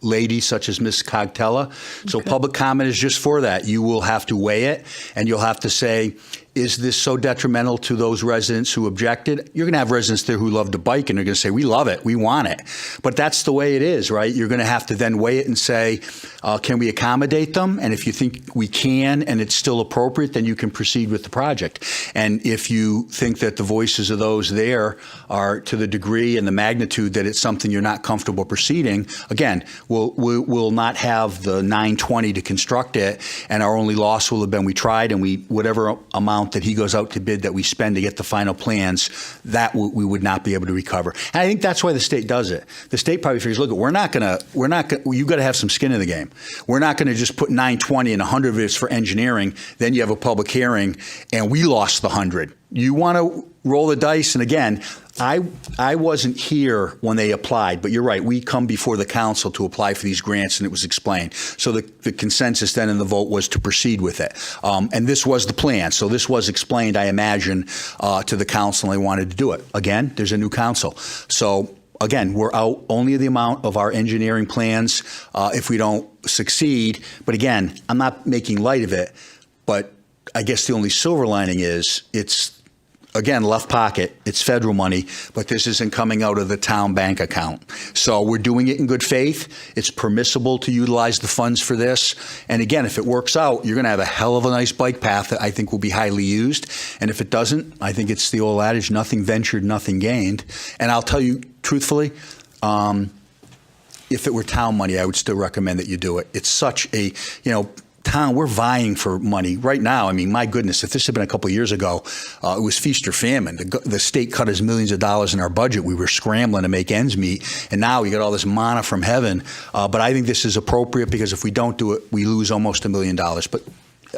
lady such as Ms. Cogtella? So public comment is just for that. You will have to weigh it, and you'll have to say, is this so detrimental to those residents who objected? You're going to have residents there who love to bike, and they're going to say, we love it, we want it. But that's the way it is, right? You're going to have to then weigh it and say, can we accommodate them? And if you think we can and it's still appropriate, then you can proceed with the project. And if you think that the voices of those there are to the degree and the magnitude that it's something you're not comfortable proceeding, again, we'll not have the 920 to construct it, and our only loss will have been we tried, and whatever amount that he goes out to bid that we spend to get the final plans, that we would not be able to recover. And I think that's why the state does it. The state probably figures, look, we're not going to, you got to have some skin in the game. We're not going to just put 920 and 100 of it's for engineering, then you have a public hearing, and we lost the 100. You want to roll the dice, and again, I wasn't here when they applied, but you're right. We come before the council to apply for these grants, and it was explained. So the consensus then in the vote was to proceed with it. And this was the plan. So this was explained, I imagine, to the council, and they wanted to do it. Again, there's a new council. So again, we're out only the amount of our engineering plans if we don't succeed. But again, I'm not making light of it, but I guess the only silver lining is it's, again, left pocket, it's federal money, but this isn't coming out of the town bank account. So we're doing it in good faith. It's permissible to utilize the funds for this. And again, if it works out, you're going to have a hell of a nice bike path that I think will be highly used. And if it doesn't, I think it's the old adage, nothing ventured, nothing gained. And I'll tell you truthfully, if it were town money, I would still recommend that you do it. It's such a, town, we're vying for money right now. I mean, my goodness, if this had been a couple of years ago, it was feast or famine. The state cut us millions of dollars in our budget. We were scrambling to make ends meet, and now we got all this manna from heaven. But I think this is appropriate because if we don't do it, we lose almost $1 million. But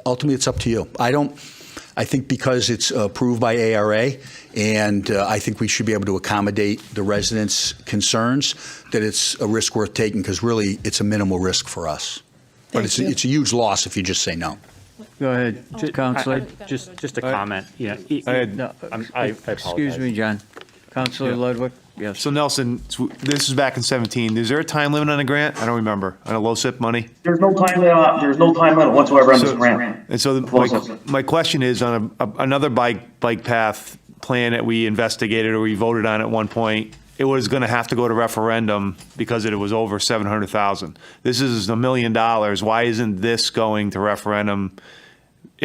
ultimately, it's up to you. I think because it's approved by ARA, and I think we should be able to accommodate the residents' concerns, that it's a risk worth taking because really it's a minimal risk for us. But it's a huge loss if you just say no. Go ahead, Councilor. Just a comment. I apologize. Excuse me, John. Councilor Ludwig. Yes. So Nelson, this is back in 17. Is there a time limit on a grant? I don't remember. On a low SIP money? There's no time limit. There's no time limit whatsoever on this grant. And so my question is on another bike path plan that we investigated or we voted on at one point. It was going to have to go to referendum because it was over $700,000. This is $1 million. Why isn't this going to referendum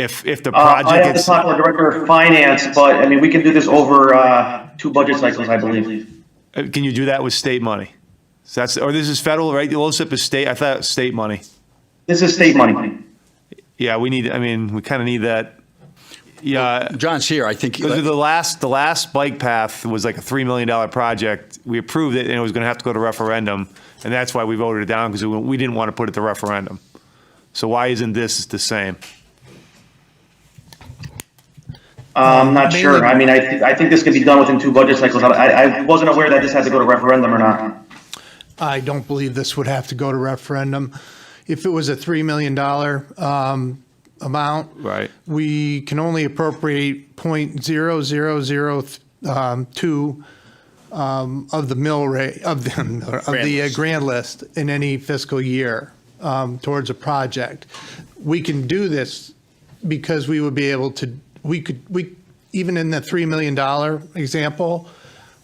If the I project have to gets, talk to the director of finance, but I mean, we can do this over 2 budget cycles, I believe. can you do that with state money? So that's, or this is federal, right? The LoSiP is state, I thought it was state money. This is state money. Yeah, we need, I mean, we kind of need that. Yeah. John's here, I think. The last bike path was like a $3 million project. We approved it and it was going to have to go to referendum. And that's why we voted it down, because we didn't want to put it to referendum. So why isn't this the same? I'm not sure. I mean, I think this could be done within 2 budget cycles. I wasn't aware that this had to go to referendum or not. I don't believe this would have to go to referendum. If it was a $3 million amount, right, we can only appropriate 0.0002 of the mill rate of the grant list in any fiscal year towards a project. We can do this because we would be able to. We even in the $3 million example,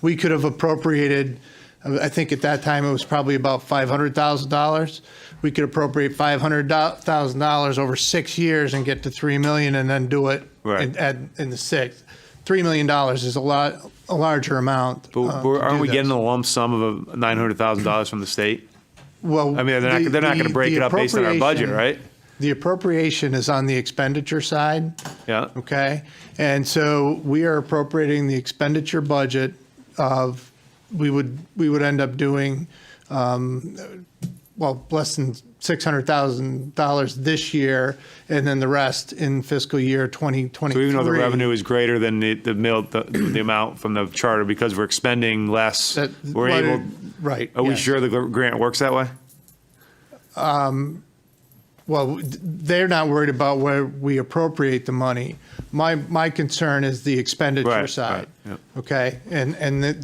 we could have appropriated. I think at that time it was probably about $500,000. We could appropriate $500,000 over 6 years and get to $3 million, and then do it in the sixth. $3 million is a larger amount. But aren't we getting a lump sum of $900,000 from the state? Well, I mean, they're not going to break it up based on our budget, right? The appropriation is on the expenditure side. Yeah. Okay. And so we are appropriating the expenditure budget of, we would end up doing, less than $600,000 this year, and then the rest in fiscal year 2023. So even though the revenue is greater than the amount from the charter, because we're expending less, we're able. Right. Are we yes. sure the grant works that way? Well, they're not worried about where we appropriate the money. My concern is the expenditure side. Yep. Okay,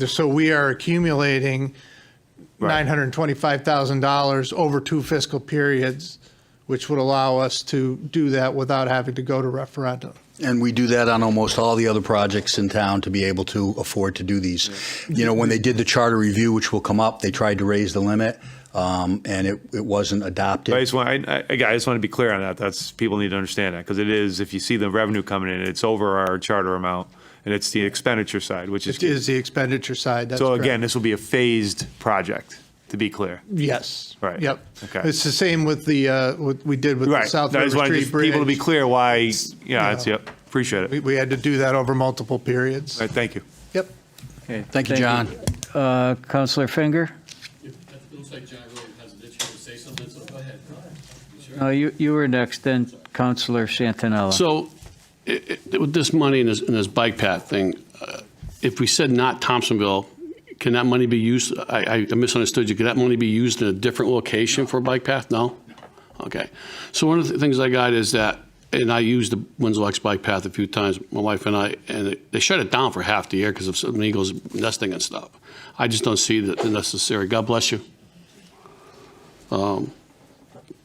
so we are accumulating $925,000 over 2 fiscal periods, which would allow us to do that without having to go to referendum. And we do that on almost all the other projects in town to be able to afford to do these. You know, when they did the charter review, which will come up, they tried to raise the limit, and it wasn't adopted. But I just want to be clear on that. People need to understand that, because it is, if you see the revenue coming in, it's over our charter amount, and it's the expenditure side, which is. It is the expenditure side, that's So correct. again, this will be a phased project, to be clear. Yes. Right. Yep. Okay. It's the same with what we did with the South I River just wanted Street Bridge. people to be clear why, yep, appreciate it. We had to do that over multiple periods. All right, thank you. Yep. Okay, Thank you, John. Counselor Finger? It looks like John really has an itch to say something, so go ahead. No, you were next, then Counselor Santinella. So with this money in this bike path thing, if we said not Thompsonville, can that money be used? I misunderstood you. Could that money be used in a different location for a bike path? No? Okay. So one of the things I got is that, and I used the Winslow X bike path a few times, my wife and I, and they shut it down for half the year because of some eagles nesting and stuff. I just don't see the necessary. God bless you.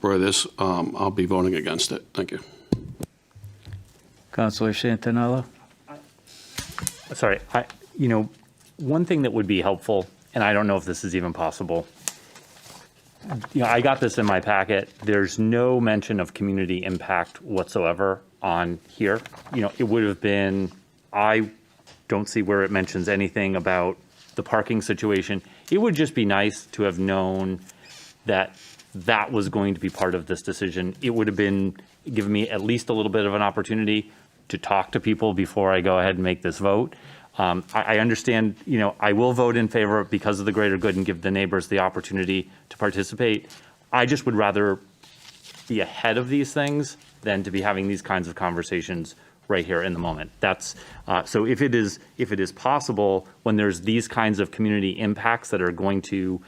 For this, I'll be voting against it. Thank you. Counselor Santinella? Sorry, one thing that would be helpful, and I don't know if this is even possible, I got this in my packet. There's no mention of community impact whatsoever on here. It would have been, I don't see where it mentions anything about the parking situation. It would just be nice to have known that that was going to be part of this decision. It would have been given me at least a little bit of an opportunity to talk to people before I go ahead and make this vote. I understand, I will vote in favor because of the greater good and give the neighbors the opportunity to participate. I just would rather be ahead of these things than to be having these kinds of conversations right here in the moment. That's so if it is possible, when there's these kinds of community impacts that are going to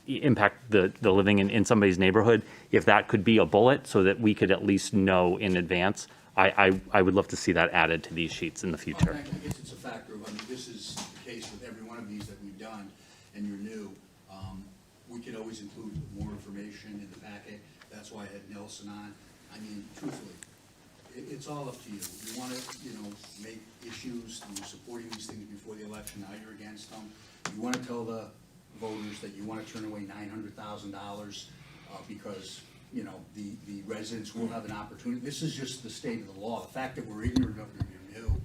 impact the living in somebody's neighborhood, if that could be a bullet so that we could at least know in advance, I would love to see that added to these sheets in the future. I guess it's a factor of, this is the case with every one of these that we've done, and you're new. We could always include more information in the packet. That's why I had Nelson on. I mean, truthfully, it's all up to you. You want to, make issues, you're supporting these things before the election, now you're against them. You want to tell the voters that you want to turn away $900,000 because the residents will have an opportunity. This is just the state of the law. The fact that we're ignorant of it or new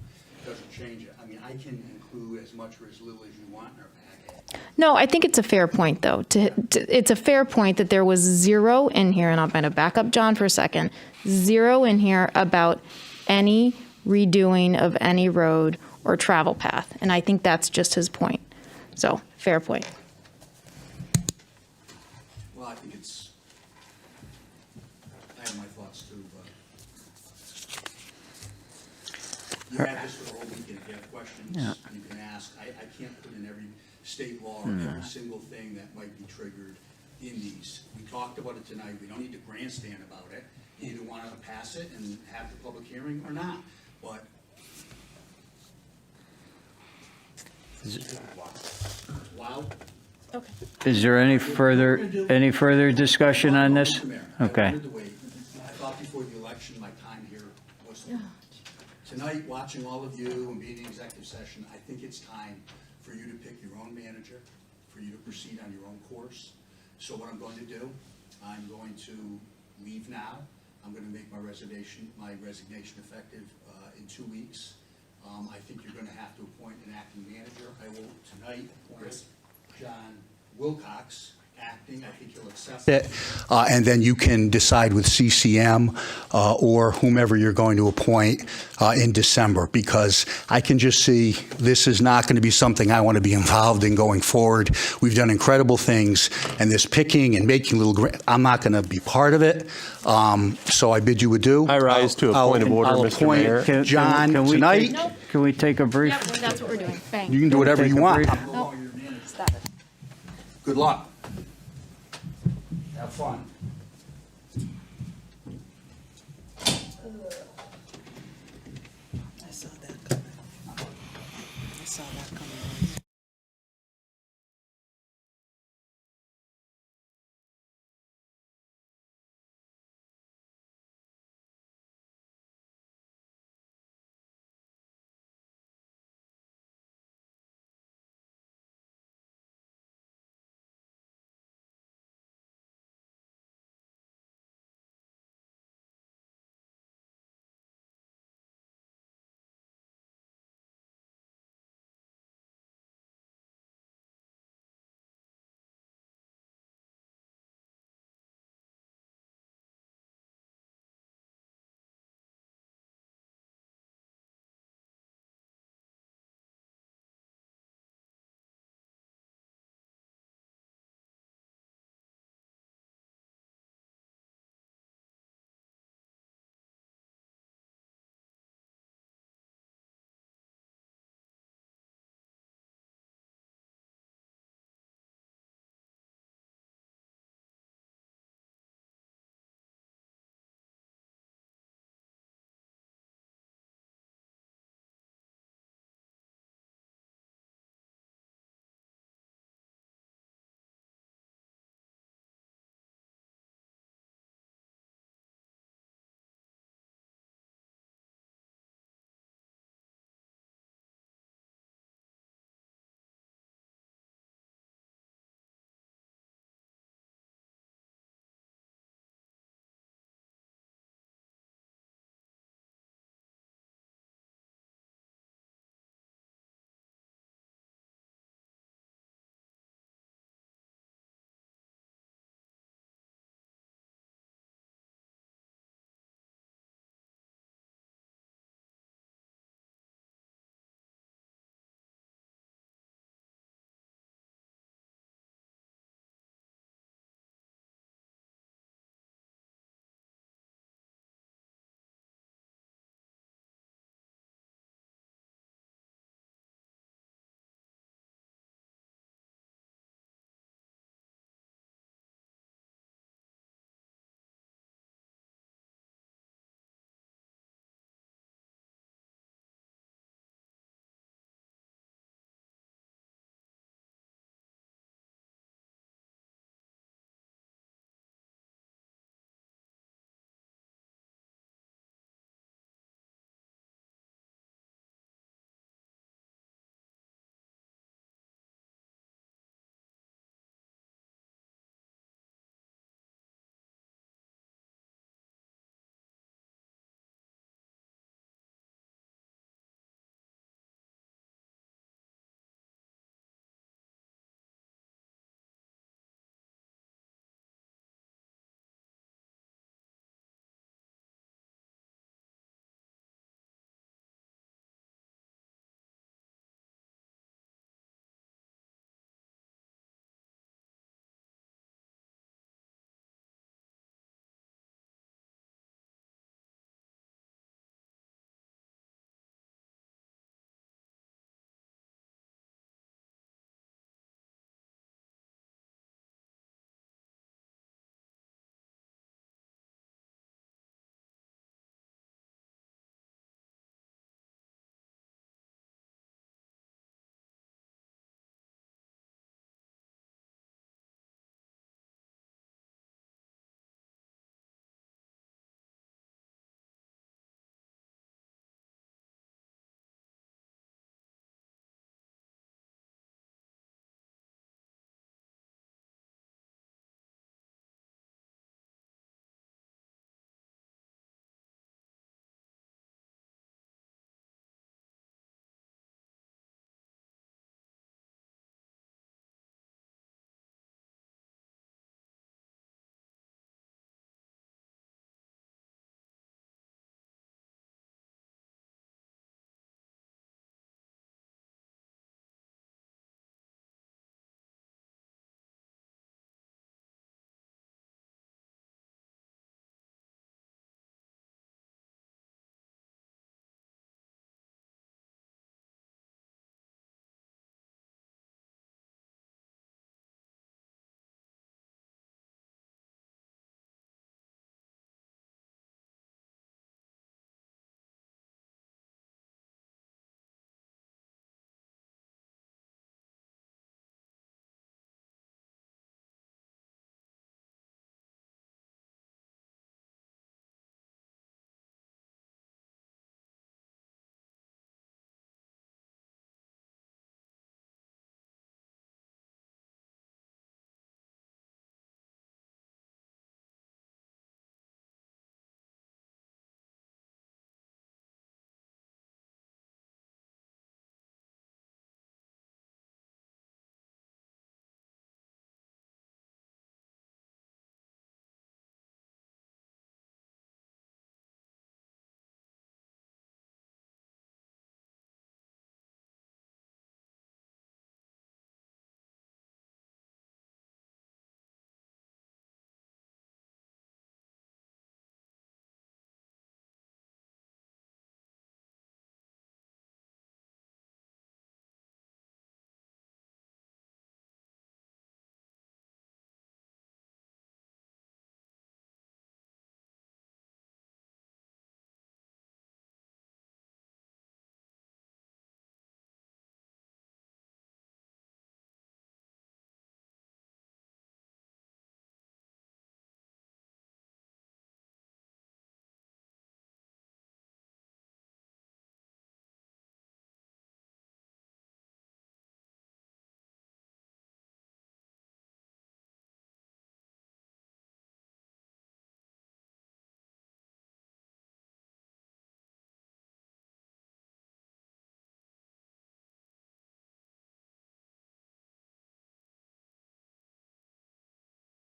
doesn't change it. I mean, I can include as much or as little as you want in our packet. No, I think it's a fair point, though. It's a fair point that there was zero in here, and I'm going to back up John for a second, zero in here about any redoing of any road or travel path. And I think that's just his point. So, fair point. Well, I think I have my thoughts too, but you have this for the whole weekend. If you have questions, you can ask. I can't put in every state law or every single thing that might be triggered in these. We talked about it tonight. We don't need to grandstand about it. You either want to pass it and have the public hearing or not. But wow. Okay. Is there any further discussion on this? Okay. I thought before the election, my time here was tonight, watching all of you and being in executive session, I think it's time for you to pick your own manager, for you to proceed on your own course. So what I'm going to do, I'm going to leave now. I'm going to make my resignation effective in 2 weeks. I think you're going to have to appoint an acting manager. I will tonight appoint John Wilcox, acting. I think you'll accept it. And then you can decide with CCM or whomever you're going to appoint in December, because I can just see this is not going to be something I want to be involved in going forward. We've done incredible things, and this picking and making I'm not going to be part of it. So I bid you adieu. I rise to a point of order, I'll Mr. appoint Mayor. John tonight. Can we take a brief? Yep, that's what we're doing. Bang. You can do whatever you want. Nope. Stop it. Good luck. Have fun.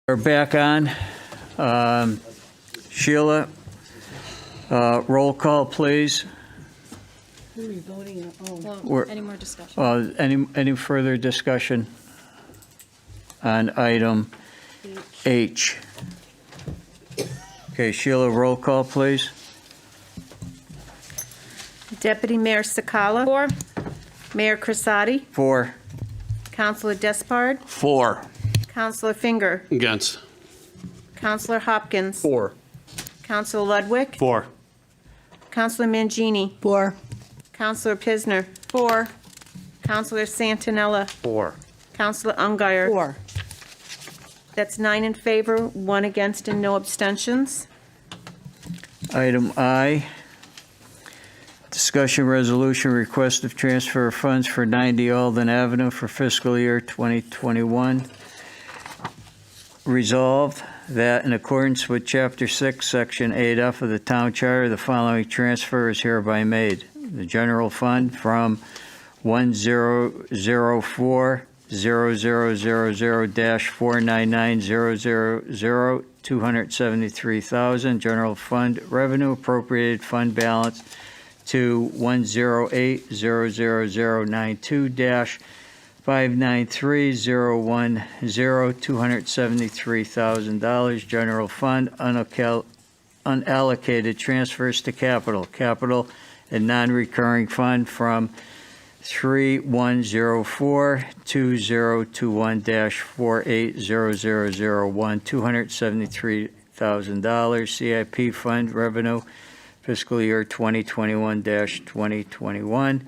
We're back on. Sheila, roll call, please. Who are we voting on? We're- Any more discussion? Any further discussion on item H? Okay, Sheila, roll call, please. Deputy Mayor Sakala. 4. Mayor Crisati. 4. Councilor Despard. 4. Councilor Finger. Against. Councilor Hopkins. 4. Councilor Ludwig. 4. Councilor Mangini. 4. Councilor Pisner. 4. Councilor Santinella. 4. Councilor Ungary. 4. That's 9 in favor, 1 against, and no abstentions. Item I, discussion resolution request of transfer of funds for 90 Alden Avenue for fiscal year 2021. Resolved that in accordance with Chapter 6, Section 8F of the Town Charter, the following transfer is hereby made. The general fund from 100400-499,000, $273,000. General fund revenue appropriated fund balance to 108-00092-593010, $273,000. General fund unallocated transfers to capital and non-recurring fund from 3104-2021-4800001, $273,000. CIP fund revenue fiscal year 2021-2021.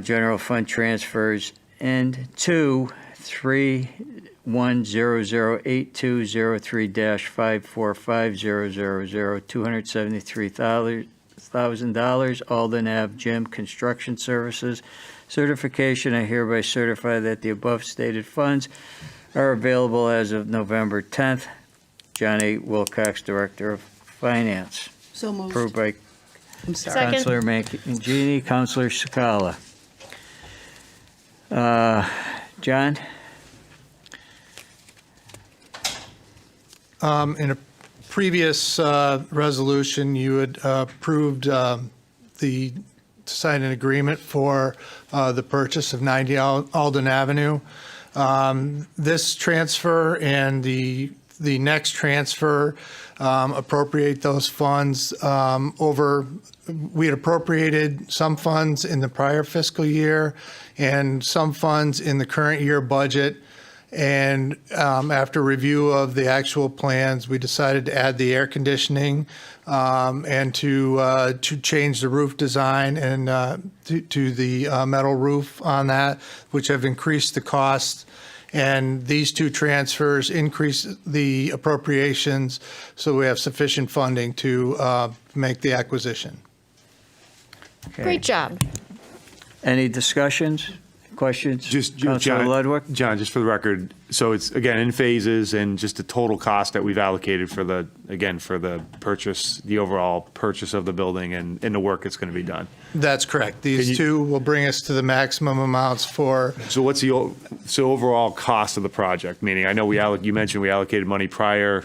General fund transfers and 31008203-54500, $273,000. Alden Ave Gym Construction Services certification. I hereby certify that the above stated funds are available as of November 10th. John A. Wilcox, Director of Finance. So moved. Approved by I'm sorry. Second. Councilor Mangini, Councilor Sakala. John? In a previous resolution, you had approved to sign an agreement for the purchase of 90 Alden Avenue. This transfer and the next transfer appropriate those funds over. We had appropriated some funds in the prior fiscal year and some funds in the current year budget. And after review of the actual plans, we decided to add the air conditioning and to change the roof design and to the metal roof on that, which have increased the cost. And these two transfers increase the appropriations, so we have sufficient funding to make the acquisition. Okay. Great job. Any discussions, questions? Councilor John, Ludwig? John, just for the record, so it's, again, in phases and just the total cost that we've allocated for the purchase, the overall purchase of the building and the work that's going to be done. That's correct. These two will bring us to the maximum amounts for. So what's the overall cost of the project? Meaning, I know you mentioned we allocated money prior,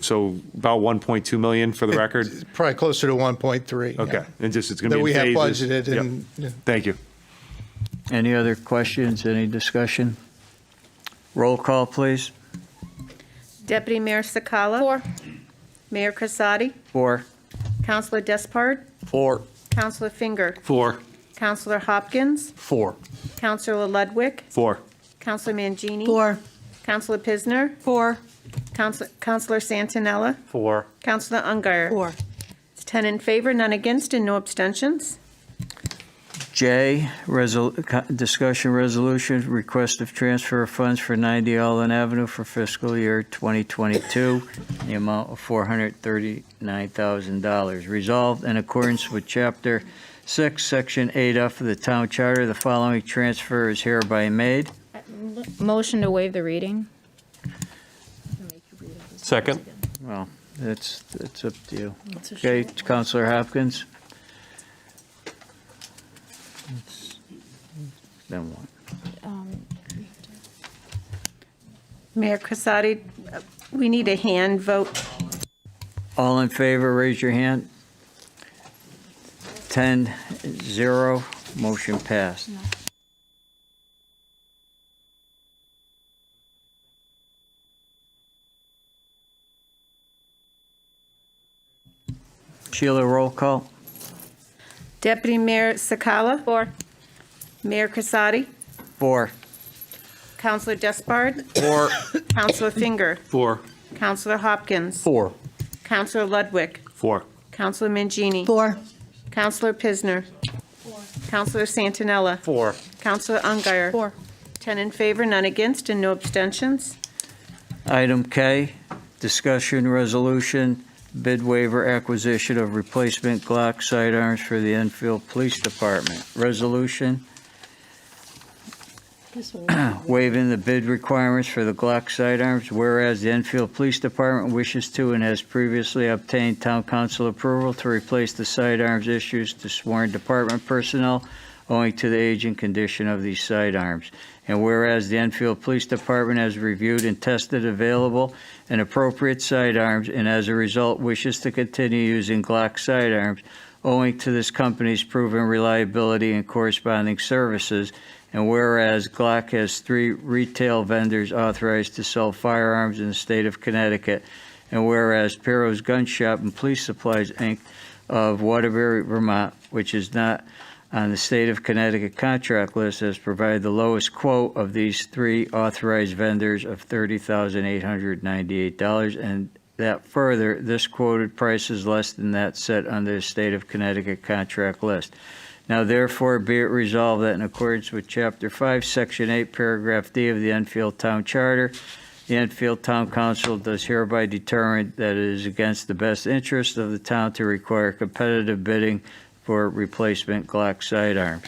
so about 1.2 million for the record? Probably closer to 1.3. Okay, yeah. and just, it's going to That be in we have phases? budgeted Yep. and. Yeah. Thank you. Any other questions, any discussion? Roll call, please. Deputy Mayor Sakala. 4. Mayor Crisati. 4. Councilor Despard. 4. Councilor Finger. 4. Councilor Hopkins. 4. Councilor Ludwig. 4. Councilor Mangini. 4. Councilor Pisner. 4. Councilor Santinella. 4. Councilor Ungary. 4. It's 10 in favor, none against, and no abstentions. J, discussion resolution, request of transfer of funds for 90 Allen Avenue for fiscal year 2022, in the amount of $439,000. Resolved in accordance with Chapter 6, Section 8F of the Town Charter, the following transfer is hereby made. Motion to waive the reading. Second. Well, it's up to you. Okay, Councilor Hopkins? Then what? Mayor Crisati, We need a hand vote. All in favor, raise your hand. 10-0, motion passed. Sheila, roll call. Deputy Mayor Sakala? 4. Mayor Casati? 4. Counselor Despard? 4. Counselor Finger? 4. Counselor Hopkins? 4. Counselor Ludwig? 4. Counselor Mangini? 4. Counselor Pisner? 4. Counselor Santinella? 4. Counselor Ungary? 4. 10 in favor, none against, and no abstentions. Item K, discussion resolution, bid waiver acquisition of replacement Glock sidearms for the Enfield Police Department. Resolution waiving the bid requirements for the Glock sidearms, whereas the Enfield Police Department wishes to and has previously obtained town council approval to replace the sidearms issues to sworn department personnel owing to the age and condition of these sidearms. And whereas the Enfield Police Department has reviewed and tested available and appropriate sidearms, and as a result wishes to continue using Glock sidearms owing to this company's proven reliability and corresponding services. And whereas Glock has 3 retail vendors authorized to sell firearms in the state of Connecticut, and whereas Perro's Gun Shop and Police Supplies, Inc. of Waterbury, Vermont, which is not on the state of Connecticut contract list, has provided the lowest quote of these 3 authorized vendors of $30,898, and that further, this quoted price is less than that set under the state of Connecticut contract list. Now therefore be it resolved that in accordance with Chapter 5, Section 8, Paragraph D of the Enfield Town Charter, the Enfield Town Council does hereby determine that it is against the best interest of the town to require competitive bidding for replacement Glock sidearms.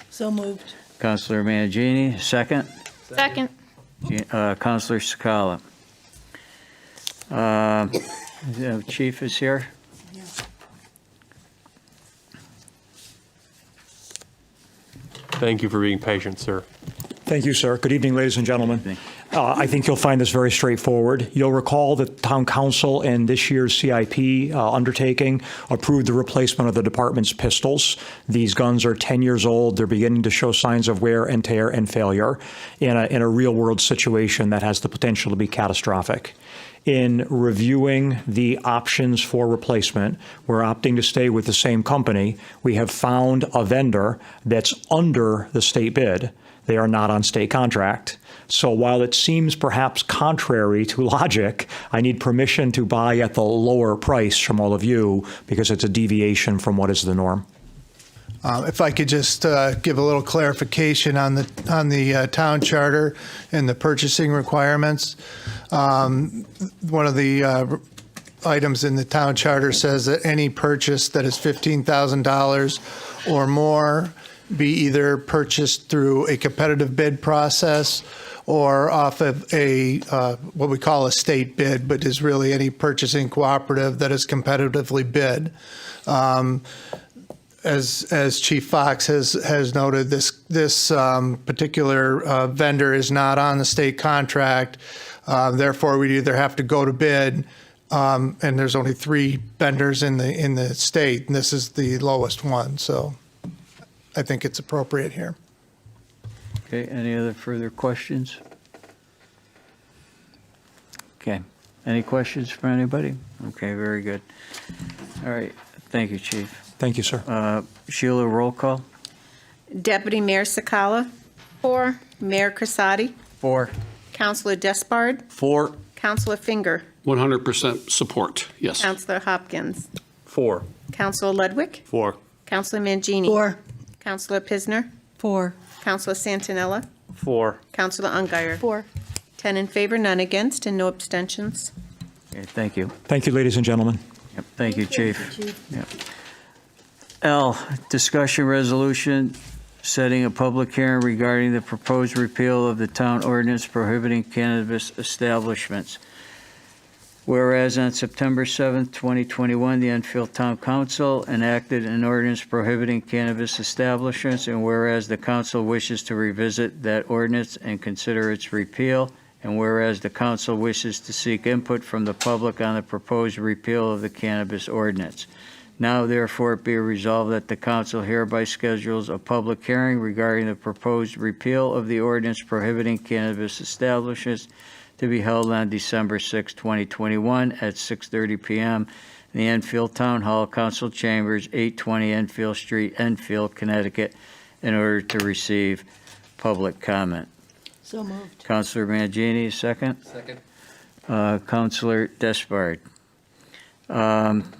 So moved. Councilor Mangini, second. Second. Councilor Sakala. The Chief is here. Thank you for being patient, sir. Thank you, sir. Good evening, ladies and gentlemen. I think you'll find this very straightforward. You'll recall that Town Council in this year's CIP undertaking approved the replacement of the department's pistols. These guns are 10 years old. They're beginning to show signs of wear and tear and failure in a real-world situation that has the potential to be catastrophic. In reviewing the options for replacement, we're opting to stay with the same company. We have found a vendor that's under the state bid. They are not on state contract. So while it seems perhaps contrary to logic, I need permission to buy at the lower price from all of you because it's a deviation from what is the norm. If I could just give a little clarification on the town charter and the purchasing requirements. One of the items in the town charter says that any purchase that is $15,000 or more be either purchased through a competitive bid process or off of a what we call a state bid, but is really any purchasing cooperative that is competitively bid. As Chief Fox has noted, this particular vendor is not on the state contract. Therefore, we'd either have to go to bid, and there's only 3 vendors in the state, and this is the lowest one. So I think it's appropriate here. Okay, any other further questions? Okay, any questions from anybody? Okay, very good. All right, thank you, Chief. Thank you, sir. Sheila, roll call. Deputy Mayor Sakala? 4. Mayor Casati? 4. Counselor Despard? 4. Counselor Finger? 100% support, yes. Counselor Hopkins? 4. Counselor Ludwig? 4. Counselor Mangini? 4. Counselor Pisner? 4. Counselor Santinella? 4. Counselor Ungary? 4. 10 in favor, none against, and no abstentions. Okay, thank you. Thank you, ladies and gentlemen. Yep, thank you, Chief. Yep. L, discussion resolution setting a public hearing regarding the proposed repeal of the town ordinance prohibiting cannabis establishments. Whereas on September 7th, 2021, the Enfield Town Council enacted an ordinance prohibiting cannabis establishments, and whereas the council wishes to revisit that ordinance and consider its repeal, And whereas the council wishes to seek input from the public on the proposed repeal of the cannabis ordinance. Now therefore be resolved that the council hereby schedules a public hearing regarding the proposed repeal of the ordinance prohibiting cannabis establishments to be held on December 6, 2021 at 6:30 p.m. in the Enfield Town Hall, Council Chambers, 820 Enfield Street, Enfield, Connecticut, in order to receive public comment. So moved. Councilor Mangini, second. Second. Councilor Despard. John?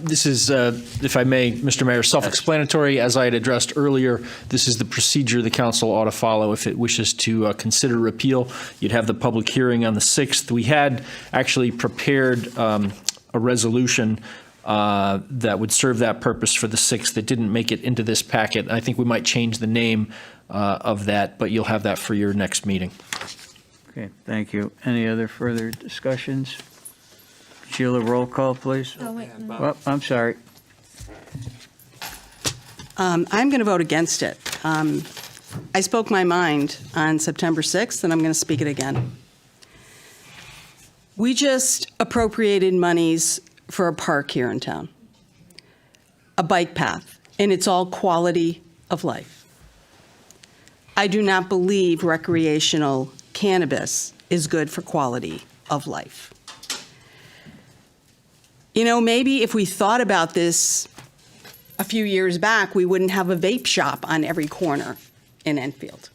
This is, if I may, Mr. Mayor, self-explanatory. As I had addressed earlier, this is the procedure the council ought to follow if it wishes to consider repeal. You'd have the public hearing on the 6th. We had actually prepared a resolution that would serve that purpose for the 6th. That didn't make it into this packet. I think we might change the name of that, but you'll have that for your next meeting. Okay, thank you. Any other further discussions? Sheila, roll call, please. Oh, wait. Oh, I'm sorry. I'm going to vote against it. I spoke my mind on September 6th, and I'm going to speak it again. We just appropriated monies for a park here in town, a bike path, and it's all quality of life. I do not believe recreational cannabis is good for quality of life. You know, maybe if we thought about this a few years back, we wouldn't have a vape shop on every corner in Enfield.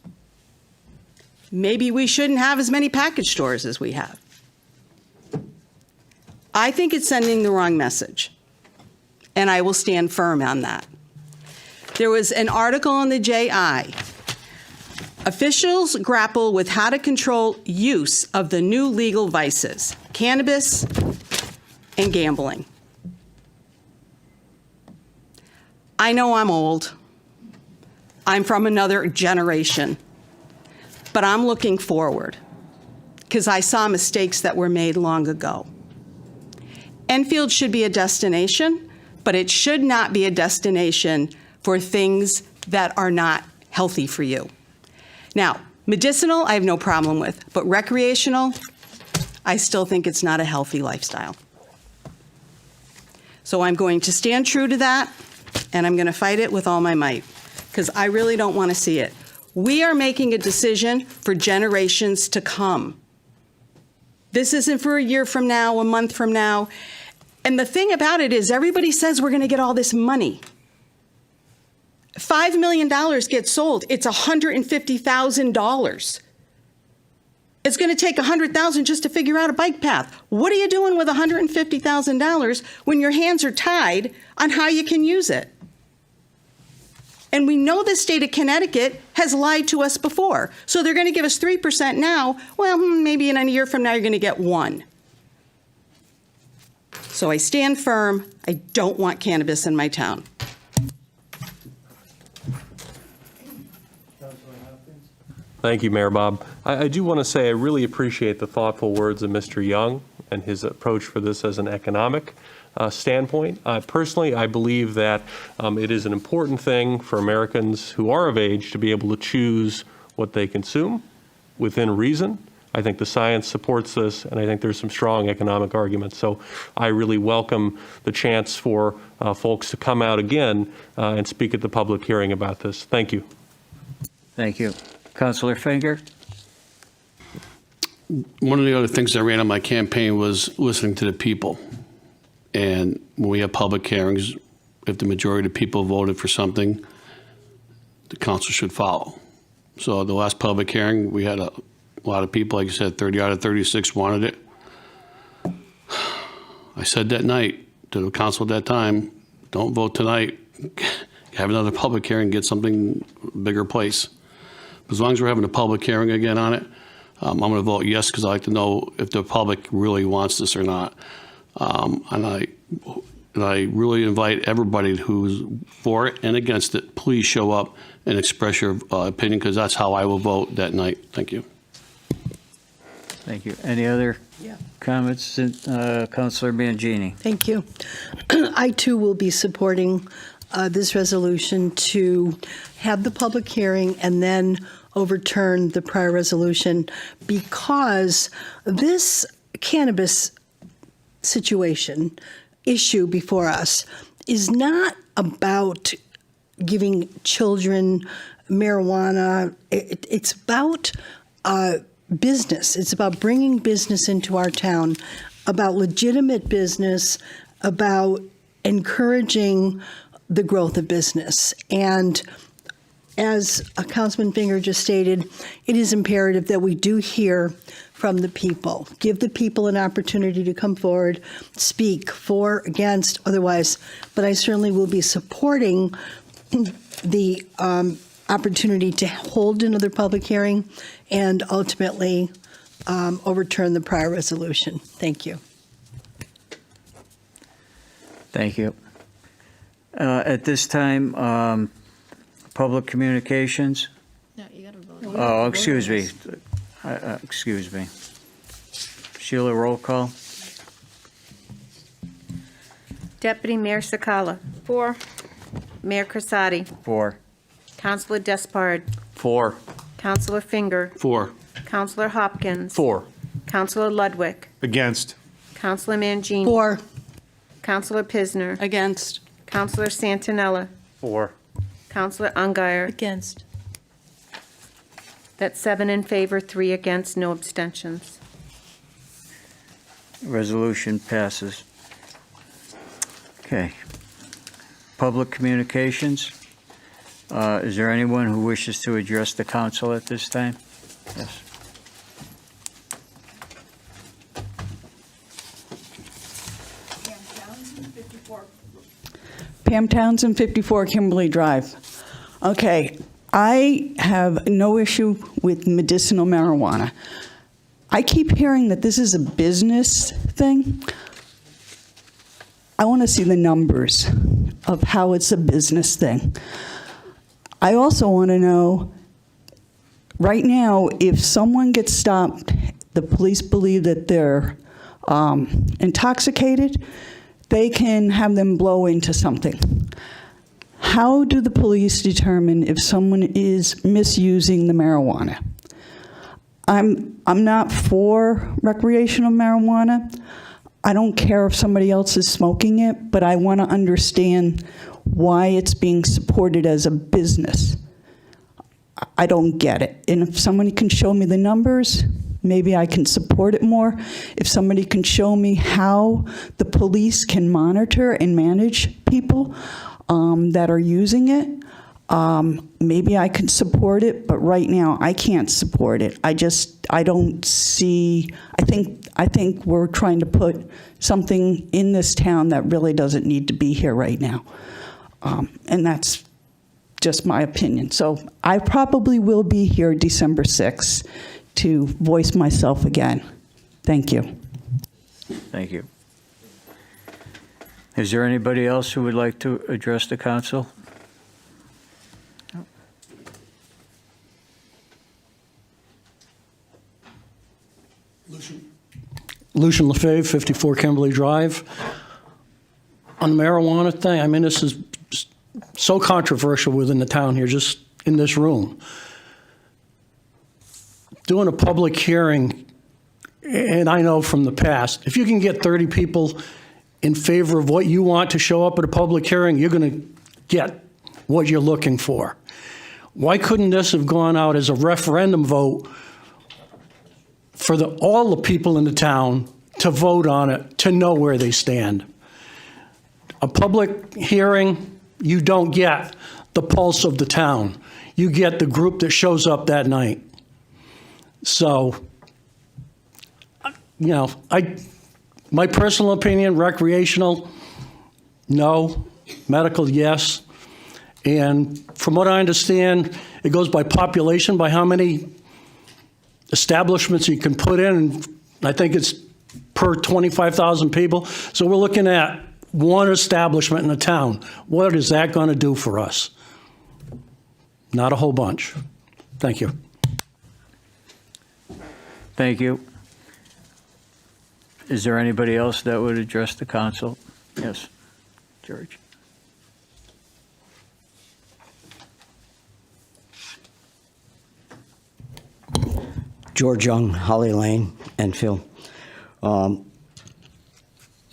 Maybe we shouldn't have as many package stores as we have. I think it's sending the wrong message, and I will stand firm on that. There was an article in the JI. Officials grapple with how to control use of the new legal vices, cannabis and gambling. I know I'm old. I'm from another generation. But I'm looking forward because I saw mistakes that were made long ago. Enfield should be a destination, but it should not be a destination for things that are not healthy for you. Now, medicinal, I have no problem with, but recreational, I still think it's not a healthy lifestyle. So I'm going to stand true to that, and I'm going to fight it with all my might, because I really don't want to see it. We are making a decision for generations to come. This isn't for a year from now, a month from now. And the thing about it is everybody says we're going to get all this money. $5 million gets sold. It's $150,000. It's going to take $100,000 just to figure out a bike path. What are you doing with $150,000 when your hands are tied on how you can use it? And we know the state of Connecticut has lied to us before. So they're going to give us 3% now. Well, maybe in a year from now, you're going to get 1%. So I stand firm. I don't want cannabis in my town. Thank you, Mayor Bob. I do want to say I really appreciate the thoughtful words of Mr. Young and his approach for this as an economic standpoint. Personally, I believe that it is an important thing for Americans who are of age to be able to choose what they consume within reason. I think the science supports this, and I think there's some strong economic arguments. So I really welcome the chance for folks to come out again and speak at the public hearing about this. Thank you. Thank you. Councilor Finger? One of the other things I ran on my campaign was listening to the people. And when we have public hearings, if the majority of the people voted for something, the council should follow. So the last public hearing, we had a lot of people, like you said, 30 out of 36 wanted it. I said that night to the council at that time, don't vote tonight. Have another public hearing, get something bigger place. As long as we're having a public hearing again on it, I'm going to vote yes because I like to know if the public really wants this or not. And I really invite everybody who's for it and against it, please show up and express your opinion because that's how I will vote that night. Thank you. Thank you. Any other comments? Councilor Mangini? Thank you. I, too, will be supporting this resolution to have the public hearing and then overturn the prior resolution, because this cannabis issue before us is not about giving children marijuana. It's about business. It's about bringing business into our town, about legitimate business, about encouraging the growth of business. And as Councilman Finger just stated, it is imperative that we do hear from the people, give the people an opportunity to come forward, speak for, against, otherwise. But I certainly will be supporting the opportunity to hold another public hearing and ultimately overturn the prior resolution. Thank you. Thank you. At this time, public communications? No, you got to vote. Oh, excuse me. Excuse me. Sheila, roll call. Deputy Mayor Sakala. 4. Mayor Crisati. 4. Councilor Despard. 4. Councilor Finger. 4. Councilor Hopkins. 4. Councilor Ludwig. Against. Councilor Mangini. 4. Councilor Pisner. Against. Councilor Santinella. 4. Councilor Ungary. Against. That's 7 in favor, 3 against, no abstentions. Resolution passes. Okay. Public communications. Is there anyone who wishes to address the council at this time? Yes. Pam Townsend, 54 Kimberly Drive. Okay, I have no issue with medicinal marijuana. I keep hearing that this is a business thing. I want to see the numbers of how it's a business thing. I also want to know, right now, if someone gets stopped, the police believe that they're intoxicated, they can have them blow into something. How do the police determine if someone is misusing the marijuana? I'm not for recreational marijuana. I don't care if somebody else is smoking it, but I want to understand why it's being supported as a business. I don't get it. And if somebody can show me the numbers, maybe I can support it more. If somebody can show me how the police can monitor and manage people that are using it, maybe I can support it, but right now I can't support it. I don't see, I think we're trying to put something in this town that really doesn't need to be here right now. And that's just my opinion. So I probably will be here December 6th to voice myself again. Thank you. Thank you. Is there anybody else who would like to address the council? Lucian Lefebvre, 54 Kimberly Drive. On the marijuana thing, I mean, this is so controversial within the town here, just in this room. Doing a public hearing, and I know from the past, if you can get 30 people in favor of what you want to show up at a public hearing, you're going to get what you're looking for. Why couldn't this have gone out as a referendum vote for all the people in the town to vote on it, to know where they stand? A public hearing, you don't get the pulse of the town. You get the group that shows up that night. So, you know, my personal opinion, recreational, no. Medical, yes. And from what I understand, it goes by population, by how many establishments you can put in. And I think it's per 25,000 people. So we're looking at one establishment in a town. What is that going to do for us? Not a whole bunch. Thank you. Thank you. Is there anybody else that would address the council? Yes, George. George Young, Holly Lane, Enfield.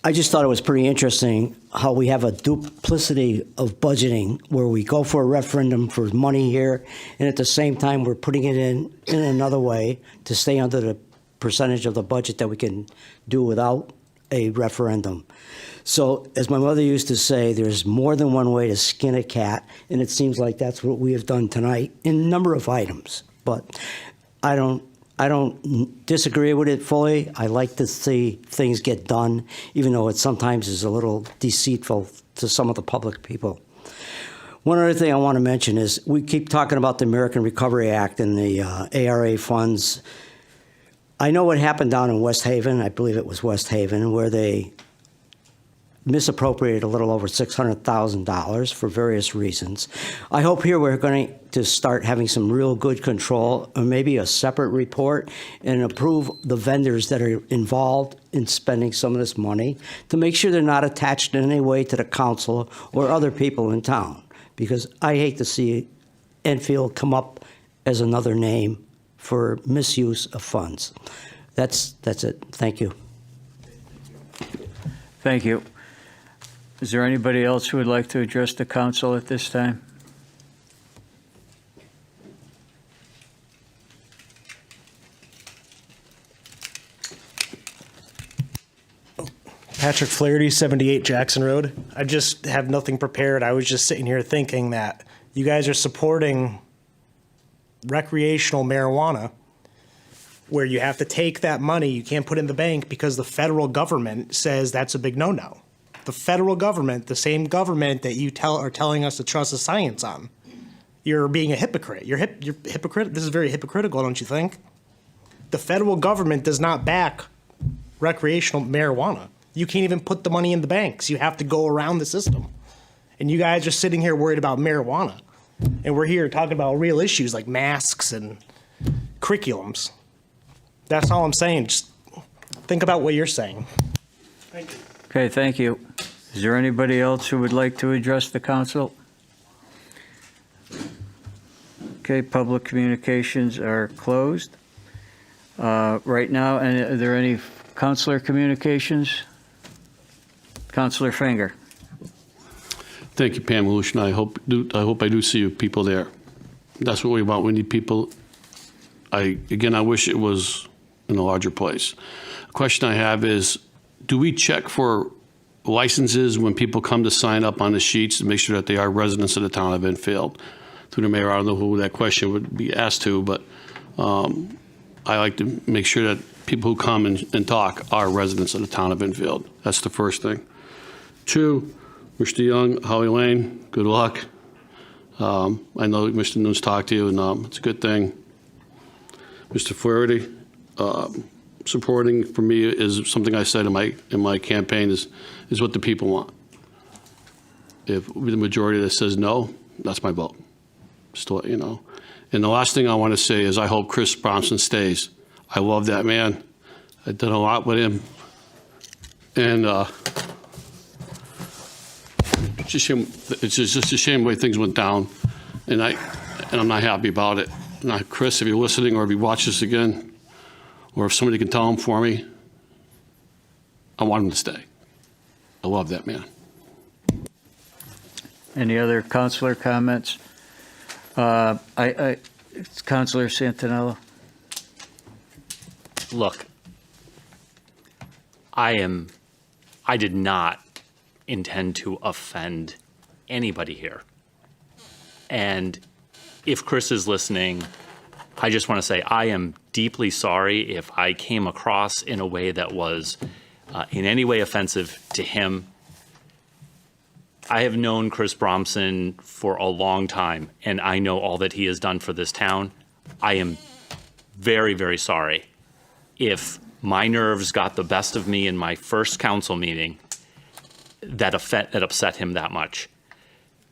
I just thought it was pretty interesting how we have a duplicity of budgeting where we go for a referendum for money here, and at the same time we're putting it in another way to stay under the percentage of the budget that we can do without a referendum. So, as my mother used to say, there's more than one way to skin a cat, and it seems like that's what we have done tonight in a number of items. But I don't disagree with it fully. I like to see things get done, even though it sometimes is a little deceitful to some of the public people. One other thing I want to mention is we keep talking about the American Recovery Act and the ARA funds. I know what happened down in West Haven, I believe it was West Haven, where they misappropriated a little over $600,000 for various reasons. I hope here we're going to start having some real good control, or maybe a separate report, and approve the vendors that are involved in spending some of this money to make sure they're not attached in any way to the council or other people in town. Because I hate to see Enfield come up as another name for misuse of funds. That's it. Thank you. Thank you. Is there anybody else who would like to address the council at this time? Patrick Flaherty, 78 Jackson Road. I just have nothing prepared. I was just sitting here thinking that you guys are supporting recreational marijuana, where you have to take that money, you can't put it in the bank because the federal government says that's a big no-no. The federal government, the same government that you are telling us to trust the science on. You're being a hypocrite. You're hypocrite. This is very hypocritical, don't you think? The federal government does not back recreational marijuana. You can't even put the money in the banks. You have to go around the system. And you guys are sitting here worried about marijuana. And we're here talking about real issues like masks and curriculums. That's all I'm saying. Just think about what you're saying. Thank you. Okay, thank you. Is there anybody else who would like to address the council? Okay, public communications are closed. Right now, and are there any councilor communications? Councilor Finger. Thank you, Pam Lucian. I hope I do see you people there. That's what we want. We need people. I wish it was in a larger place. A question I have is, do we check for licenses when people come to sign up on the sheets to make sure that they are residents of the town of Enfield? Through the mayor, I don't know who that question would be asked to, but I like to make sure that people who come and talk are residents of the town of Enfield. That's the first thing. 2, Mr. Young, Holly Lane, good luck. I know Mr. Nunes talked to you, and it's a good thing. Mr. Flaherty, supporting for me is something I said in my campaign is what the people want. If the majority that says no, that's my vote. Just to let you know. And the last thing I want to say is I hope Chris Bromson stays. I love that man. I did a lot with him, and it's just a shame the way things went down, and I'm not happy about it. Now, Chris, if you're listening or if you watch this again, or if somebody can tell him for me, I want him to stay. I love that man. Any other councilor comments? It's Councilor Santinello. Look, I did not intend to offend anybody here. And if Chris is listening, I just want to say I am deeply sorry if I came across in a way that was in any way offensive to him. I have known Chris Bromson for a long time, and I know all that he has done for this town. I am very, very sorry if my nerves got the best of me in my first council meeting that upset him that much.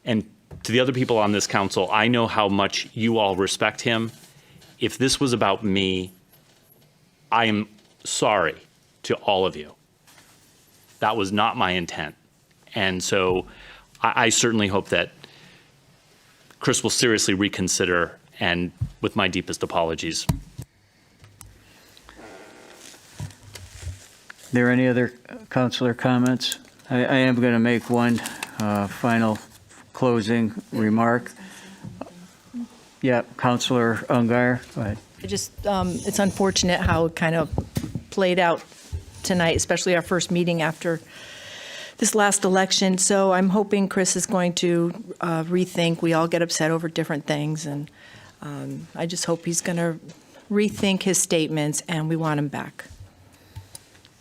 And to the other people on this council, I know how much you all respect him. If this was about me, I am sorry to all of you. That was not my intent. And so I certainly hope that Chris will seriously reconsider, and with my deepest apologies. There any other counselor comments? I am going to make one final closing remark. Yeah, Counselor Ungary, go ahead. It's unfortunate how it kind of played out tonight, especially our first meeting after this last election. So I'm hoping Chris is going to rethink. We all get upset over different things, and I just hope he's going to rethink his statements, and we want him back.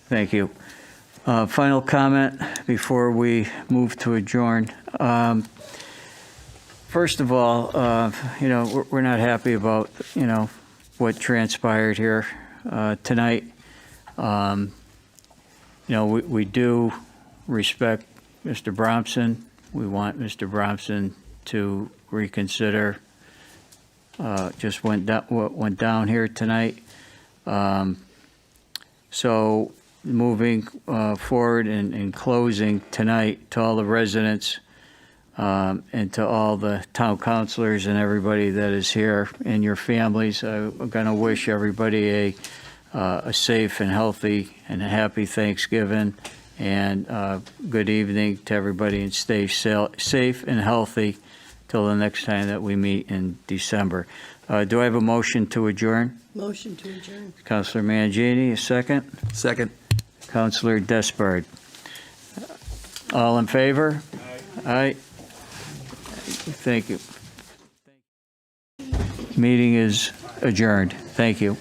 Thank you. Final comment before we move to adjourn. First of all, we're not happy about, what transpired here tonight. We do respect Mr. Bromson. We want Mr. Bromson to reconsider just what went down here tonight. So moving forward in closing tonight, to all the residents and to all the town councilors and everybody that is here and your families, I'm going to wish everybody a safe and healthy and a happy Thanksgiving, and good evening to everybody, and stay safe and healthy till the next time that we meet in December. Do I have a motion to adjourn? Motion to adjourn. Councilor Mangini, a second? Second. Councilor Despard. All in favor? Aye. Thank you. Meeting is adjourned. Thank you.